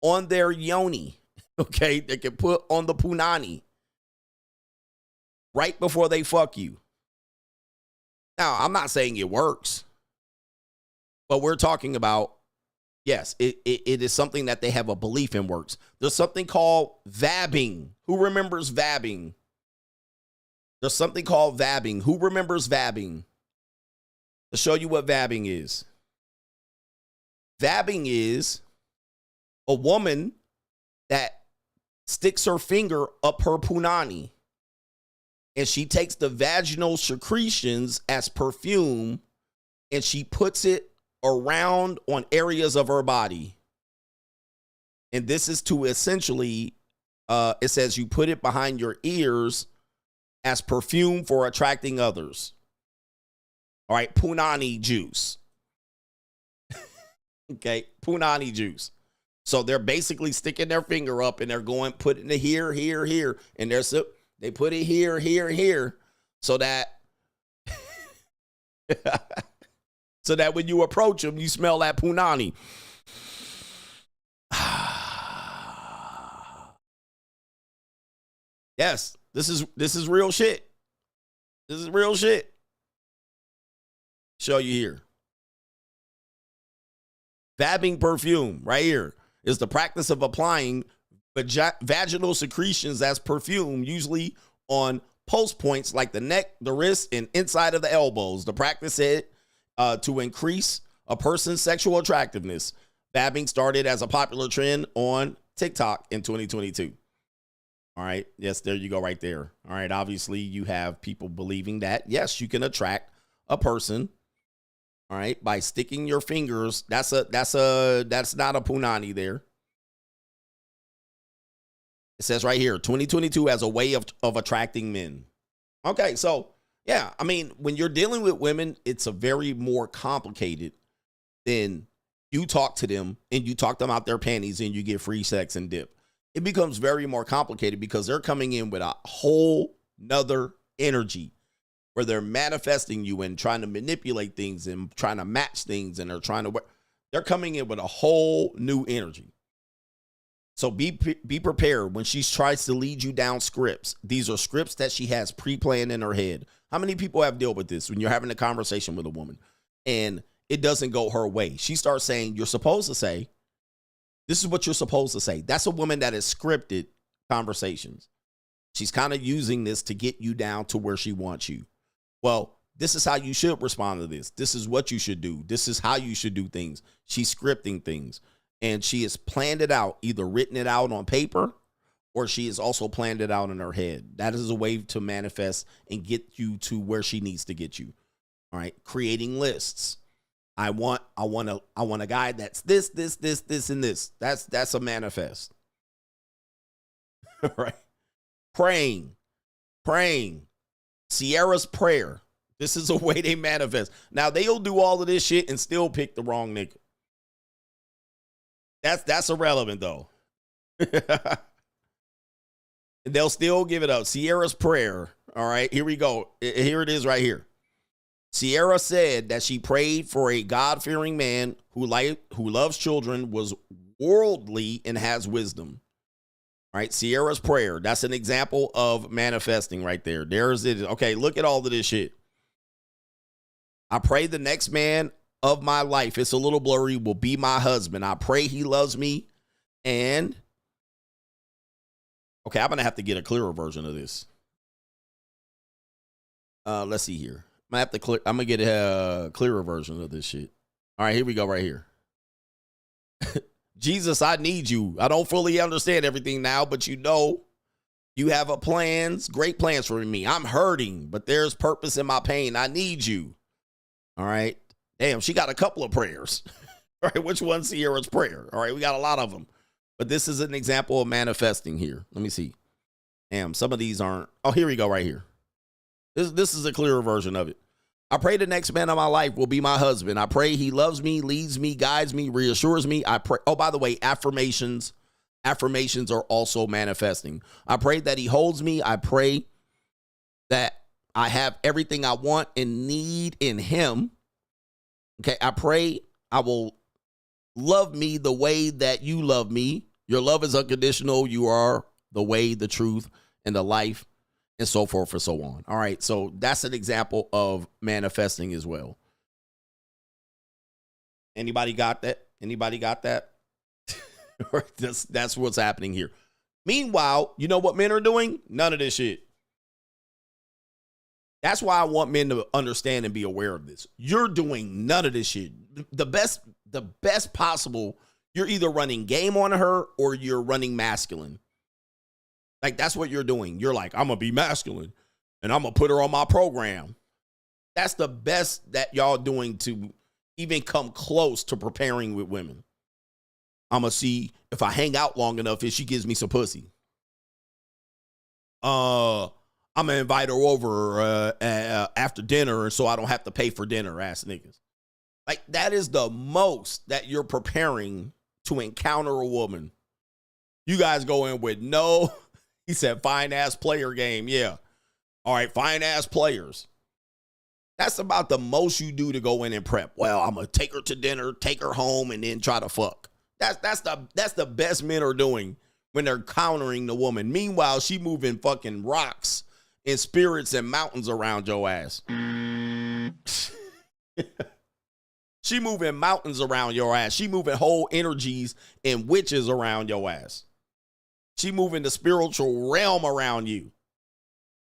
on their yoni. Okay, they can put on the punani right before they fuck you. Now, I'm not saying it works, but we're talking about, yes, it is something that they have a belief in works. There's something called vabbing. Who remembers vabbing? There's something called vabbing. Who remembers vabbing? To show you what vabbing is. Vabbing is a woman that sticks her finger up her punani and she takes the vaginal secretions as perfume and she puts it around on areas of her body. And this is to essentially, it says you put it behind your ears as perfume for attracting others. All right, punani juice. Okay, punani juice. So they're basically sticking their finger up and they're going, putting it here, here, here. And they put it here, here, here. So that, so that when you approach them, you smell that punani. Yes, this is real shit. This is real shit. Show you here. Vabbing perfume right here is the practice of applying vaginal secretions as perfume, usually on pulse points like the neck, the wrist, and inside of the elbows. The practice said to increase a person's sexual attractiveness. Vabbing started as a popular trend on TikTok in 2022. All right. Yes, there you go right there. All right. Obviously, you have people believing that, yes, you can attract a person. All right, by sticking your fingers. That's not a punani there. It says right here, 2022 as a way of attracting men. Okay, so yeah, I mean, when you're dealing with women, it's a very more complicated than you talk to them and you talk them out their panties and you get free sex and dip. It becomes very more complicated because they're coming in with a whole nother energy where they're manifesting you and trying to manipulate things and trying to match things, and they're coming in with a whole new energy. So be prepared when she tries to lead you down scripts. These are scripts that she has pre-planned in her head. How many people have dealt with this when you're having a conversation with a woman and it doesn't go her way? She starts saying, you're supposed to say, this is what you're supposed to say. That's a woman that has scripted conversations. She's kind of using this to get you down to where she wants you. Well, this is how you should respond to this. This is what you should do. This is how you should do things. She's scripting things. And she has planned it out, either written it out on paper, or she has also planned it out in her head. That is a way to manifest and get you to where she needs to get you. All right. Creating lists. I want a guy that's this, and this. That's a manifest. All right. Praying. Sierra's prayer. This is a way they manifest. Now, they'll do all of this shit and still pick the wrong nigga. That's irrelevant, though. They'll still give it up. Sierra's prayer. All right, here we go. Here it is right here. Sierra said that she prayed for a God-fearing man who loves children, was worldly, and has wisdom. All right, Sierra's prayer. That's an example of manifesting right there. There's it. Okay, look at all of this shit. I pray the next man of my life, it's a little blurry, will be my husband. I pray he loves me. And okay, I'm gonna have to get a clearer version of this. Let's see here. I'm gonna get a clearer version of this shit. All right, here we go right here. Jesus, I need you. I don't fully understand everything now, but you know you have great plans for me. I'm hurting, but there's purpose in my pain. I need you. All right. Damn, she got a couple of prayers. All right, which one's Sierra's prayer? All right, we got a lot of them. But this is an example of manifesting here. Let me see. Damn, some of these aren't. Oh, here we go right here. This is a clearer version of it. I pray the next man of my life will be my husband. I pray he loves me, leads me, guides me, reassures me. I pray. Oh, by the way, affirmations are also manifesting. I pray that he holds me. I pray that I have everything I want and need in him. Okay, I pray I will love me the way that you love me. Your love is unconditional. You are the way, the truth, and the life, and so forth and so on. All right, so that's an example of manifesting as well. Anybody got that? Anybody got that? That's what's happening here. Meanwhile, you know what men are doing? None of this shit. That's why I want men to understand and be aware of this. You're doing none of this shit. The best possible, you're either running game on her or you're running masculine. Like, that's what you're doing. You're like, I'm going to be masculine and I'm going to put her on my program. That's the best that y'all doing to even come close to preparing with women. I'm going to see if I hang out long enough if she gives me some pussy. I'm going to invite her over after dinner so I don't have to pay for dinner, ass niggas. Like, that is the most that you're preparing to encounter a woman. You guys go in with no, he said, fine ass player game. Yeah. All right, fine ass players. That's about the most you do to go in and prep. Well, I'm going to take her to dinner, take her home, and then try to fuck. That's the best men are doing when they're countering the woman. Meanwhile, she moving fucking rocks and spirits and mountains around your ass. She moving mountains around your ass. She moving whole energies and witches around your ass. She moving the spiritual realm around you.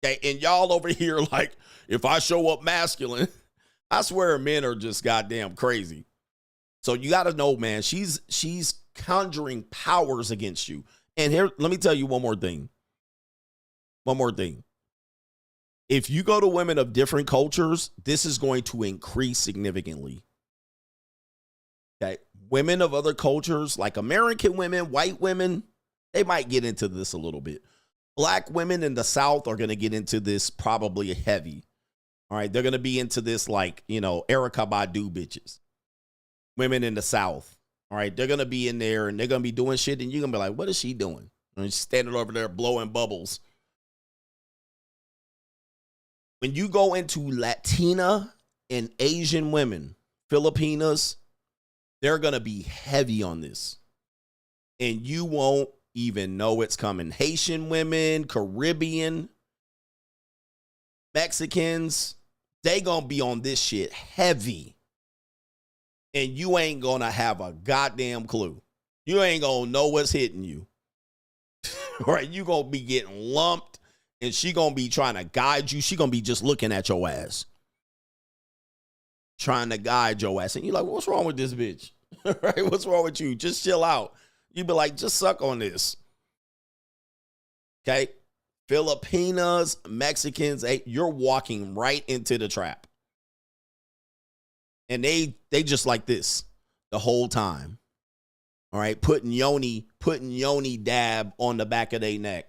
Okay, and y'all over here like, if I show up masculine, I swear men are just goddamn crazy. So you got to know, man, she's conjuring powers against you. And here, let me tell you one more thing. One more thing. If you go to women of different cultures, this is going to increase significantly. Okay. Women of other cultures, like American women, white women, they might get into this a little bit. Black women in the South are going to get into this probably heavy. All right. They're going to be into this like, you know, Erykah Badu bitches. Women in the South. All right. They're going to be in there and they're going to be doing shit. And you're going to be like, what is she doing? And she's standing over there blowing bubbles. When you go into Latina and Asian women, Filipinas, they're going to be heavy on this. And you won't even know it's coming. Haitian women, Caribbean, Mexicans, they going to be on this shit heavy. And you ain't going to have a goddamn clue. You ain't going to know what's hitting you. Right? You going to be getting lumped. And she going to be trying to guide you. She going to be just looking at your ass. Trying to guide your ass. And you're like, what's wrong with this bitch? Right? What's wrong with you? Just chill out. You be like, just suck on this. Okay? Filipinas, Mexicans, you're walking right into the trap. And they just like this the whole time. All right? Putting yoni dab on the back of their neck.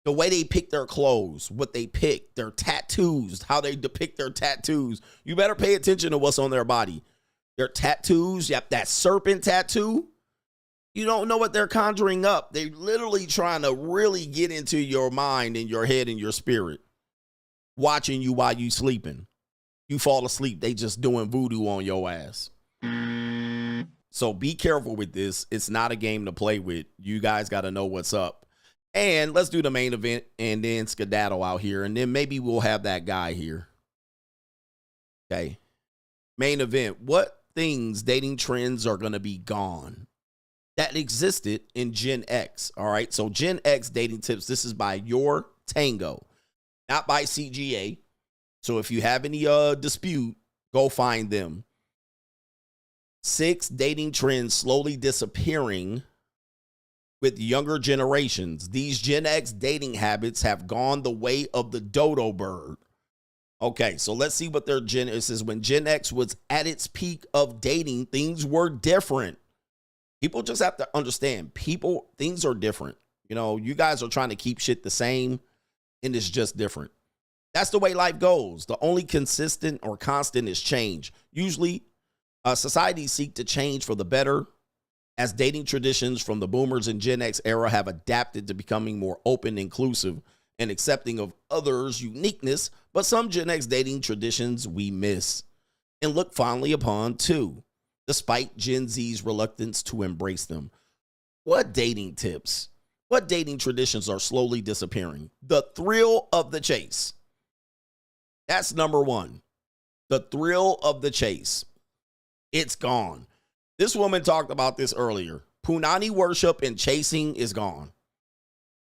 The way they pick their clothes, what they pick, their tattoos, how they depict their tattoos. You better pay attention to what's on their body. Their tattoos, yep, that serpent tattoo. You don't know what they're conjuring up. They're literally trying to really get into your mind and your head and your spirit. Watching you while you sleeping. You fall asleep, they just doing voodoo on your ass. So be careful with this. It's not a game to play with. You guys got to know what's up. And let's do the main event and then skedaddle out here. And then maybe we'll have that guy here. Okay. Main event. What things, dating trends are going to be gone that existed in Gen X? All right. So Gen X dating tips. This is by Your Tango, not by CGA. So if you have any dispute, go find them. 6 dating trends slowly disappearing with younger generations. These Gen X dating habits have gone the way of the dodo bird. Okay, so let's see what their Gen says. When Gen X was at its peak of dating, things were different. People just have to understand, things are different. You know, you guys are trying to keep shit the same, and it's just different. That's the way life goes. The only consistent or constant is change. Usually, societies seek to change for the better, as dating traditions from the boomers and Gen X era have adapted to becoming more open, inclusive, and accepting of others' uniqueness, but some Gen X dating traditions we miss and look fondly upon too, despite Gen Z's reluctance to embrace them. What dating tips? What dating traditions are slowly disappearing? The thrill of the chase. That's number one. The thrill of the chase. It's gone. This woman talked about this earlier. Punani worship and chasing is gone.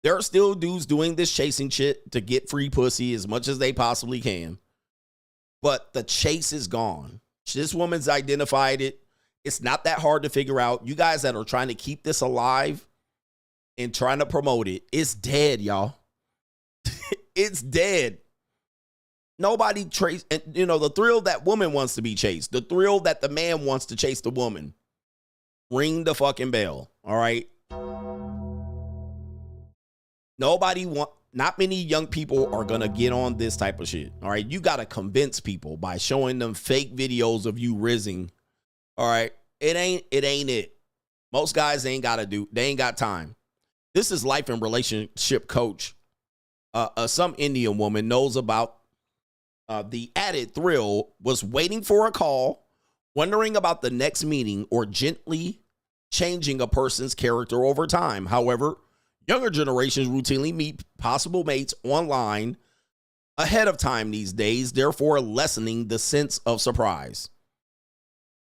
There are still dudes doing this chasing shit to get free pussy as much as they possibly can. But the chase is gone. This woman's identified it. It's not that hard to figure out. You guys that are trying to keep this alive and trying to promote it, it's dead, y'all. It's dead. Nobody trace, and you know, the thrill that woman wants to be chased, the thrill that the man wants to chase the woman. Ring the fucking bell, all right? Not many young people are gonna get on this type of shit, all right? You gotta convince people by showing them fake videos of you rizzing, all right? It ain't it. Most guys they ain't got time. This is life and relationship coach. Some Indian woman knows about the added thrill was waiting for a call, wondering about the next meeting, or gently changing a person's character over time. However, younger generations routinely meet possible mates online ahead of time these days, therefore lessening the sense of surprise.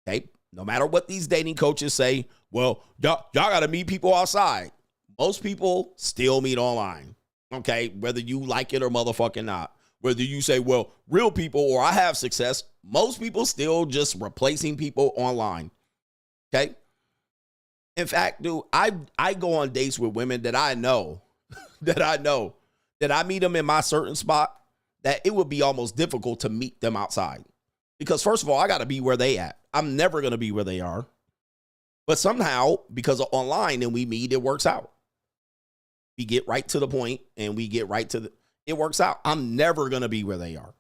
Okay, no matter what these dating coaches say, well, y'all got to meet people outside. Most people still meet online. Okay, whether you like it or motherfucking not. Whether you say, well, real people or I have success, most people still just replacing people online. Okay? In fact, dude, I go on dates with women that I know, that I meet them in my certain spot, that it would be almost difficult to meet them outside. Because first of all, I got to be where they at. I'm never going to be where they are. But somehow, because of online and we meet, it works out. We get right to the point and we get right to the, it works out. I'm never going to be where they are.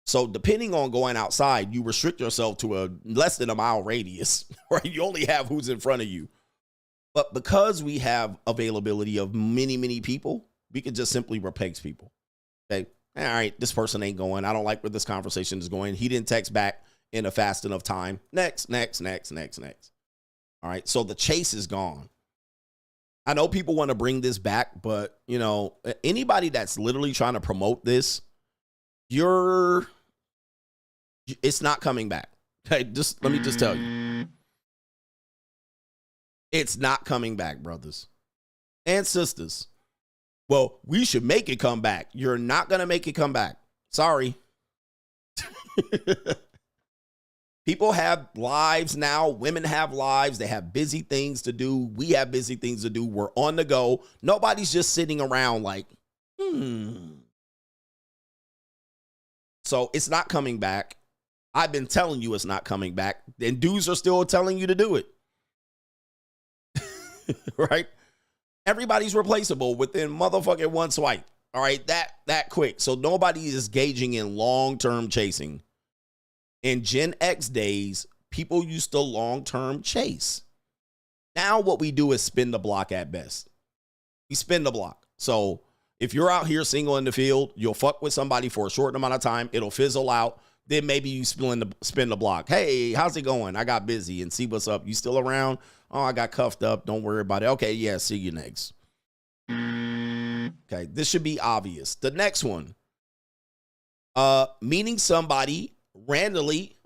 So depending on going outside, you restrict yourself to a less than a mile radius, right? You only have who's in front of you. But because we have availability of many, many people, we can just simply replace people. Okay. All right, this person ain't going. I don't like where this conversation is going. He didn't text back in a fast enough time. Next. All right, so the chase is gone. I know people want to bring this back, but, you know, anybody that's literally trying to promote this, it's not coming back. Okay, let me just tell you. It's not coming back, brothers and sisters. Well, we should make it come back. You're not going to make it come back. Sorry. People have lives now. Women have lives. They have busy things to do. We have busy things to do. We're on the go. Nobody's just sitting around like, So it's not coming back. I've been telling you it's not coming back. And dudes are still telling you to do it. Right? Everybody's replaceable within motherfucking one swipe. All right, that quick. So nobody is gauging in long-term chasing. In Gen X days, people used to long-term chase. Now what we do is spin the block at best. We spin the block. So if you're out here single in the field, you'll fuck with somebody for a short amount of time. It'll fizzle out. Then maybe you spin the block. Hey, how's it going? I got busy and see what's up. You still around? Oh, I got cuffed up. Don't worry about it. Okay, yeah, see you next. Okay, this should be obvious. The next one. Meeting somebody randomly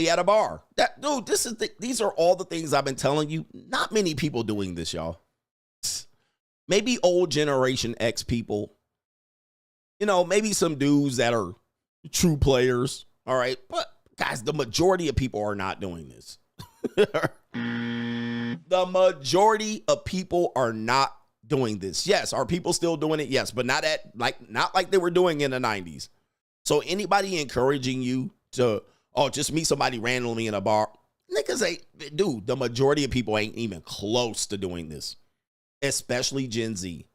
at a bar. Dude, these are all the things I've been telling you. Not many people doing this, y'all. Maybe old generation X people. You know, maybe some dudes that are true players. All right. But guys, the majority of people are not doing this. The majority of people are not doing this. Yes, are people still doing it? Yes, but not like they were doing in the 90s. So anybody encouraging you to, just meet somebody randomly in a bar, niggas ain't, dude, the majority of people ain't even close to doing this, especially Gen Z.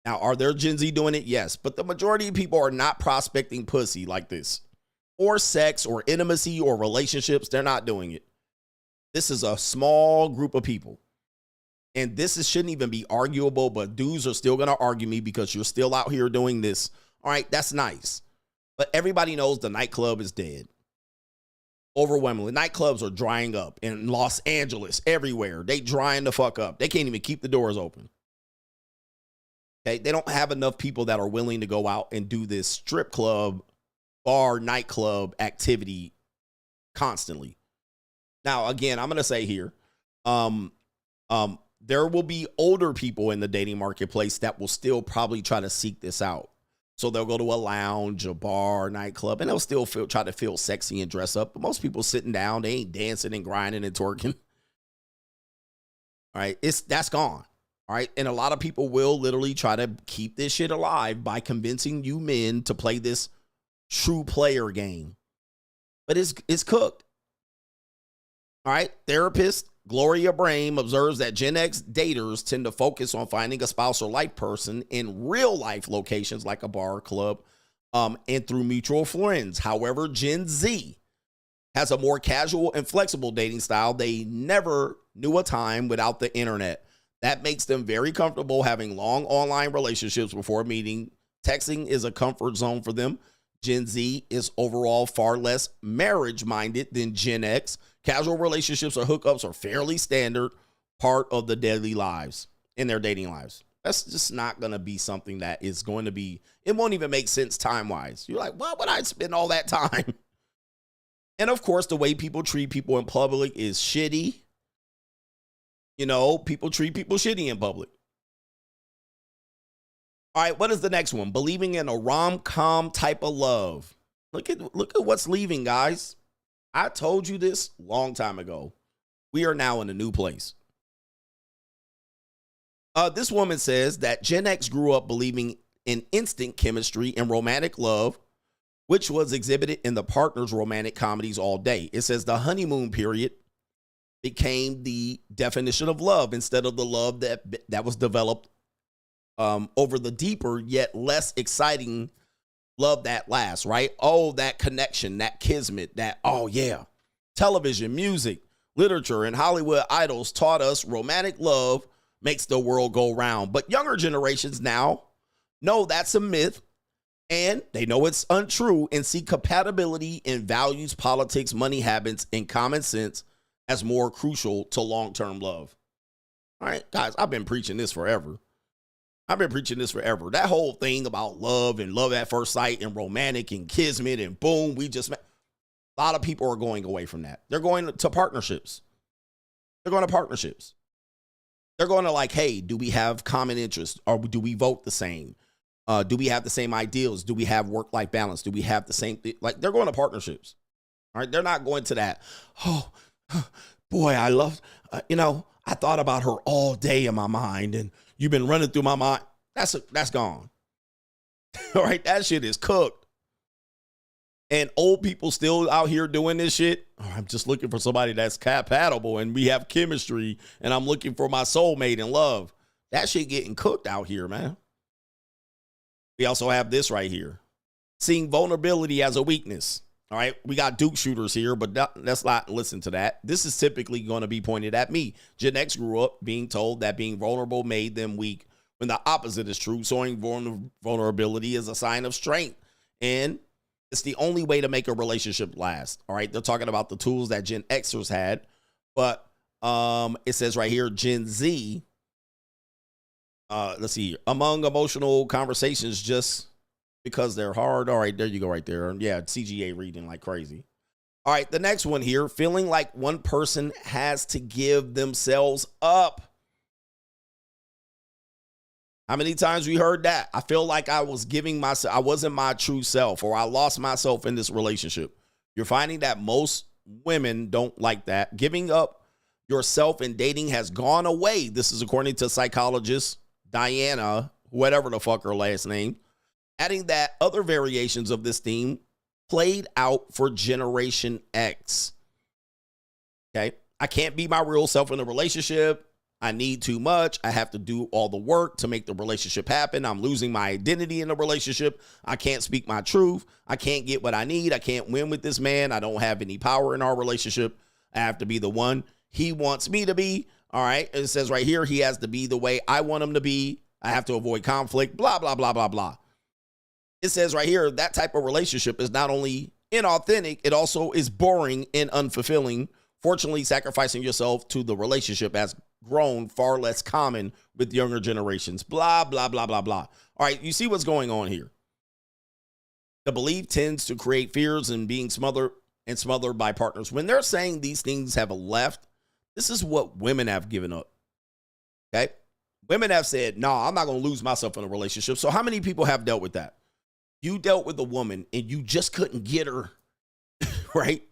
Now, are there Gen Z doing it? Yes, but the majority of people are not prospecting pussy like this, or sex, or intimacy, or relationships. They're not doing it. This is a small group of people. And shouldn't even be arguable, but dudes are still going to argue me because you're still out here doing this. All right, that's nice. But everybody knows the nightclub is dead. Overwhelmingly, nightclubs are drying up in Los Angeles, everywhere. They drying the fuck up. They can't even keep the doors open. Okay, they don't have enough people that are willing to go out and do this strip club, bar, nightclub activity constantly. Now, again, I'm going to say here, there will be older people in the dating marketplace that will still probably try to seek this out. So they'll go to a lounge, a bar, nightclub, and they'll still try to feel sexy and dress up. But most people sitting down, they ain't dancing and grinding and twerking. All right, that's gone. All right, and a lot of people will literally try to keep this shit alive by convincing you men to play this true player game. But it's cooked. All right, therapist Gloria Brame observes that Gen X daters tend to focus on finding a spouse or life person in real life locations like a bar or club, and through mutual friends. However, Gen Z has a more casual and flexible dating style. They never knew a time without the internet. That makes them very comfortable having long online relationships before meeting. Texting is a comfort zone for them. Gen Z is overall far less marriage-minded than Gen X. Casual relationships or hookups are fairly standard part of the daily lives, in their dating lives. That's just not going to be something that is going to be, it won't even make sense time-wise. You're like, why would I spend all that time? And of course, the way people treat people in public is shitty. You know, people treat people shitty in public. All right, what is the next one? Believing in a rom-com type of love. Look at what's leaving, guys. I told you this a long time ago. We are now in a new place. This woman says that Gen X grew up believing in instant chemistry and romantic love, which was exhibited in the partners' romantic comedies all day. It says the honeymoon period became the definition of love instead of the love that was developed over the deeper yet less exciting love that lasts, right? Oh, that connection, that kismet, that, oh yeah. Television, music, literature, and Hollywood idols taught us romantic love makes the world go round. But younger generations now know that's a myth, and they know it's untrue and see compatibility in values, politics, money habits, and common sense as more crucial to long-term love. All right, guys, I've been preaching this forever. That whole thing about love and love at first sight and romantic and kismet and boom, we just met. A lot of people are going away from that. They're going to partnerships. They're going to like, hey, do we have common interests? Or do we vote the same? Do we have the same ideals? Do we have work-life balance? Do we have the same thing? Like, they're going to partnerships. All right, they're not going to that. Oh, boy, I love, I thought about her all day in my mind, and you've been running through my mind. That's gone. All right, that shit is cooked. And old people still out here doing this shit. Oh, I'm just looking for somebody that's compatible and we have chemistry, and I'm looking for my soulmate in love. That shit getting cooked out here, man. We also have this right here. Seeing vulnerability as a weakness. All right, we got Duke shooters here, but let's not listen to that. This is typically going to be pointed at me. Gen X grew up being told that being vulnerable made them weak, when the opposite is true. Showing vulnerability is a sign of strength, and it's the only way to make a relationship last. All right, they're talking about the tools that Gen Xers had, but it says right here, Gen Z, let's see, among emotional conversations just because they're hard. All right, there you go right there. Yeah, CGA reading like crazy. All right, the next one here, feeling like one person has to give themselves up. How many times we heard that? I feel like I was giving myself, I wasn't my true self, or I lost myself in this relationship. You're finding that most women don't like that. Giving up yourself in dating has gone away. This is according to psychologist Diana, whatever the fuck her last name, adding that other variations of this theme played out for Generation X. Okay, I can't be my real self in a relationship. I need too much. I have to do all the work to make the relationship happen. I'm losing my identity in the relationship. I can't speak my truth. I can't get what I need. I can't win with this man. I don't have any power in our relationship. I have to be the one he wants me to be. All right. It says right here, he has to be the way I want him to be. I have to avoid conflict, blah, blah, blah, blah, blah. It says right here, that type of relationship is not only inauthentic, it also is boring and unfulfilling. Fortunately, sacrificing yourself to the relationship has grown far less common with younger generations. Blah, blah, blah, blah, blah. All right, you see what's going on here. The belief tends to create fears and being smothered by partners. When they're saying these things have left, this is what women have given up. Okay? Women have said, no, I'm not going to lose myself in a relationship. So how many people have dealt with that? You dealt with a woman and you just couldn't get her, right?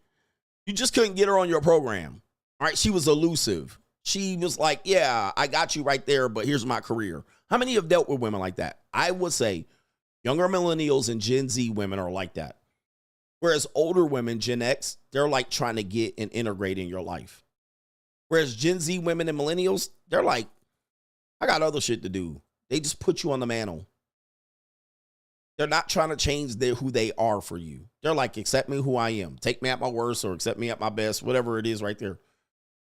You just couldn't get her on your program. All right, she was elusive. She was like, yeah, I got you right there, but here's my career. How many have dealt with women like that? I would say younger millennials and Gen Z women are like that. Whereas older women, Gen X, they're like trying to get and integrate in your life. Whereas Gen Z women and millennials, they're like, I got other shit to do. They just put you on the mantle. They're not trying to change who they are for you. They're like, accept me who I am. Take me at my worst or accept me at my best, whatever it is right there.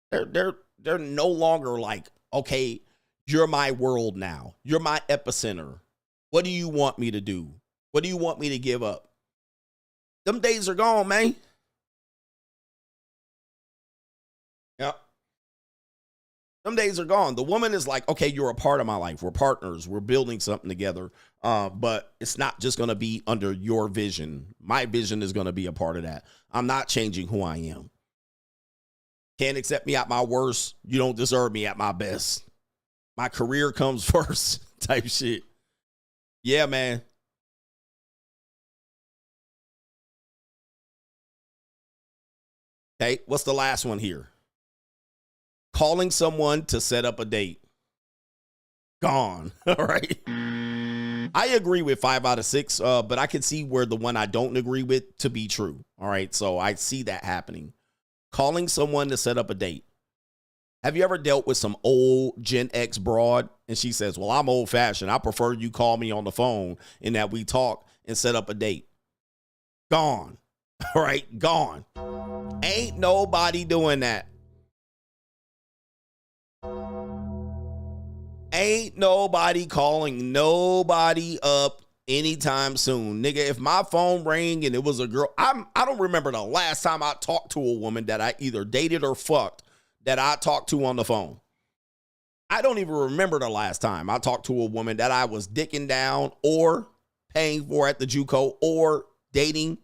They're no longer like, okay, you're my world now. You're my epicenter. What do you want me to do? What do you want me to give up? Them days are gone, man. Yep. Some days are gone. The woman is like, okay, you're a part of my life. We're partners. We're building something together. But it's not just going to be under your vision. My vision is going to be a part of that. I'm not changing who I am. Can't accept me at my worst. You don't deserve me at my best. My career comes first type shit. Yeah, man. Okay, what's the last one here? Calling someone to set up a date. Gone. All right. I agree with 5 out of 6, but I can see where the one I don't agree with to be true. All right. So I see that happening. Calling someone to set up a date. Have you ever dealt with some old Gen X broad and she says, well, I'm old fashioned. I prefer you call me on the phone and that we talk and set up a date. Gone. All right, gone. Ain't nobody doing that. Ain't nobody calling nobody up anytime soon. Nigga, if my phone rang and it was a girl, I don't remember the last time I talked to a woman that I either dated or fucked that I talked to on the phone. I don't even remember the last time I talked to a woman that I was dicking down or paying for at the JUCO or dating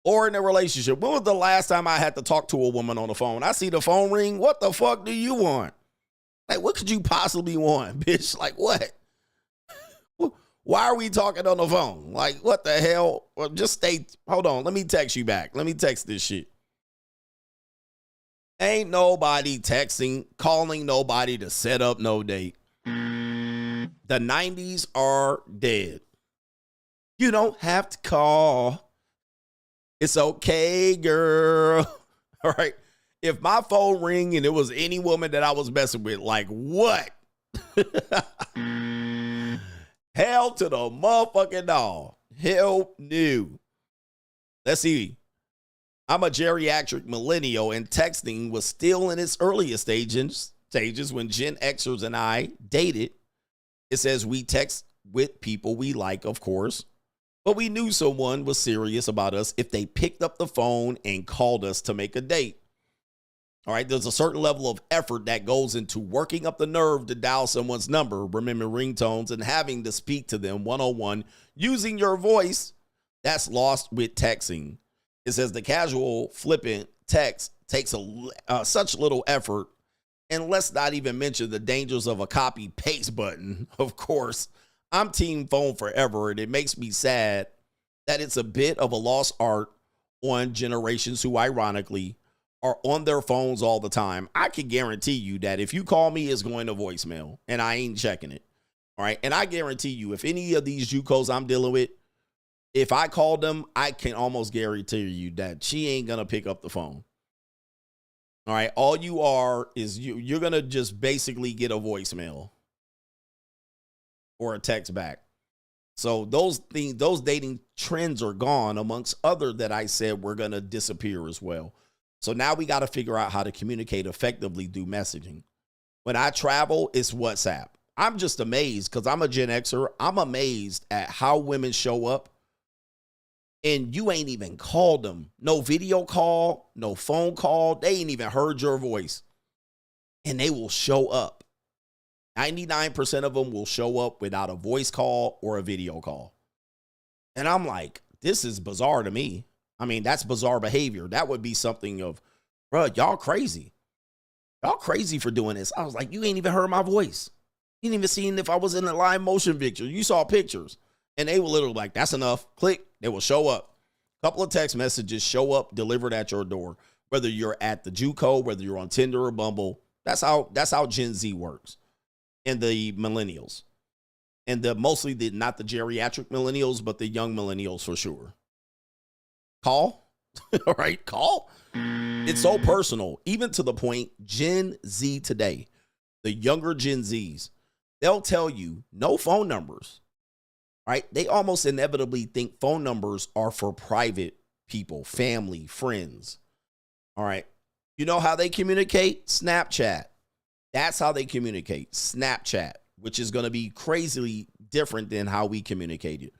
or in a relationship. When was the last time I had to talk to a woman on the phone? I see the phone ring. What the fuck do you want? Like, what could you possibly want, bitch? Like, what? Why are we talking on the phone? Like, what the hell? Well, just stay. Hold on. Let me text you back. Let me text this shit. Ain't nobody texting, calling nobody to set up no date. The 90s are dead. You don't have to call. It's okay, girl. All right. If my phone ring and it was any woman that I was messing with, like what? Hell to the motherfucking no. Hell no. Let's see. I'm a geriatric millennial and texting was still in its earliest stages when Gen Xers and I dated. It says we text with people we like, of course, but we knew someone was serious about us if they picked up the phone and called us to make a date. All right, there's a certain level of effort that goes into working up the nerve to dial someone's number, remember ringtones, and having to speak to them one-on-one using your voice. That's lost with texting. It says the casual flippant text takes such little effort, and let's not even mention the dangers of a copy-paste button. Of course, I'm team phone forever, and it makes me sad that it's a bit of a lost art on generations who, ironically, are on their phones all the time. I can guarantee you that if you call me, it's going to voicemail, and I ain't checking it. All right, and I guarantee you, if any of these JUCOs I'm dealing with, if I called them, I can almost guarantee you that she ain't going to pick up the phone. All right. All you are is you're going to just basically get a voicemail or a text back. So those things, those dating trends are gone amongst other that I said were going to disappear as well. So now we got to figure out how to communicate effectively through messaging. When I travel, it's WhatsApp. I'm just amazed because I'm a Gen Xer. I'm amazed at how women show up. And you ain't even called them. No video call, no phone call. They ain't even heard your voice. And they will show up. 99% of them will show up without a voice call or a video call. And I'm like, this is bizarre to me. I mean, that's bizarre behavior. That would be something of, bro, y'all crazy. Y'all crazy for doing this. I was like, you ain't even heard my voice. You ain't even seen if I was in a live motion picture. You saw pictures. And they were literally like, that's enough. Click. They will show up. A couple of text messages show up, delivered at your door. Whether you're at the JUCO, whether you're on Tinder or Bumble. That's how Gen Z works. And the millennials. And mostly not the geriatric millennials, but the young millennials for sure. Call. All right, call. It's so personal. Even to the point, Gen Z today, the younger Gen Zs, they'll tell you no phone numbers. Right? They almost inevitably think phone numbers are for private people, family, friends. All right. You know how they communicate? Snapchat. That's how they communicate. Snapchat, which is going to be crazily different than how we communicated.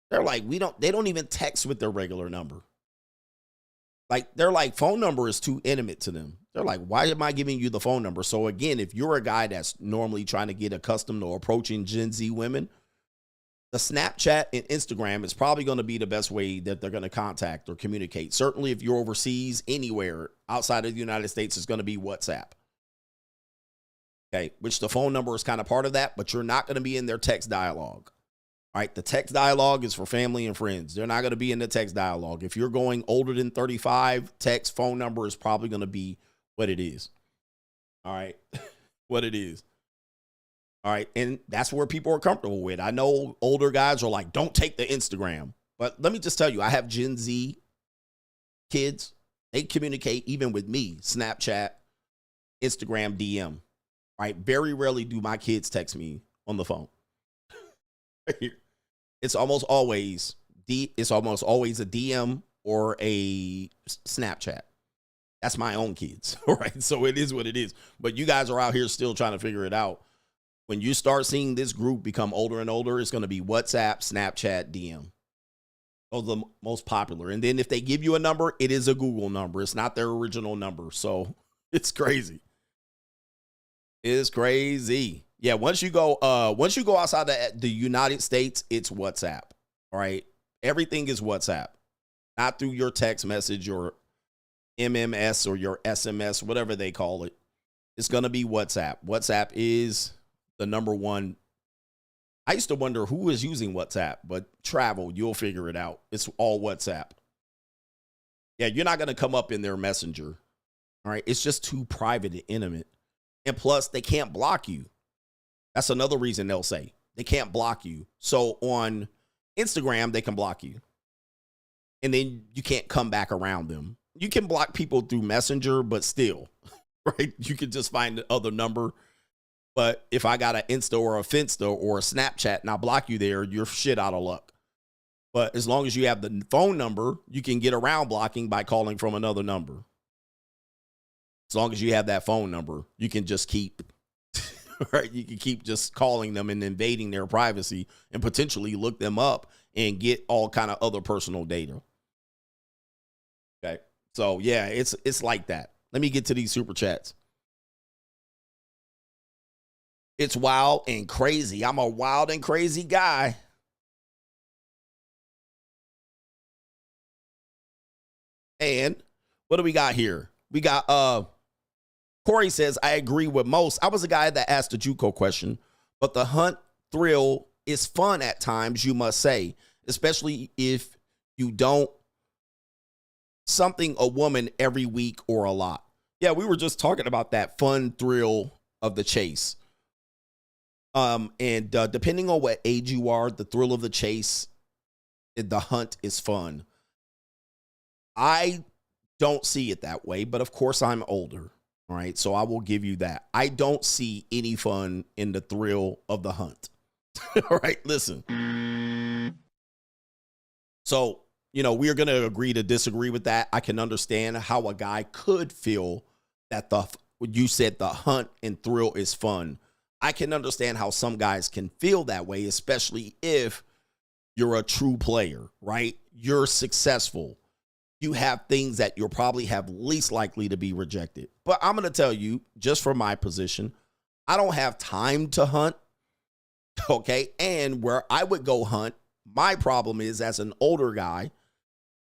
They're like, they don't even text with their regular number. Like, they're like, phone number is too intimate to them. They're like, why am I giving you the phone number? So again, if you're a guy that's normally trying to get accustomed to approaching Gen Z women, the Snapchat and Instagram is probably going to be the best way that they're going to contact or communicate. Certainly if you're overseas, anywhere outside of the United States, it's going to be WhatsApp. Okay, which the phone number is kind of part of that, but you're not going to be in their text dialogue. All right, the text dialogue is for family and friends. They're not going to be in the text dialogue. If you're going older than 35, text phone number is probably going to be what it is. All right, what it is. All right, and that's where people are comfortable with. I know older guys are like, don't take the Instagram. But let me just tell you, I have Gen Z kids. They communicate even with me, Snapchat. Instagram DM, right? Very rarely do my kids text me on the phone. It's almost always a DM or a Snapchat. That's my own kids, right? So it is what it is. But you guys are out here still trying to figure it out. When you start seeing this group become older and older, it's going to be WhatsApp, Snapchat, DM. Those are the most popular. And then if they give you a number, it is a Google number. It's not their original number. So it's crazy. It's crazy. Yeah, once you go outside the United States, it's WhatsApp. All right. Everything is WhatsApp. Not through your text message or MMS or your SMS, whatever they call it. It's going to be WhatsApp. WhatsApp is the number one. I used to wonder who is using WhatsApp, but travel, you'll figure it out. It's all WhatsApp. Yeah, you're not going to come up in their messenger. All right. It's just too private and intimate. And plus, they can't block you. That's another reason they'll say they can't block you. So on Instagram, they can block you. And then you can't come back around them. You can block people through Messenger, but still, right? You can just find the other number. But if I got an Insta or a Finsta or a Snapchat and I block you there, you're shit out of luck. But as long as you have the phone number, you can get around blocking by calling from another number. As long as you have that phone number, you can just keep, right? You can keep just calling them and invading their privacy and potentially look them up and get all kind of other personal data. Okay. So yeah, it's like that. Let me get to these super chats. It's wild and crazy. I'm a wild and crazy guy. And what do we got here? We got Corey says, I agree with most. I was a guy that asked the JUCO question, but the hunt thrill is fun at times, you must say, especially if you don't something a woman every week or a lot. Yeah, we were just talking about that fun thrill of the chase. And depending on what age you are, the thrill of the chase, the hunt is fun. I don't see it that way, but of course I'm older. All right, so I will give you that. I don't see any fun in the thrill of the hunt. All right, listen. So, you know, we're going to agree to disagree with that. I can understand how a guy could feel that you said the hunt and thrill is fun. I can understand how some guys can feel that way, especially if you're a true player, right? You're successful. You have things that you'll probably have least likely to be rejected. But I'm going to tell you, just from my position, I don't have time to hunt. Okay. And where I would go hunt, my problem is as an older guy,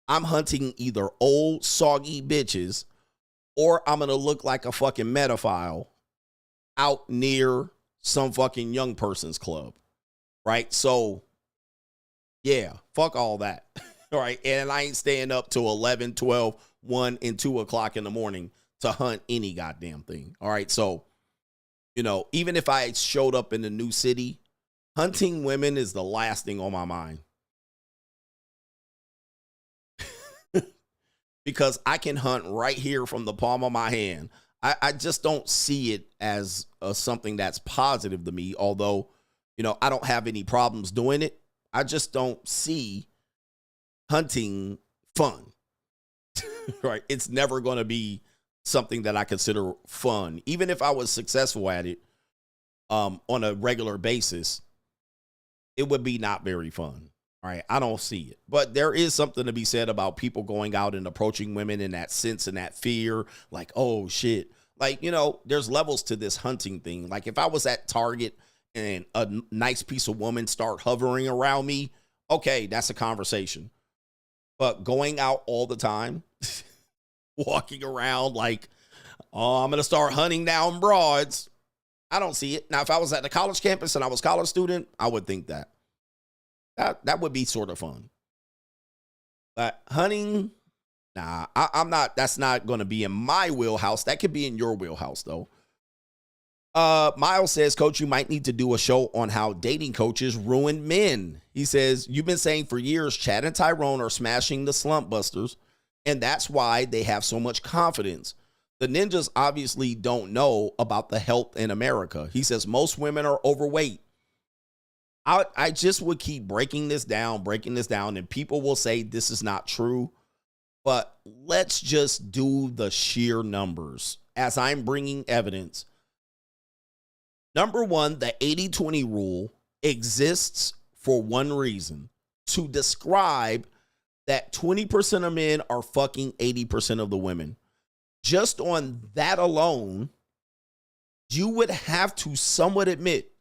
I'm hunting either old, soggy bitches or I'm going to look like a fucking metaphile out near some fucking young person's club. Right. So, yeah, fuck all that. All right. And I ain't staying up till 11, 12, 1, and 2 o'clock in the morning to hunt any goddamn thing. All right. So, you know, even if I showed up in the new city, hunting women is the last thing on my mind. Because I can hunt right here from the palm of my hand. I just don't see it as something that's positive to me. Although, you know, I don't have any problems doing it. I just don't see hunting fun. Right? It's never going to be something that I consider fun. Even if I was successful at it on a regular basis, it would be not very fun. All right, I don't see it. But there is something to be said about people going out and approaching women in that sense and that fear, like, oh shit. Like, you know, there's levels to this hunting thing. Like if I was at Target and a nice piece of woman start hovering around me, okay, that's a conversation. But going out all the time, walking around like, oh, I'm going to start hunting down broads. I don't see it. Now, if I was at the college campus and I was a college student, I would think that. That would be sort of fun. But hunting, nah, I'm not. That's not going to be in my wheelhouse. That could be in your wheelhouse, though. Miles says, Coach, you might need to do a show on how dating coaches ruin men. He says, you've been saying for years, Chad and Tyrone are smashing the slump busters, and that's why they have so much confidence. The ninjas obviously don't know about the health in America. He says most women are overweight. I just would keep breaking this down, and people will say this is not true. But let's just do the sheer numbers as I'm bringing evidence. Number one, the 80-20 rule exists for one reason, to describe that 20% of men are fucking 80% of the women. Just on that alone, you would have to somewhat admit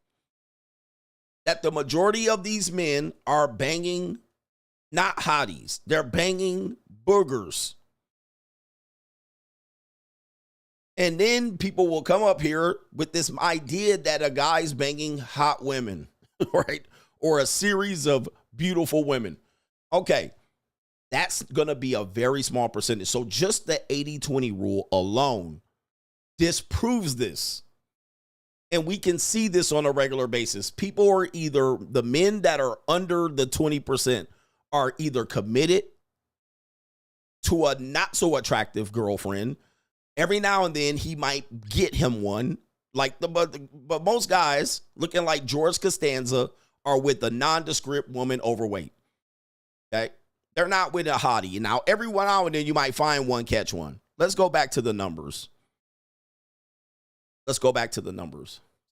that the majority of these men are banging not hotties. They're banging boogers. And then people will come up here with this idea that a guy's banging hot women, right? Or a series of beautiful women. Okay, that's going to be a very small percentage. So just the 80-20 rule alone disproves this. And we can see this on a regular basis. People are either, the men that are under the 20% are either committed to a not so attractive girlfriend. Every now and then he might get him one. But most guys looking like George Costanza are with a nondescript woman overweight. Okay? They're not with a hottie. Now, every now and then you might find one, catch one. Let's go back to the numbers.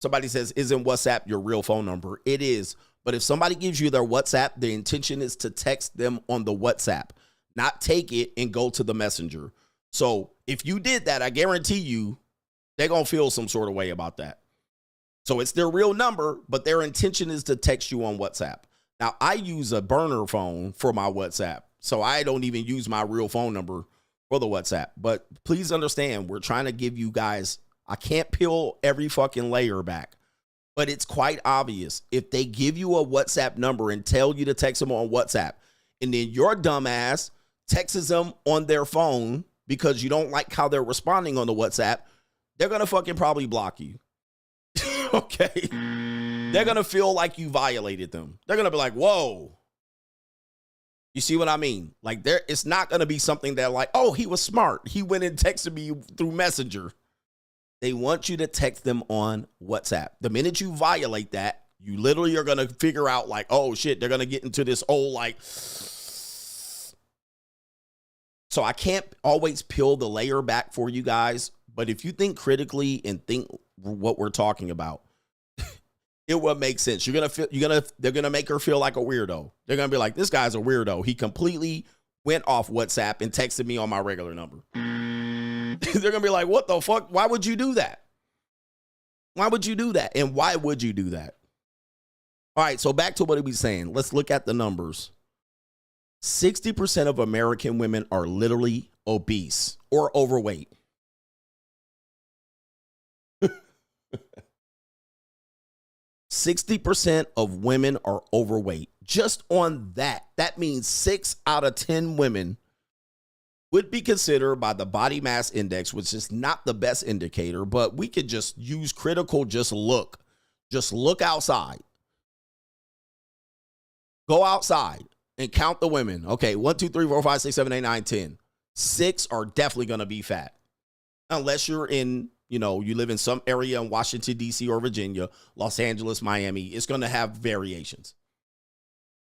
Somebody says, isn't WhatsApp your real phone number? It is. But if somebody gives you their WhatsApp, the intention is to text them on the WhatsApp, not take it and go to the messenger. So if you did that, I guarantee you they're going to feel some sort of way about that. So it's their real number, but their intention is to text you on WhatsApp. Now, I use a burner phone for my WhatsApp, so I don't even use my real phone number for the WhatsApp. But please understand, we're trying to give you guys, I can't peel every fucking layer back, but it's quite obvious. If they give you a WhatsApp number and tell you to text them on WhatsApp, and then your dumbass texts them on their phone because you don't like how they're responding on the WhatsApp, they're going to fucking probably block you. Okay? They're going to feel like you violated them. They're going to be like, whoa. You see what I mean? Like, it's not going to be something that like, oh, he was smart. He went and texted me through Messenger. They want you to text them on WhatsApp. The minute you violate that, you literally are going to figure out like, oh, shit, they're going to get into this whole like. So I can't always peel the layer back for you guys. But if you think critically and think what we're talking about, it will make sense. They're gonna make her feel like a weirdo. They're gonna be like, this guy's a weirdo. He completely went off WhatsApp and texted me on my regular number. They're gonna be like, what the fuck? Why would you do that? Why would you do that? And why would you do that? All right, so back to what he was saying. Let's look at the numbers. 60% of American women are literally obese or overweight. 60% of women are overweight. Just on that means 6 out of 10 women would be considered by the body mass index, which is not the best indicator, but we could just use critical, just look outside. Go outside and count the women. Okay, 1, 2, 3, 4, 5, 6, 7, 8, 9, 10. 6 are definitely going to be fat. Unless you're in, you live in some area in Washington, D.C. or Virginia, Los Angeles, Miami. It's going to have variations.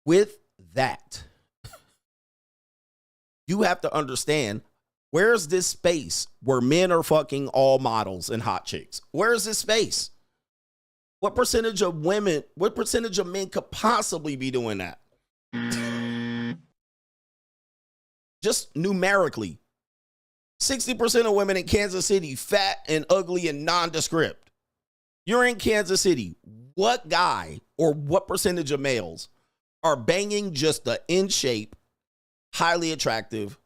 With that, you have to understand, where's this space where men are fucking all models and hot chicks? Where's this space? What percentage of men could possibly be doing that? Just numerically. 60% of women in Kansas City, fat and ugly and nondescript. You're in Kansas City. What guy or what percentage of males are banging just the in shape, highly attractive,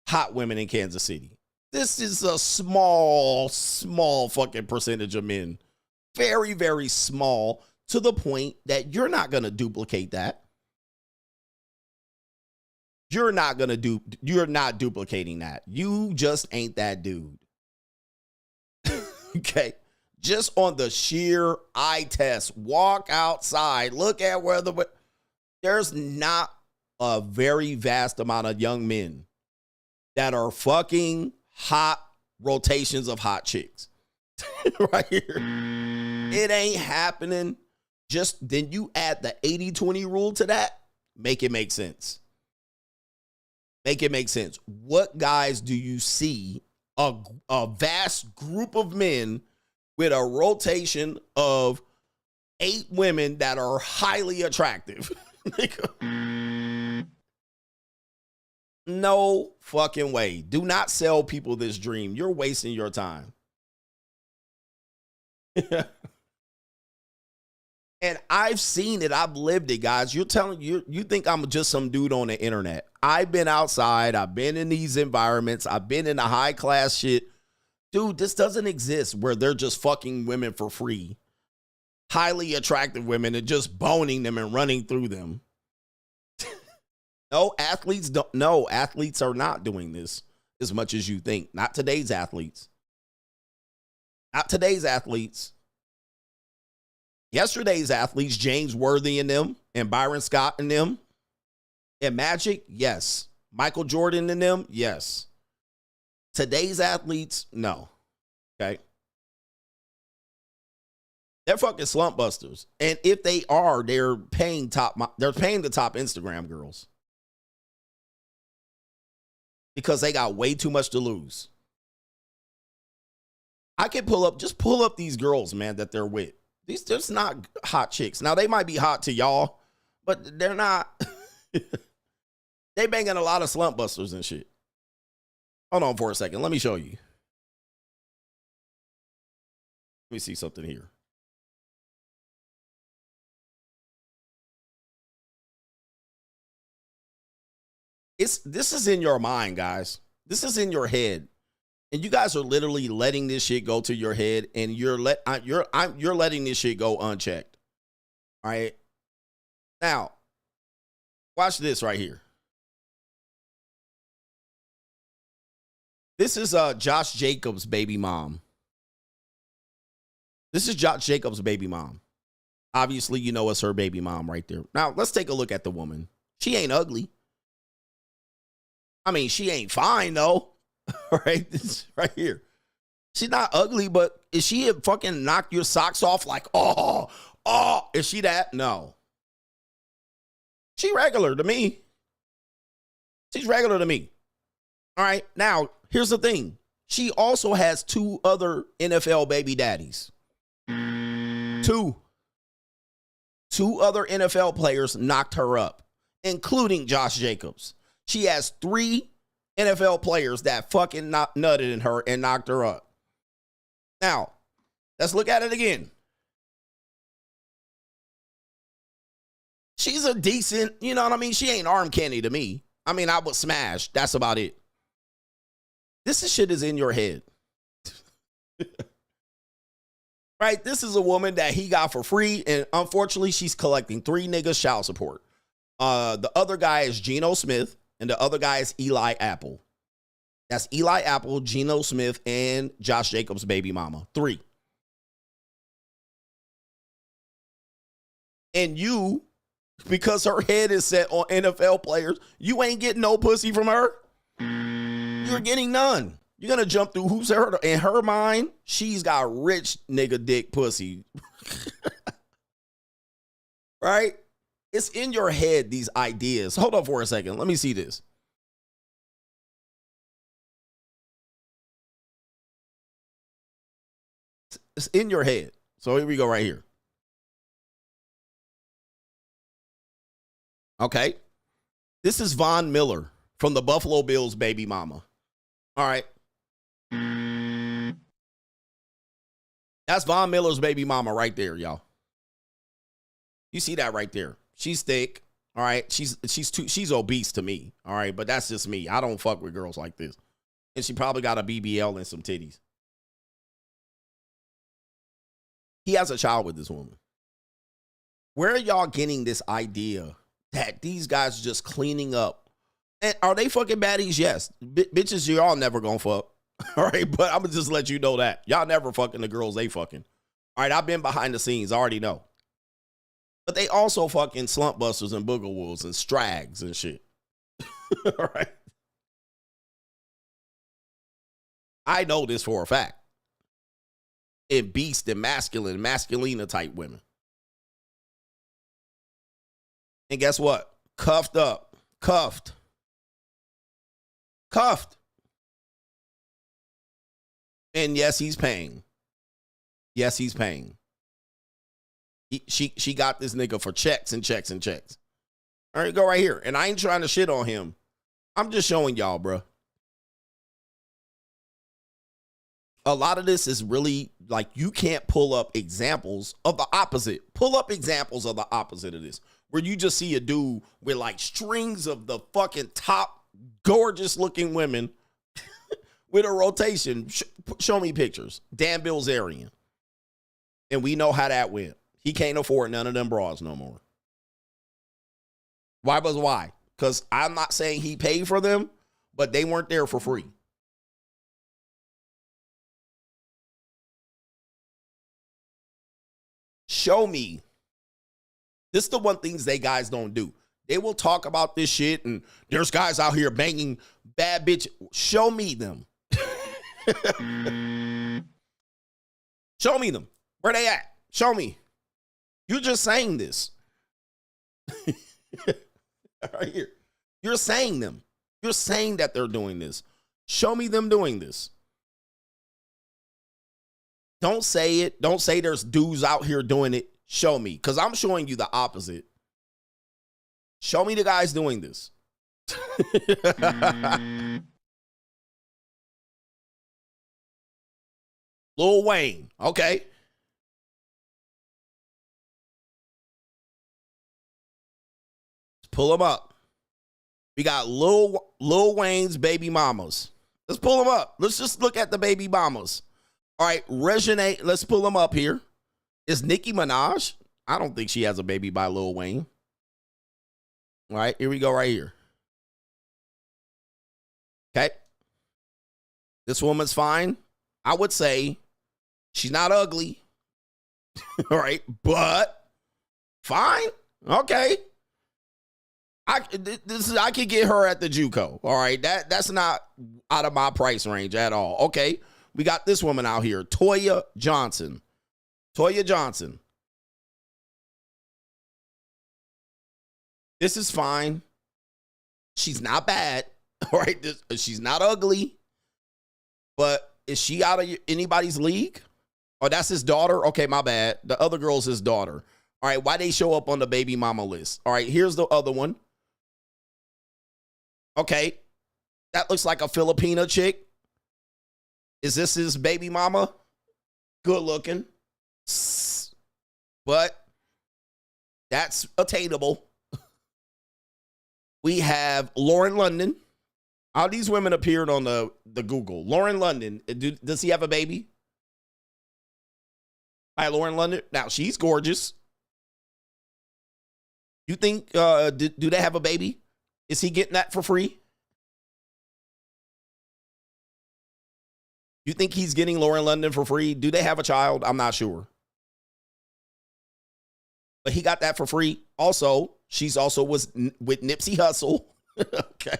hot women in Kansas City? This is a small fucking percentage of men. Very, very small, to the point that you're not going to duplicate that. You're not duplicating that. You just ain't that dude. Okay. Just on the sheer eye test, walk outside, look at where there's not a very vast amount of young men that are fucking hot rotations of hot chicks. Right here. It ain't happening. Just then you add the 80-20 rule to that, make it make sense. Make it make sense. What guys do you see a vast group of men with a rotation of 8 women that are highly attractive? No fucking way. Do not sell people this dream. You're wasting your time. And I've seen it. I've lived it, guys. You're telling you think I'm just some dude on the internet. I've been outside. I've been in these environments. I've been in the high class shit. Dude, this doesn't exist where they're just fucking women for free. Highly attractive women and just boning them and running through them. No, athletes don't. No, athletes are not doing this as much as you think. Not today's athletes. Not today's athletes. Yesterday's athletes, James Worthy and them, and Byron Scott and them, and Magic, yes. Michael Jordan and them, yes. Today's athletes, no. Okay. They're fucking slump busters. And if they are, they're paying the top Instagram girls. Because they got way too much to lose. I can pull up these girls, man, that they're with. These just not hot chicks. Now, they might be hot to y'all, but they're not. They banging a lot of slump busters and shit. Hold on for a second. Let me show you. Let me see something here. This is in your mind, guys. This is in your head. And you guys are literally letting this shit go to your head, and you're letting this shit go unchecked. All right. Now, watch this right here. This is Josh Jacobs' baby mom. This is Josh Jacobs' baby mom. Obviously, you know it's her baby mom right there. Now, let's take a look at the woman. She ain't ugly. I mean, she ain't fine, though. All right, this right here. She's not ugly, but is she fucking knock your socks off like, oh, is she that? No. She regular to me. She's regular to me. All right, now, here's the thing. She also has 2 other NFL baby daddies. 2 other NFL players knocked her up, including Josh Jacobs. She has 3 NFL players that fucking nutted in her and knocked her up. Now, let's look at it again. She's a decent, you know what I mean? She ain't arm candy to me. I mean, I would smash. That's about it. This shit is in your head. Right? This is a woman that he got for free, and unfortunately, she's collecting 3 niggas child support. The other guy is Geno Smith, and the other guy is Eli Apple. That's Eli Apple, Geno Smith, and Josh Jacobs' baby mama. 3. And you, because her head is set on NFL players, you ain't getting no pussy from her. You're getting none. You're going to jump through hoops. In her mind, she's got rich nigga dick pussy. Right? It's in your head, these ideas. Hold on for a second. Let me see this. It's in your head. So here we go right here. Okay. This is Von Miller from the Buffalo Bills baby mama. All right. That's Von Miller's baby mama right there, y'all. You see that right there. She's thick. All right. She's obese to me. All right. But that's just me. I don't fuck with girls like this. And she probably got a BBL and some titties. He has a child with this woman. Where are y'all getting this idea that these guys are just cleaning up? And are they fucking baddies? Yes. Bitches, y'all never gonna fuck. All right. But I'm gonna just let you know that. Y'all never fucking the girls they fucking. All right. I've been behind the scenes. I already know. But they also fucking slump busters and booger wolves and strags and shit. All right. I know this for a fact. And beast and masculina type women. And guess what? Cuffed up. Cuffed. And yes, he's paying. Yes, he's paying. She got this nigga for checks and checks and checks. All right, go right here. And I ain't trying to shit on him. I'm just showing y'all, bro. A lot of this is really like you can't pull up examples of the opposite. Pull up examples of the opposite of this, where you just see a dude with like strings of the fucking top gorgeous looking women with a rotation. Show me pictures. Dan Bilzerian. And we know how that went. He can't afford none of them bras no more. Why? Because I'm not saying he paid for them, but they weren't there for free. Show me. This is the one things they guys don't do. They will talk about this shit and there's guys out here banging bad bitch. Show me them. Show me them. Where they at? Show me. You're just saying this. Right here. You're saying them. You're saying that they're doing this. Show me them doing this. Don't say it. Don't say there's dudes out here doing it. Show me. Because I'm showing you the opposite. Show me the guys doing this. Lil Wayne. Okay. Let's pull them up. We got Lil Wayne's baby mamas. Let's pull them up. Let's just look at the baby mamas. All right, Regine, let's pull them up here. Is Nicki Minaj? I don't think she has a baby by Lil Wayne. All right, here we go right here. Okay. This woman's fine. I would say she's not ugly. All right, but fine. Okay. I could get her at the JUCO. All right, that's not out of my price range at all. Okay, we got this woman out here, Toya Johnson. Toya Johnson. This is fine. She's not bad. All right, she's not ugly. But is she out of anybody's league? Oh, that's his daughter? Okay, my bad. The other girl's his daughter. All right, why they show up on the baby mama list? All right, here's the other one. Okay, that looks like a Filipina chick. Is this his baby mama? Good looking. But that's attainable. We have Lauren London. All these women appeared on the Google. Lauren London, does he have a baby? Hi, Lauren London. Now, she's gorgeous. You think, do they have a baby? Is he getting that for free? You think he's getting Lauren London for free? Do they have a child? I'm not sure. But he got that for free. Also, she's also was with Nipsey Hussle. Okay.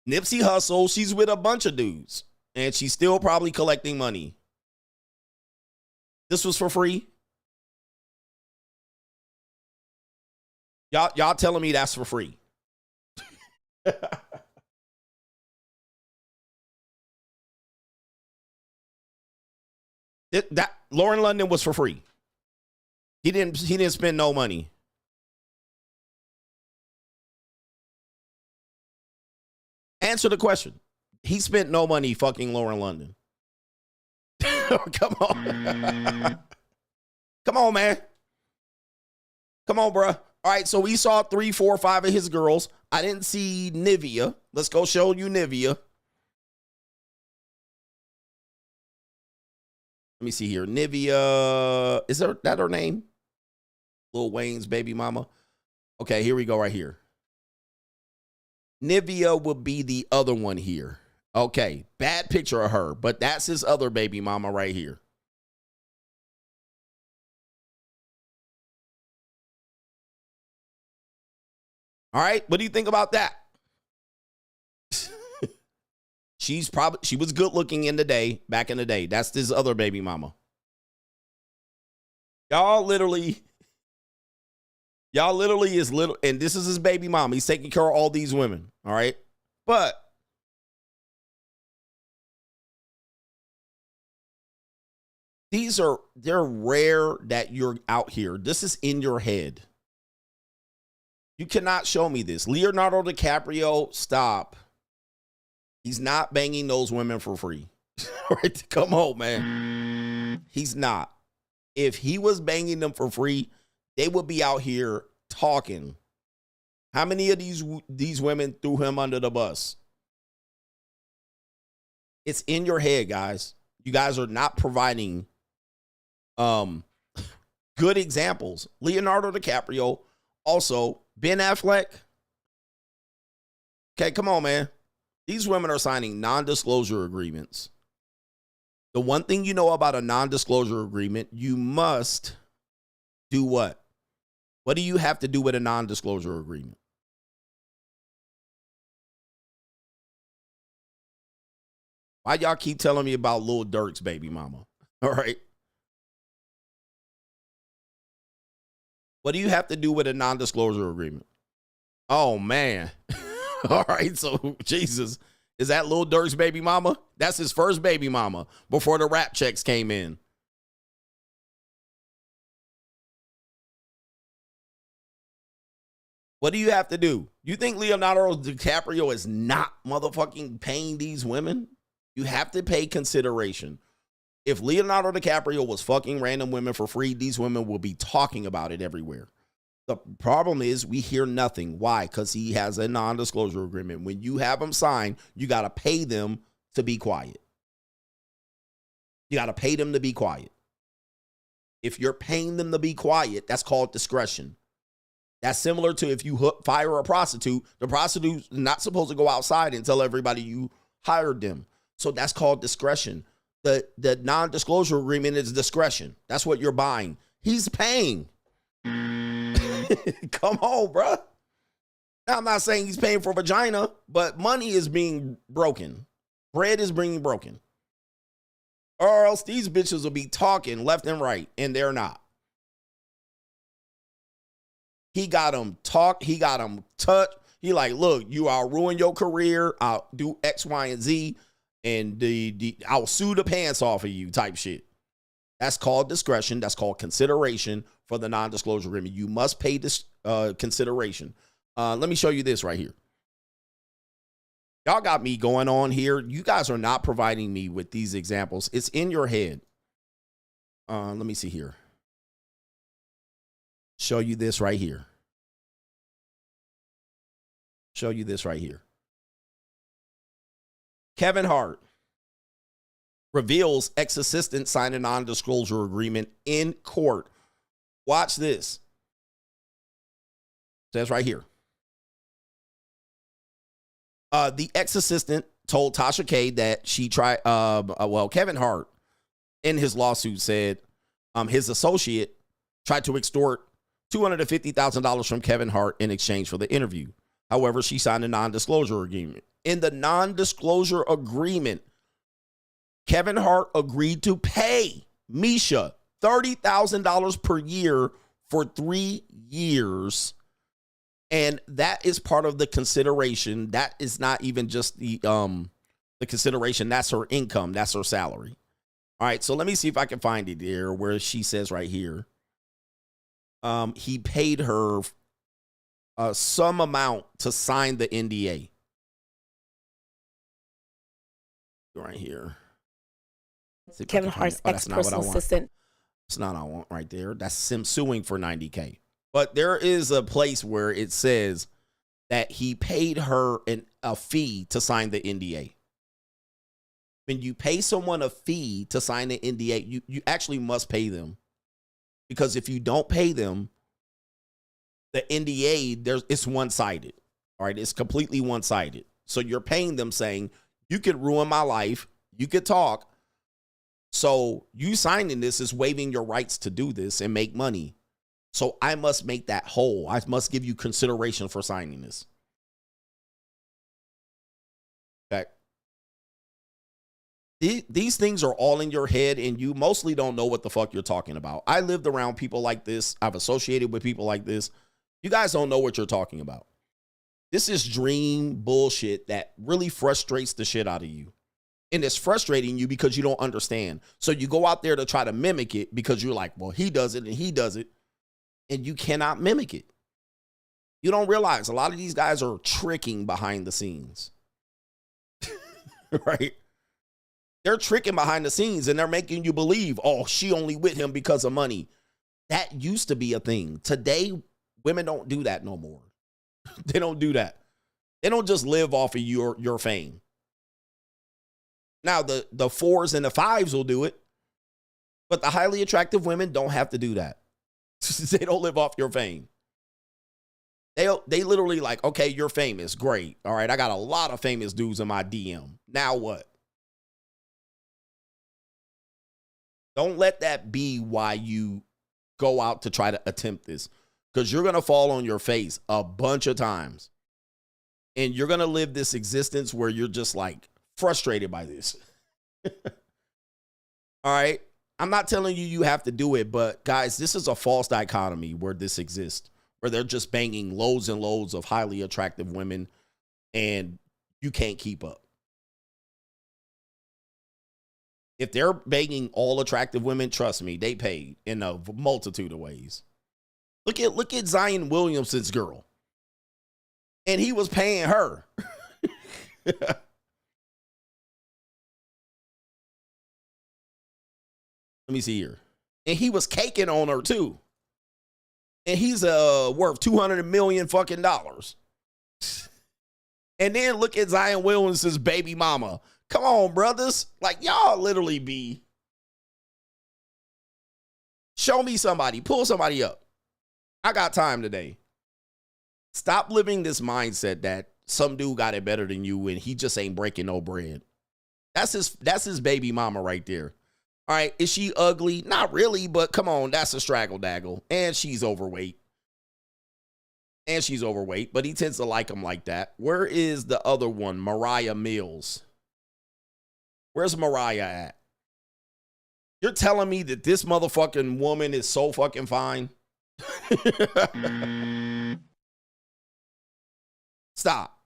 Nipsey Hussle, she's with a bunch of dudes. And she's still probably collecting money. This was for free. Y'all telling me that's for free. That Lauren London was for free. He didn't spend no money. Answer the question. He spent no money fucking Lauren London. Come on. Come on, man. Come on, bruh. All right, so we saw 3, 4, 5 of his girls. I didn't see Nivea. Let's go show you Nivea. Let me see here. Nivea. Is that her name? Lil Wayne's baby mama. Okay, here we go right here. Nivea will be the other one here. Okay, bad picture of her, but that's his other baby mama right here. All right, what do you think about that? She was good looking back in the day. That's this other baby mama. Y'all literally is little, and this is his baby mama. He's taking care of all these women, all right? But they're rare that you're out here. This is in your head. You cannot show me this. Leonardo DiCaprio, stop. He's not banging those women for free. Right? Come on, man. He's not. If he was banging them for free, they would be out here talking. How many of these women threw him under the bus? It's in your head, guys. You guys are not providing good examples. Leonardo DiCaprio, also Ben Affleck. Okay, come on, man. These women are signing non-disclosure agreements. The one thing you know about a non-disclosure agreement, you must do what? What do you have to do with a non-disclosure agreement? Why y'all keep telling me about Lil Durk's baby mama? All right. What do you have to do with a non-disclosure agreement? Oh, man. All right. So, Jesus. Is that Lil Durk's baby mama? That's his first baby mama before the rap checks came in. What do you have to do? You think Leonardo DiCaprio is not motherfucking paying these women? You have to pay consideration. If Leonardo DiCaprio was fucking random women for free, these women will be talking about it everywhere. The problem is we hear nothing. Why? Because he has a non-disclosure agreement. When you have them sign, you got to pay them to be quiet. You got to pay them to be quiet. If you're paying them to be quiet, that's called discretion. That's similar to if you fire a prostitute. The prostitute's not supposed to go outside and tell everybody you hired them. So that's called discretion. The non-disclosure agreement is discretion. That's what you're buying. He's paying. Come on, bruh. Now, I'm not saying he's paying for vagina, but money is being broken. Bread is being broken. Or else these bitches will be talking left and right, and they're not. He got them talk. He got them touch. He like, look, I'll ruin your career. I'll do X, Y, and Z, and I'll sue the pants off of you type shit. That's called discretion. That's called consideration for the non-disclosure agreement. You must pay this consideration. Let me show you this right here. Y'all got me going on here. You guys are not providing me with these examples. It's in your head. Let me see here. Show you this right here. Show you this right here. Kevin Hart reveals ex-assistant signed a non-disclosure agreement in court. Watch this. It says right here. The ex-assistant told Tasha K that she tried, Kevin Hart in his lawsuit said his associate tried to extort $250,000 from Kevin Hart in exchange for the interview. However, she signed a non-disclosure agreement. In the non-disclosure agreement, Kevin Hart agreed to pay Misha $30,000 per year for 3 years. And that is part of the consideration. That is not even just the consideration. That's her income. That's her salary. All right, so let me see if I can find it here where she says right here. He paid her some amount to sign the NDA. Right here. Kevin Hart's ex-personal assistant. That's not what I want right there. That's him suing for $90K. But there is a place where it says that he paid her a fee to sign the NDA. When you pay someone a fee to sign the NDA, you actually must pay them. Because if you don't pay them, the NDA, it's one-sided. All right, it's completely one-sided. So you're paying them saying, you could ruin my life, you could talk. So you signing this is waiving your rights to do this and make money. So I must make that whole. I must give you consideration for signing this. Okay. These things are all in your head, and you mostly don't know what the fuck you're talking about. I lived around people like this. I've associated with people like this. You guys don't know what you're talking about. This is dream bullshit that really frustrates the shit out of you. And it's frustrating you because you don't understand. So you go out there to try to mimic it because you're like, well, he does it and he does it. And you cannot mimic it. You don't realize a lot of these guys are tricking behind the scenes. Right? They're tricking behind the scenes and they're making you believe, oh, she only with him because of money. That used to be a thing. Today, women don't do that no more. They don't do that. They don't just live off of your fame. Now, the 4s and the 5s will do it, but the highly attractive women don't have to do that. They don't live off your fame. They literally like, okay, you're famous. Great. All right, I got a lot of famous dudes in my DM. Now what? Don't let that be why you go out to try to attempt this, because you're going to fall on your face a bunch of times. And you're going to live this existence where you're just like frustrated by this. All right. I'm not telling you have to do it, but guys, this is a false dichotomy where this exists, where they're just banging loads and loads of highly attractive women and you can't keep up. If they're banging all attractive women, trust me, they paid in a multitude of ways. Look at Zion Williamson's girl. And he was paying her. Let me see here. And he was caking on her too. And he's worth $200 million fucking dollars. And then look at Zion Williamson's baby mama. Come on, brothers. Like, y'all literally be. Show me somebody. Pull somebody up. I got time today. Stop living this mindset that some dude got it better than you and he just ain't breaking no bread. That's his baby mama right there. All right, is she ugly? Not really, but come on, that's a straggle daggle. And she's overweight. But he tends to like them like that. Where is the other one? Mariah Mills. Where's Mariah at? You're telling me that this motherfucking woman is so fucking fine? Stop.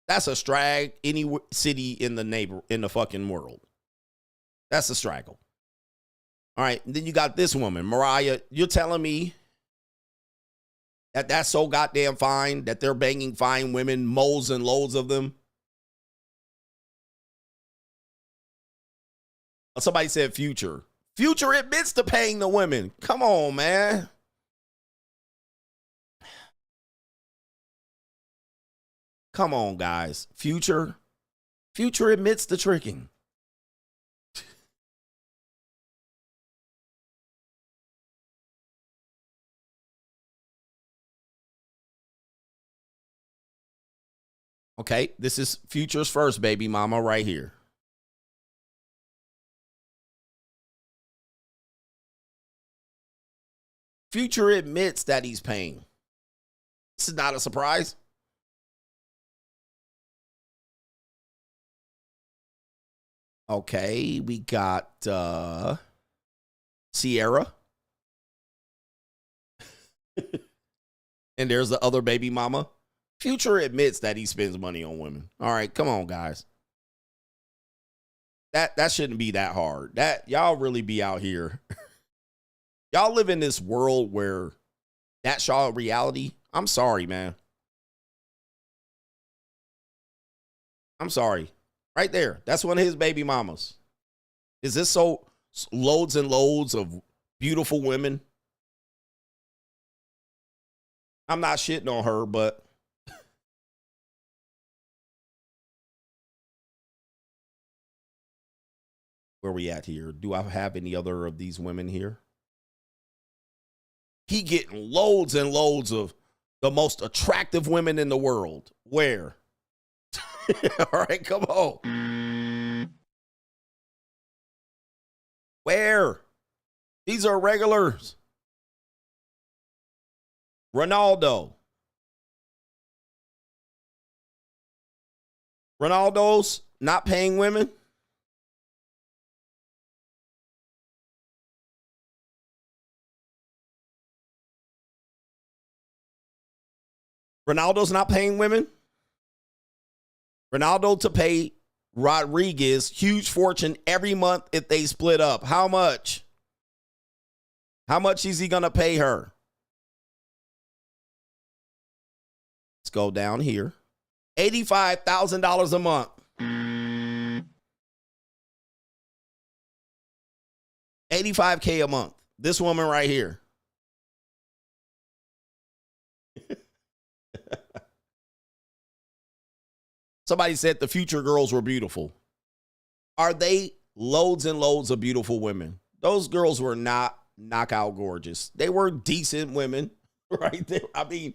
That's a strag any city in the fucking world. That's a straggle. All right, and then you got this woman, Mariah. You're telling me that that's so goddamn fine that they're banging fine women, moles and loads of them? Somebody said Future. Future admits to paying the women. Come on, man. Come on, guys. Future admits to tricking. Okay, this is Future's first baby mama right here. Future admits that he's paying. This is not a surprise. Okay, we got Sierra. And there's the other baby mama. Future admits that he spends money on women. All right, come on, guys. That shouldn't be that hard. That y'all really be out here. Y'all live in this world where that's y'all reality. I'm sorry, man. I'm sorry. Right there. That's one of his baby mamas. Is this so loads and loads of beautiful women? I'm not shitting on her, but where we at here? Do I have any other of these women here? He getting loads and loads of the most attractive women in the world. Where? All right, come on. Where? These are regulars. Ronaldo. Ronaldo's not paying women. Ronaldo's not paying women. Ronaldo to pay Rodriguez huge fortune every month if they split up. How much? How much is he going to pay her? Let's go down here. $85,000 a month. $85K a month. This woman right here. Somebody said the future girls were beautiful. Are they loads and loads of beautiful women? Those girls were not knockout gorgeous. They were decent women, right? I mean,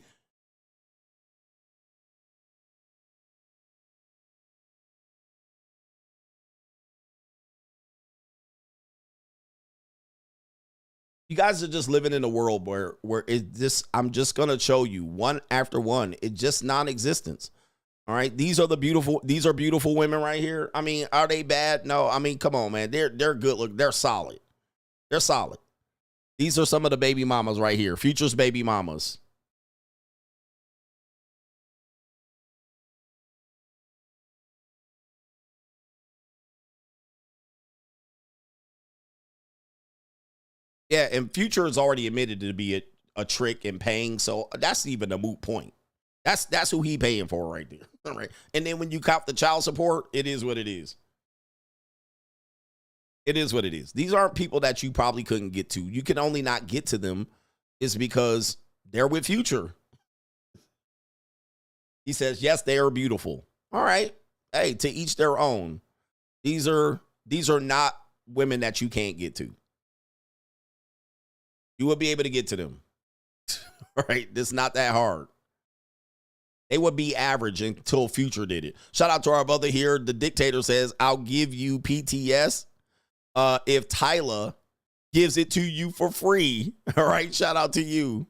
you guys are just living in a world where it just, I'm just going to show you one after one. It's just non-existence. All right. These are beautiful women right here. I mean, are they bad? No. I mean, come on, man. They're good. Look, they're solid. They're solid. These are some of the baby mamas right here. Future's baby mamas. Yeah, and Future has already admitted to be a trick and paying, so that's even a moot point. That's who he paying for right there. All right. And then when you cop the child support, it is what it is. It is what it is. These aren't people that you probably couldn't get to. You can only not get to them is because they're with Future. He says, yes, they are beautiful. All right. Hey, to each their own. These are not women that you can't get to. You will be able to get to them. All right. It's not that hard. They would be average until Future did it. Shout out to our brother here. The Dictator says, I'll give you PTS if Tyler gives it to you for free. All right. Shout out to you.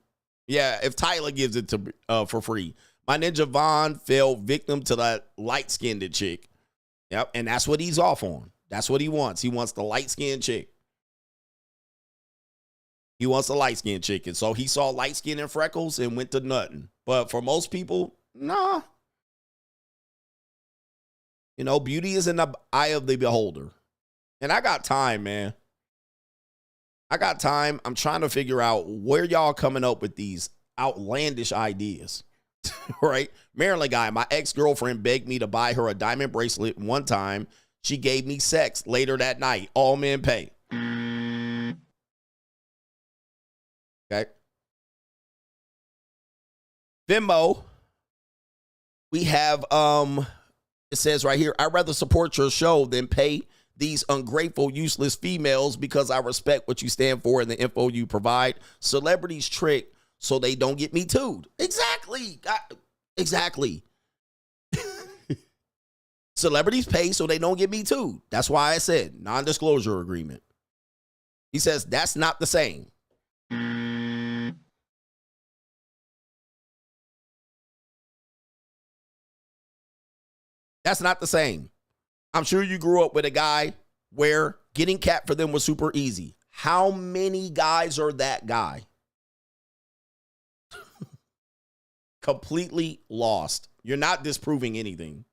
Yeah. If Tyler gives it to for free. My Ninja Vaughn fell victim to that light-skinned chick. Yep. And that's what he's off on. That's what he wants. He wants the light-skinned chick. He wants a light-skinned chick. And so he saw light skin and freckles and went to nothing. But for most people, nah. You know, beauty is in the eye of the beholder. And I got time, man. I got time. I'm trying to figure out where y'all coming up with these outlandish ideas. Right? Maryland guy, my ex-girlfriend begged me to buy her a diamond bracelet one time. She gave me sex later that night. All men pay. Okay. Venmo. We have, it says right here, I'd rather support your show than pay these ungrateful, useless females because I respect what you stand for and the info you provide. Celebrities trick so they don't get me too'd. Exactly. Exactly. Celebrities pay so they don't get me too'd. That's why I said non-disclosure agreement. He says that's not the same. That's not the same. I'm sure you grew up with a guy where getting cat for them was super easy. How many guys are that guy? Completely lost. You're not disproving anything.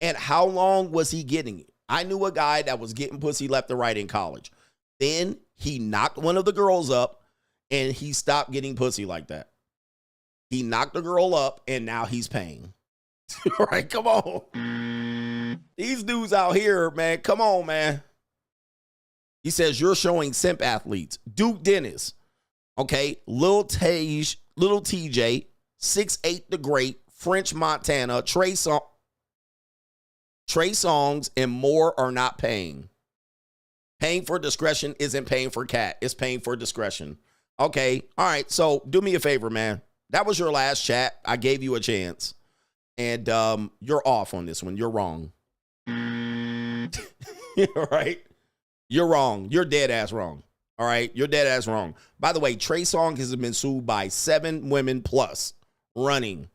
And how long was he getting it? I knew a guy that was getting pussy left and right in college. Then he knocked one of the girls up and he stopped getting pussy like that. He knocked the girl up and now he's paying. All right, come on. These dudes out here, man, come on, man. He says, you're showing simp athletes. Duke Dennis, okay, Lil TJ, 6'8" the Great, French Montana, Trey Songz, and more are not paying. Paying for discretion isn't paying for cat. It's paying for discretion. Okay, all right, so do me a favor, man. That was your last chat. I gave you a chance. And you're off on this one. You're wrong. All right? You're wrong. You're dead ass wrong. All right? You're dead ass wrong. By the way, Trey Songz has been sued by 7 women plus running.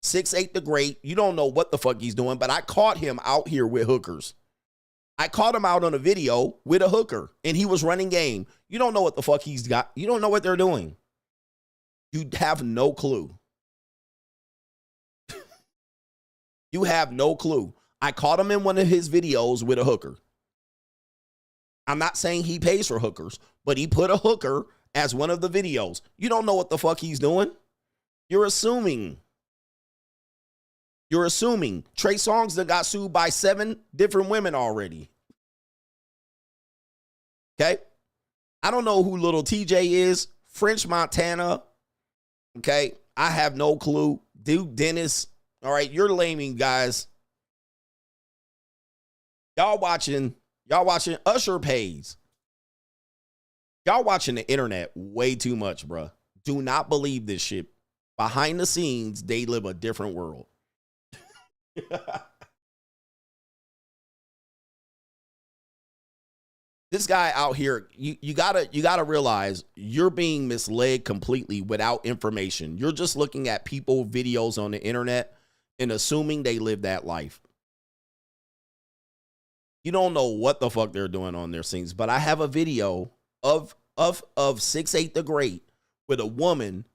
6'8" the Great, you don't know what the fuck he's doing, but I caught him out here with hookers. I caught him out on a video with a hooker, and he was running game. You don't know what the fuck he's got. You don't know what they're doing. You have no clue. You have no clue. I caught him in one of his videos with a hooker. I'm not saying he pays for hookers, but he put a hooker as one of the videos. You don't know what the fuck he's doing. You're assuming. You're assuming. Trey Songz that got sued by 7 different women already. Okay? I don't know who Little TJ is. French Montana. Okay? I have no clue. Duke Dennis. All right, you're laming, guys. Y'all watching Usher pays. Y'all watching the internet way too much, bruh. Do not believe this shit. Behind the scenes, they live a different world. This guy out here, you gotta realize you're being misled completely without information. You're just looking at people videos on the internet and assuming they live that life. You don't know what the fuck they're doing on their scenes, but I have a video of 6'8" the Great with a woman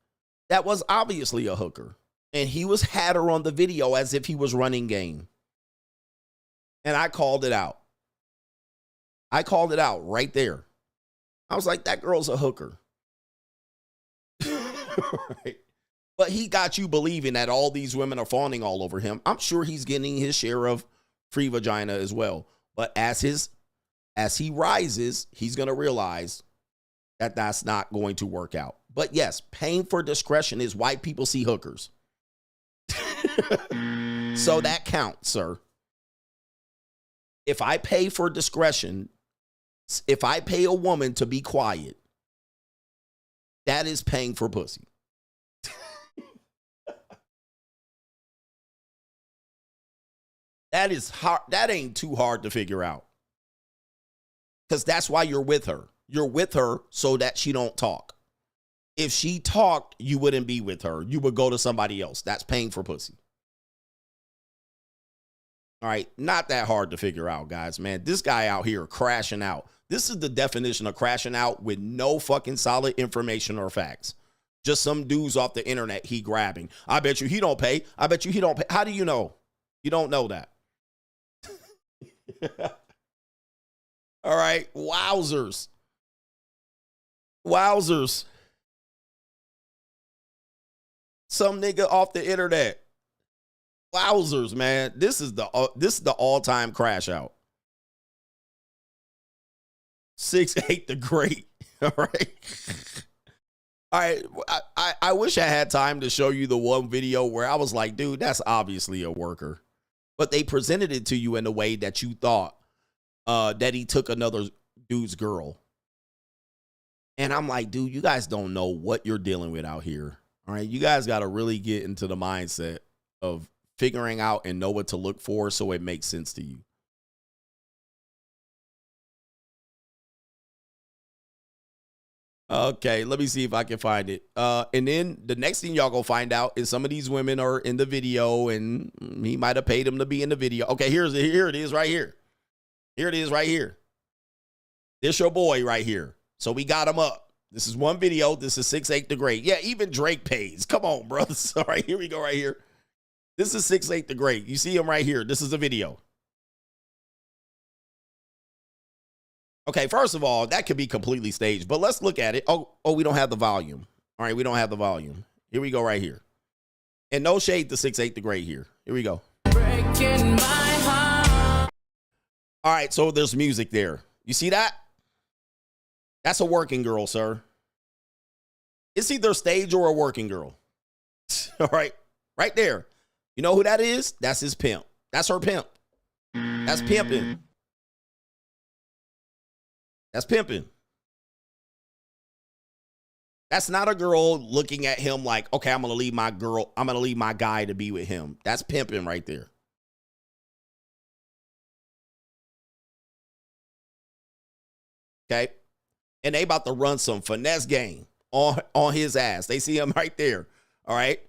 that was obviously a hooker. And he had her on the video as if he was running game. And I called it out. I called it out right there. I was like, that girl's a hooker. Right? But he got you believing that all these women are fawning all over him. I'm sure he's getting his share of free vagina as well. But as he rises, he's going to realize that that's not going to work out. But yes, paying for discretion is why people see hookers. So that counts, sir. If I pay for discretion, if I pay a woman to be quiet, that is paying for pussy. That is hard. That ain't too hard to figure out. Because that's why you're with her. You're with her so that she don't talk. If she talked, you wouldn't be with her. You would go to somebody else. That's paying for pussy. All right, not that hard to figure out, guys, man. This guy out here crashing out. This is the definition of crashing out with no fucking solid information or facts. Just some dudes off the internet he grabbing. I bet you he don't pay. I bet you he don't pay. How do you know? You don't know that. All right, wowzers. Wowzers. Some nigga off the internet. Wowzers, man. This is the all-time crash out. 6'8" the Great. All right. All right. I wish I had time to show you the one video where I was like, dude, that's obviously a worker. But they presented it to you in a way that you thought that he took another dude's girl. And I'm like, dude, you guys don't know what you're dealing with out here. All right. You guys got to really get into the mindset of figuring out and know what to look for so it makes sense to you. Okay, let me see if I can find it. And then the next thing y'all gonna find out is some of these women are in the video and he might have paid them to be in the video. Okay, here it is right here. Here it is right here. This your boy right here. So we got him up. This is one video. This is 6'8" the Great. Yeah, even Drake pays. Come on, brothers. All right, here we go right here. This is 6'8" the Great. You see him right here. This is a video. Okay, first of all, that could be completely staged, but let's look at it. Oh, we don't have the volume. All right, we don't have the volume. Here we go right here. And no shade to 6'8" the Great here. Here we go. Breaking my heart. All right, so there's music there. You see that? That's a working girl, sir. It's either stage or a working girl. All right, right there. You know who that is? That's his pimp. That's her pimp. That's pimping. That's pimping. That's not a girl looking at him like, okay, I'm going to leave my girl. I'm going to leave my guy to be with him. That's pimping right there. Okay. And they about to run some finesse game on his ass. They see him right there. All right.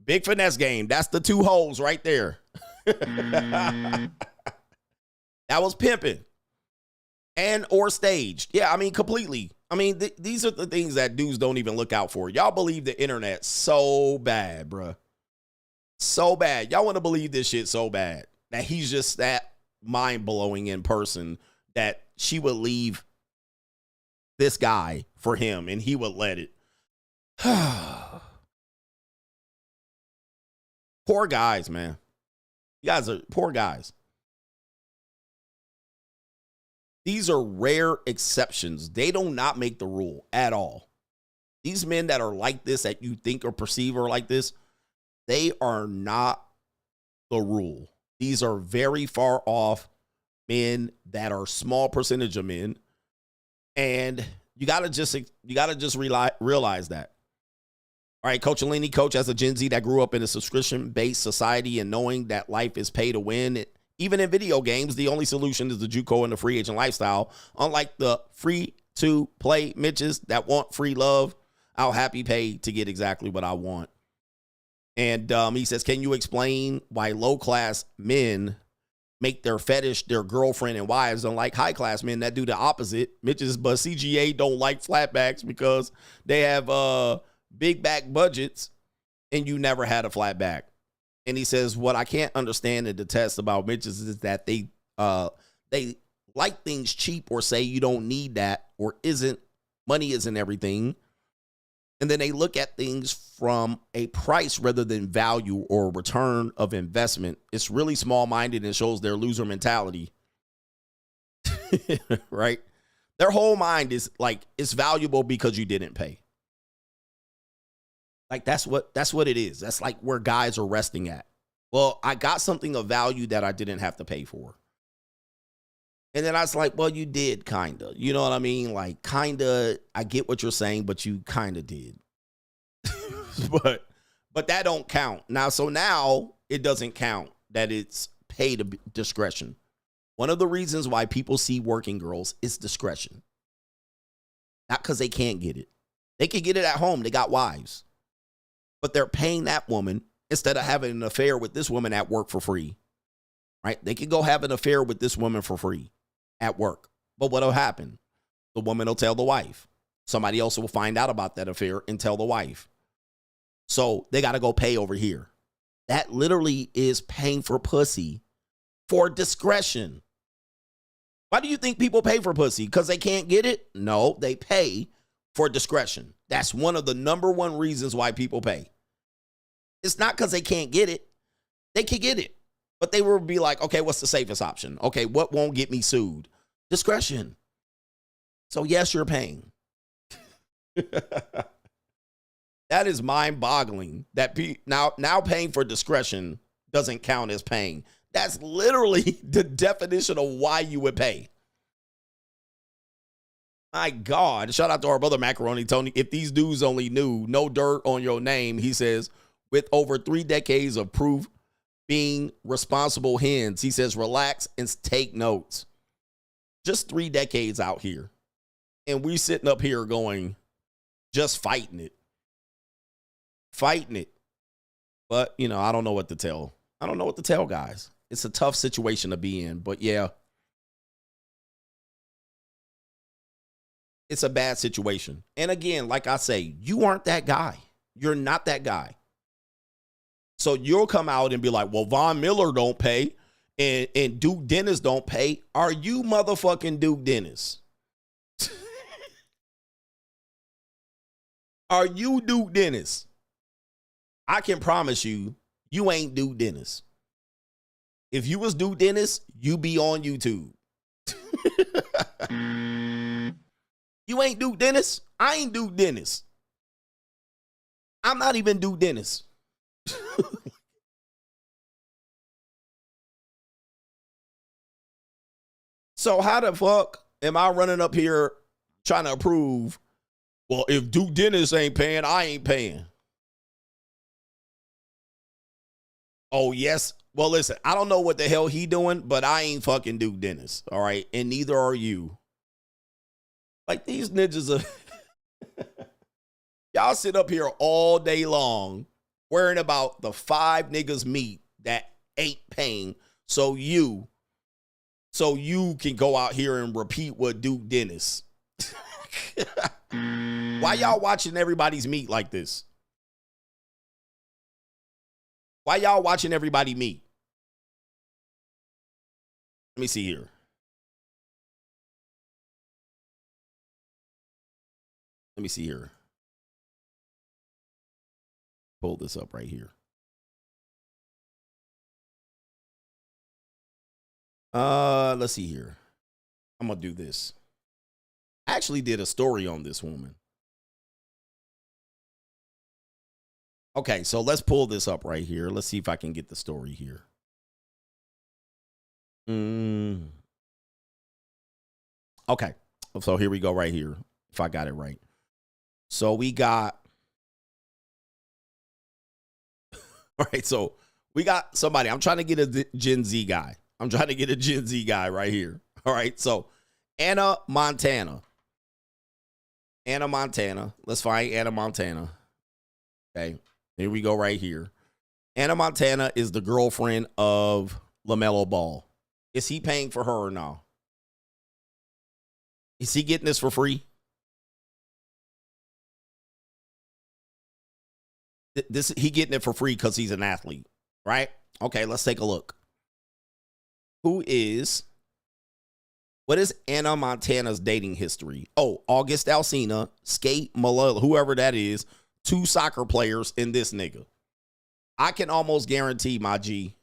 Big finesse game. That's the 2 holes right there. That was pimping and or staged. Yeah, I mean, completely. I mean, these are the things that dudes don't even look out for. Y'all believe the internet so bad, bruh. So bad. Y'all want to believe this shit so bad that he's just that mind-blowing in person that she would leave this guy for him and he would let it. Poor guys, man. You guys are poor guys. These are rare exceptions. They do not make the rule at all. These men that are like this, that you think or perceive are like this, they are not the rule. These are very far off men that are small percentage of men. And you gotta just realize that. All right, Coach Alini, coach, as a Gen Z that grew up in a subscription-based society and knowing that life is pay to win, even in video games, the only solution is the JUCO and the free agent lifestyle. Unlike the free-to-play Mitches that want free love, I'll happy pay to get exactly what I want. And he says, can you explain why low-class men make their fetish their girlfriend and wives, unlike high-class men that do the opposite? Mitches, but CGA don't like flatbacks because they have big back budgets and you never had a flat back. And he says, what I can't understand and detest about Mitches is that they like things cheap or say you don't need that or money isn't everything. And then they look at things from a price rather than value or return of investment. It's really small-minded and shows their loser mentality. Right? Their whole mind is like, it's valuable because you didn't pay. Like, that's what it is. That's like where guys are resting at. Well, I got something of value that I didn't have to pay for. And then I was like, well, you did kind of. You know what I mean? Like, kind of, I get what you're saying, but you kind of did. but that don't count. So now it doesn't count that it's pay to discretion. One of the reasons why people see working girls is discretion. Not because they can't get it. They can get it at home. They got wives. But they're paying that woman instead of having an affair with this woman at work for free. Right? They can go have an affair with this woman for free at work. But what'll happen? The woman will tell the wife. Somebody else will find out about that affair and tell the wife. So they got to go pay over here. That literally is paying for pussy for discretion. Why do you think people pay for pussy? Because they can't get it? No, they pay for discretion. That's one of the number one reasons why people pay. It's not because they can't get it. They can get it. But they will be like, okay, what's the safest option? Okay, what won't get me sued? Discretion. So yes, you're paying. That is mind-boggling. That now paying for discretion doesn't count as paying. That's literally the definition of why you would pay. My God. Shout out to our brother Macaroni Tony. If these dudes only knew, no dirt on your name, he says, with over 3 decades of proof being responsible hens, he says, relax and take notes. Just 3 decades out here. And we sitting up here going, just fighting it. Fighting it. But, you know, I don't know what to tell. I don't know what to tell, guys. It's a tough situation to be in. But, yeah. It's a bad situation. And again, like I say, you aren't that guy. You're not that guy. So you'll come out and be like, well, Von Miller don't pay and Duke Dennis don't pay. Are you motherfucking Duke Dennis? Are you Duke Dennis? I can promise you, you ain't Duke Dennis. If you was Duke Dennis, you be on YouTube. You ain't Duke Dennis. I ain't Duke Dennis. I'm not even Duke Dennis. So how the fuck am I running up here trying to prove, well, if Duke Dennis ain't paying, I ain't paying? Oh, yes. Well, listen, I don't know what the hell he doing, but I ain't fucking Duke Dennis. All right. And neither are you. Like, these ninjas are. Y'all sit up here all day long worrying about the 5 niggas meat that ain't paying so you can go out here and repeat what Duke Dennis. Why y'all watching everybody's meat like this? Why y'all watching everybody meet? Let me see here. Let me see here. Pull this up right here. Let's see here. I'm gonna do this. I actually did a story on this woman. Okay, so let's pull this up right here. Let's see if I can get the story here. Okay, so here we go right here, if I got it right. So we got, all right, so we got somebody. I'm trying to get a Gen Z guy. I'm trying to get a Gen Z guy right here. All right, so Anna Montana. Anna Montana. Let's find Anna Montana. Okay, here we go right here. Anna Montana is the girlfriend of LaMelo Ball. Is he paying for her or no? Is he getting this for free? He getting it for free because he's an athlete, right? Okay, let's take a look. What is Anna Montana's dating history? Oh, August Alsina, Skate Malala, whoever that is, 2 soccer players in this nigga. I can almost guarantee, my G.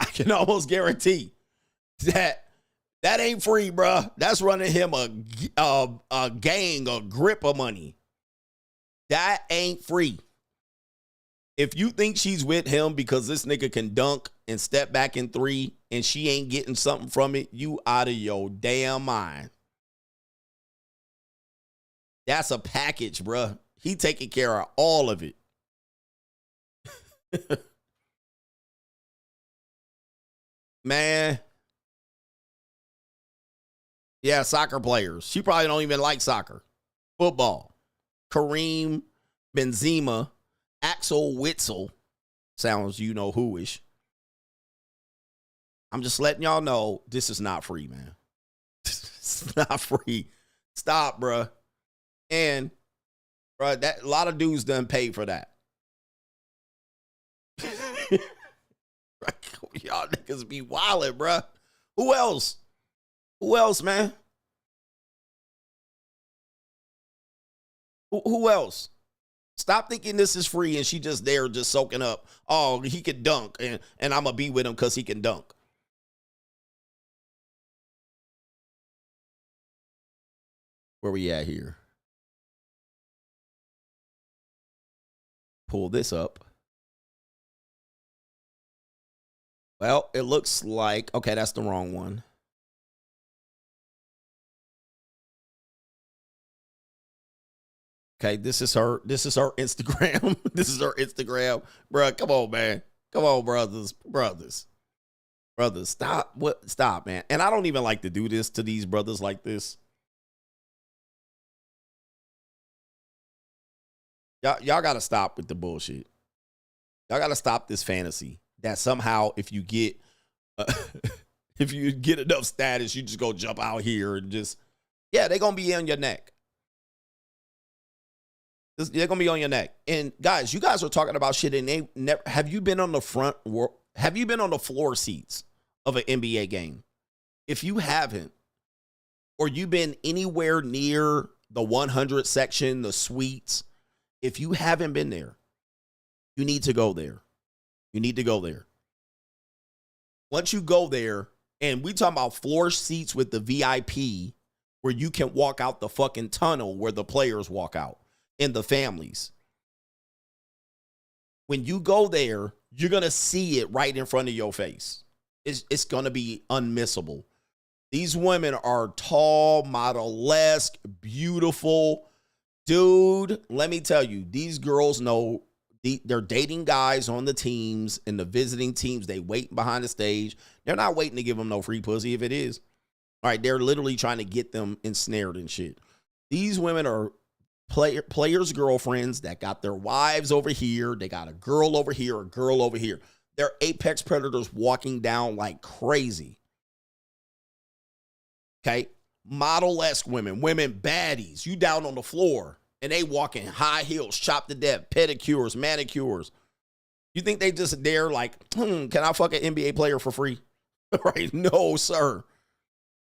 I can almost guarantee that ain't free, bruh. That's running him a gang, a grip of money. That ain't free. If you think she's with him because this nigga can dunk and step back in 3 and she ain't getting something from it, you out of your damn mind. That's a package, bruh. He taking care of all of it. Man. Yeah, soccer players. She probably don't even like soccer. Football. Kareem Benzema, Axel Witsel. Sounds you know who-ish. I'm just letting y'all know this is not free, man. It's not free. Stop, bruh. And, bruh, that a lot of dudes done paid for that. Y'all niggas be wildin', bruh. Who else? Who else, man? Who else? Stop thinking this is free and she just there just soaking up. Oh, he can dunk and I'm going to be with him because he can dunk. Where we at here? Pull this up. Well, it looks like, okay, that's the wrong one. Okay, this is her Instagram. This is her Instagram. Bruh, come on, man. Come on, brothers. Stop. Stop, man. And I don't even like to do this to these brothers like this. Y'all got to stop with the bullshit. Y'all got to stop this fantasy that somehow if you get enough status, you just go jump out here and just, yeah, they're going to be on your neck. They're going to be on your neck. And guys, you guys are talking about shit and they never, have you been on the floor seats of an NBA game? If you haven't, or you've been anywhere near the 100 section, the suites, if you haven't been there, you need to go there. You need to go there. Once you go there, and we talking about floor seats with the VIP where you can walk out the fucking tunnel where the players walk out and the families. When you go there, you're going to see it right in front of your face. It's going to be unmissable. These women are tall, model-esque, beautiful. Dude, let me tell you, these girls know they're dating guys on the teams and the visiting teams. They wait behind the stage. They're not waiting to give them no free pussy if it is. All right, they're literally trying to get them ensnared and shit. These women are players' girlfriends that got their wives over here. They got a girl over here, a girl over here. They're apex predators walking down like crazy. Okay? Model-esque women baddies. You down on the floor and they walking high heels, chopped to death, pedicures, manicures. You think they just there like, can I fuck an NBA player for free? Right? No, sir.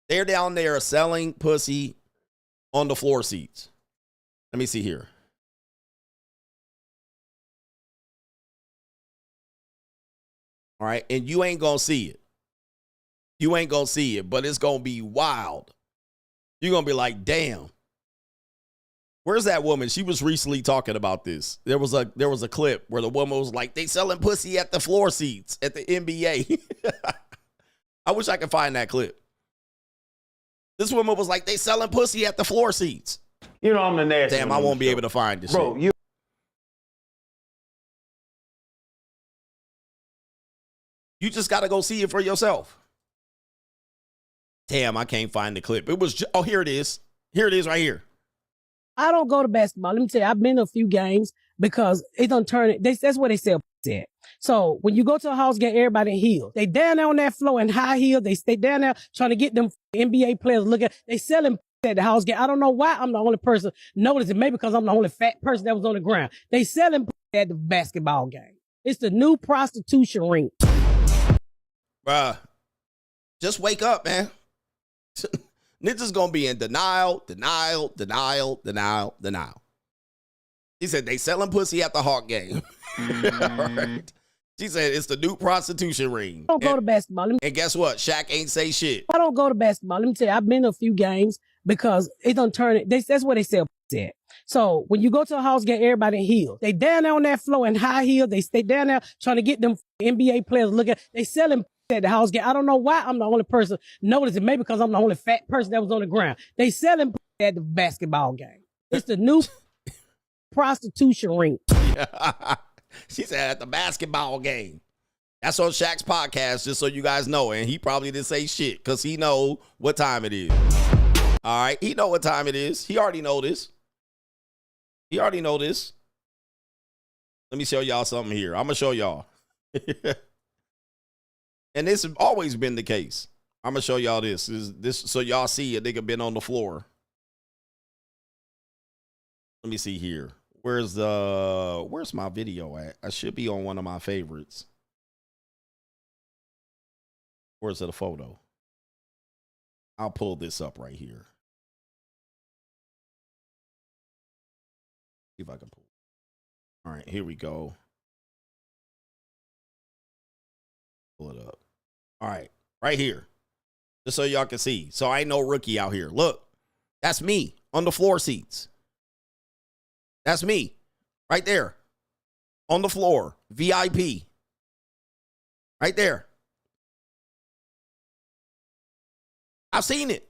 They're down there selling pussy on the floor seats. Let me see here. All right. And you ain't going to see it. You ain't going to see it, but it's going to be wild. You're going to be like, damn. Where's that woman? She was recently talking about this. There was a clip where the woman was like, they selling pussy at the floor seats at the NBA. I wish I could find that clip. This woman was like, they selling pussy at the floor seats. You know I'm the nasty. Damn, I won't be able to find this Bro, shit. You just got to go see it for yourself. Damn, I can't find the clip. It was, oh, here it is. Here it is right here. I don't go to basketball. Let me tell you, I've been to a few games because it don't turn it. That's where they sell at. So when you go to a house, get everybody in heels. They down there on that floor in high heels. They stay down there trying to get them NBA players look at. They selling at the house. I don't know why I'm the only person noticing. Maybe because I'm the only fat person that was on the ground. They selling at the basketball game. It's the new prostitution ring. Bruh, just wake up, man. Niggas gonna be in denial. He said they selling pussy at the Hawk game. All right. She said it's the new prostitution ring. I don't go to basketball. And guess what? Shaq ain't say shit. I don't go to basketball. Let me tell you, I've been to a few games because it don't turn it. That's where they sell at. So when you go to a house, get everybody in heels. They down there on that floor in high heels. They stay down there trying to get them NBA players look at. They selling at the house. I don't know why I'm the only person noticing. Maybe because I'm the only fat person that was on the ground. They selling at the basketball game. It's the new prostitution ring. She said at the basketball game. That's on Shaq's podcast, just so you guys know. And he probably didn't say shit because he know what time it is. All right. He know what time it is. He already know this. Let me show y'all something here. I'm going to show y'all. And this has always been the case. I'm going to show y'all this. This so y'all see a nigga been on the floor. Let me see here. Where's my video at? I should be on one of my favorites. Where's the photo? I'll pull this up right here. See if I can pull. All right, here we go. Pull it up. All right, right here. Just so y'all can see. So I ain't no rookie out here. Look, that's me on the floor seats. That's me right there on the floor. VIP. Right there. I've seen it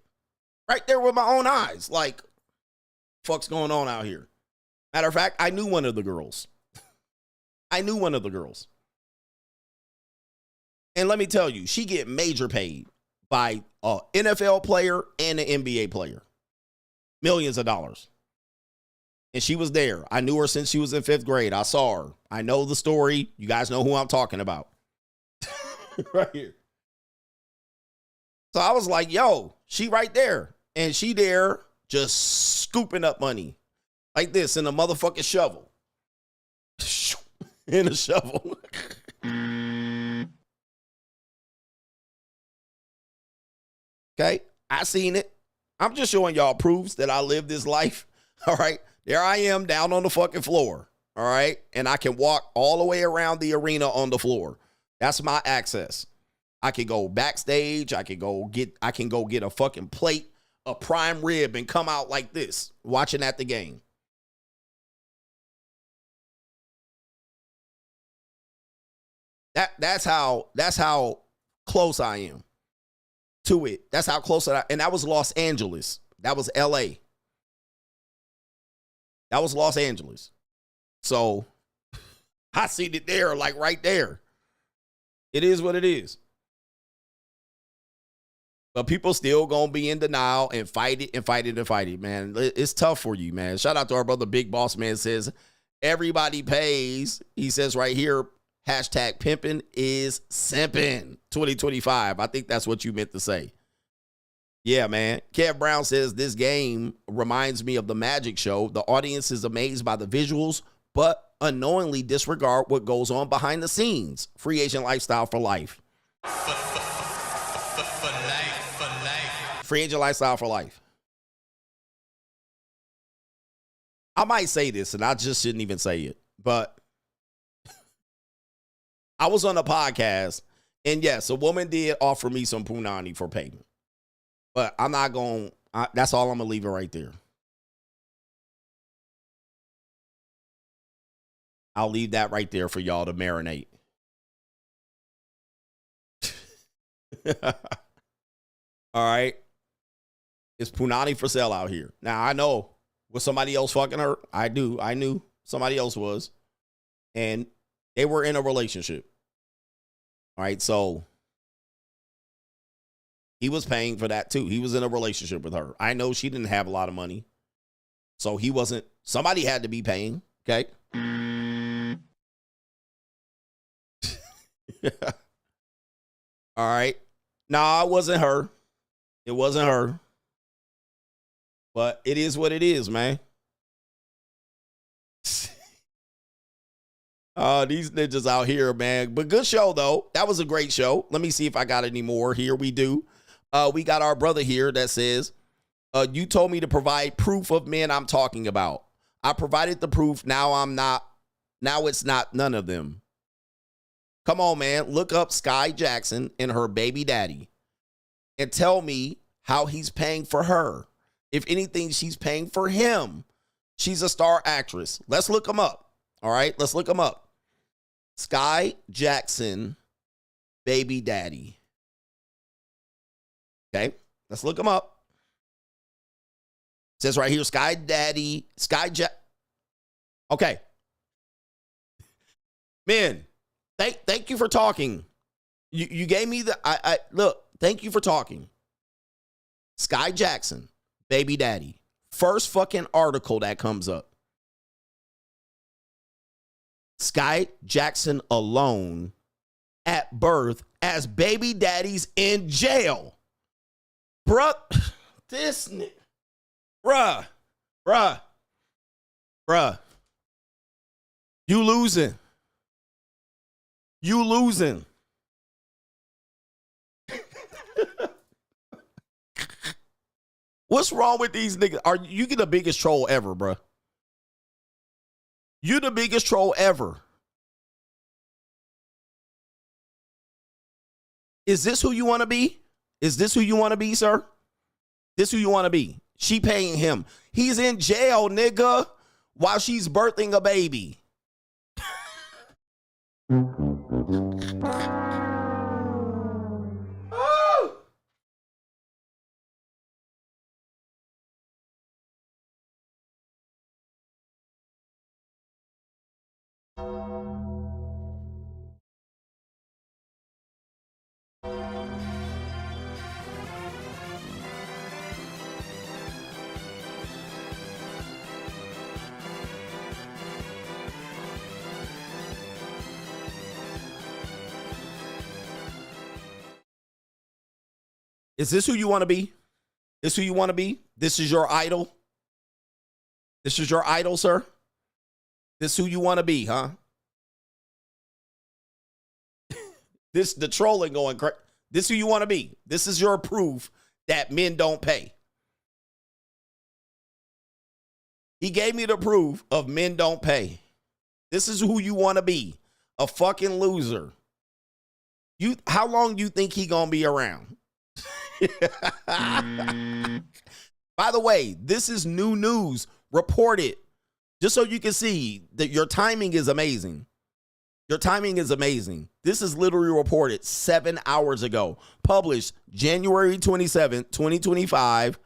right there with my own eyes. Like, fuck's going on out here? Matter of fact, I knew one of the girls. And let me tell you, she get major paid by an NFL player and an NBA player. Millions of dollars. And she was there. I knew her since she was in 5th grade. I saw her. I know the story. You guys know who I'm talking about. Right here. So I was like, yo, she right there. And she there just scooping up money. Like this in a motherfucking shovel. In a shovel. Okay, I seen it. I'm just showing y'all proofs that I live this life. All right, there I am down on the fucking floor. All right, and I can walk all the way around the arena on the floor. That's my access. I can go backstage. I can go get a fucking plate, a prime rib, and come out like this, watching at the game. That's how close I am to it. That's how close and that was Los Angeles. That was LA. That was Los Angeles. So I seen it there, like right there. It is what it is. But people still gonna be in denial and fight it and fight it and fight it, man. It's tough for you, man. Shout out to our brother Big Boss Man says, everybody pays. He says right here, hashtag pimping is simping 2025. I think that's what you meant to say. Yeah, man. Kev Brown says, this game reminds me of the magic show. The audience is amazed by the visuals, but unknowingly disregard what goes on behind the scenes. Free agent lifestyle for life. Free agent lifestyle for life. I might say this, and I just shouldn't even say it, but I was on a podcast, and yes, a woman did offer me some punani for payment. But I'm not going to, that's all I'm going to leave it right there. I'll leave that right there for y'all to marinate. All right. It's punani for sale out here. Now, I know, was somebody else fucking her? I knew somebody else was. And they were in a relationship. All right, so he was paying for that too. He was in a relationship with her. I know she didn't have a lot of money. So he wasn't, somebody had to be paying, okay? All right. Nah, it wasn't her. It wasn't her. But it is what it is, man. These ninjas out here, man. But good show, though. That was a great show. Let me see if I got any more. Here we do. We got our brother here that says, you told me to provide proof of men I'm talking about. I provided the proof. Now it's not none of them. Come on, man. Look up Sky Jackson and her baby daddy and tell me how he's paying for her. If anything, she's paying for him. She's a star actress. Let's look him up. All right, let's look him up. Sky Jackson, baby daddy. Okay, let's look him up. It says right here, Sky Daddy, Okay. Men, thank you for talking. You gave me the, look, thank you for talking. Sky Jackson, baby daddy. First fucking article that comes up. Sky Jackson alone at birth as baby daddy's in jail. Bruh, bruh. You losing. What's wrong with these niggas? Are you the biggest troll ever, bruh? You the biggest troll ever. Is this who you want to be? Is this who you want to be, sir? This who you want to be? She paying him. He's in jail, nigga, while she's birthing a baby. Is this who you want to be? This who you want to be? This is your idol? This is your idol, sir? This who you want to be, huh? The trolling going crazy. This who you want to be. This is your proof that men don't pay. He gave me the proof of men don't pay. This is who you want to be. A fucking loser. How long you think he gonna be around? By the way, this is new news. Reported. Just so you can see that your timing is amazing. Your timing is amazing. This is literally reported 7 hours ago. Published January 27th, 2025,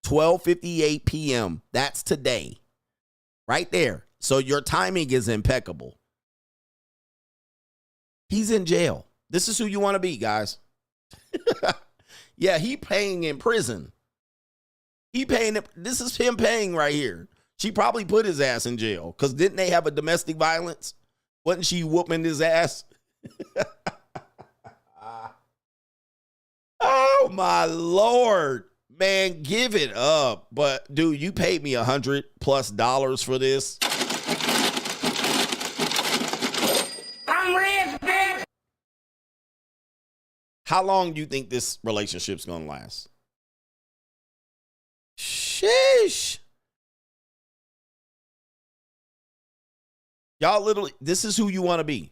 12:58 p.m. That's today. Right there. So your timing is impeccable. He's in jail. This is who you want to be, guys. Yeah, he paying in prison. He paying it. This is him paying right here. She probably put his ass in jail because didn't they have a domestic violence? Wasn't she whooping his ass? Oh my Lord, man, give it up. But dude, you paid me $100+ for this. I'm rich, bitch. How long do you think this relationship's gonna last? Sheesh. Y'all literally, this is who you want to be.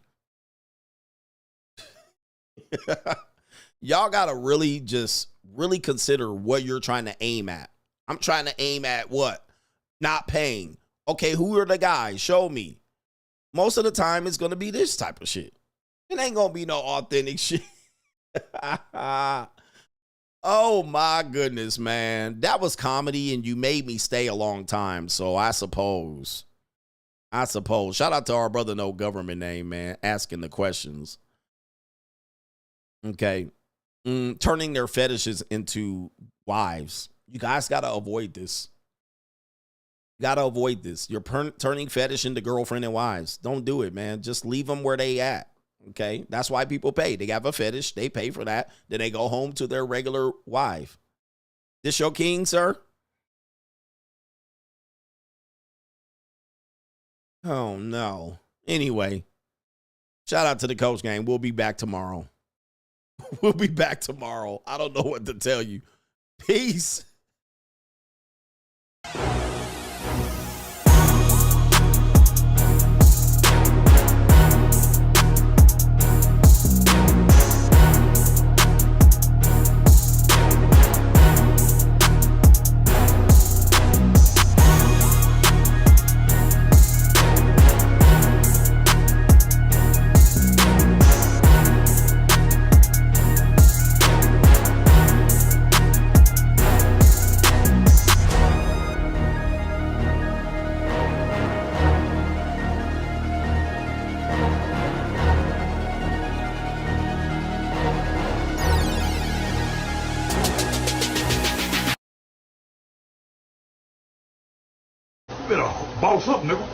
Y'all got to really consider what you're trying to aim at. I'm trying to aim at what? Not paying. Okay, who are the guys? Show me. Most of the time, it's going to be this type of shit. It ain't going to be no authentic shit. Oh, my goodness, man. That was comedy, and you made me stay a long time, so I suppose. Shout out to our brother, no government name, man, asking the questions. Okay. Turning their fetishes into wives. You guys got to avoid this. You got to avoid this. You're turning fetish into girlfriend and wives. Don't do it, man. Just leave them where they at. Okay. That's why people pay. They have a fetish. They pay for that. Then they go home to their regular wife. This your king, sir? Oh, no. Anyway, shout out to the Coach Gang. We'll be back tomorrow. I don't know what to tell you. Peace. Better boss up, nigga.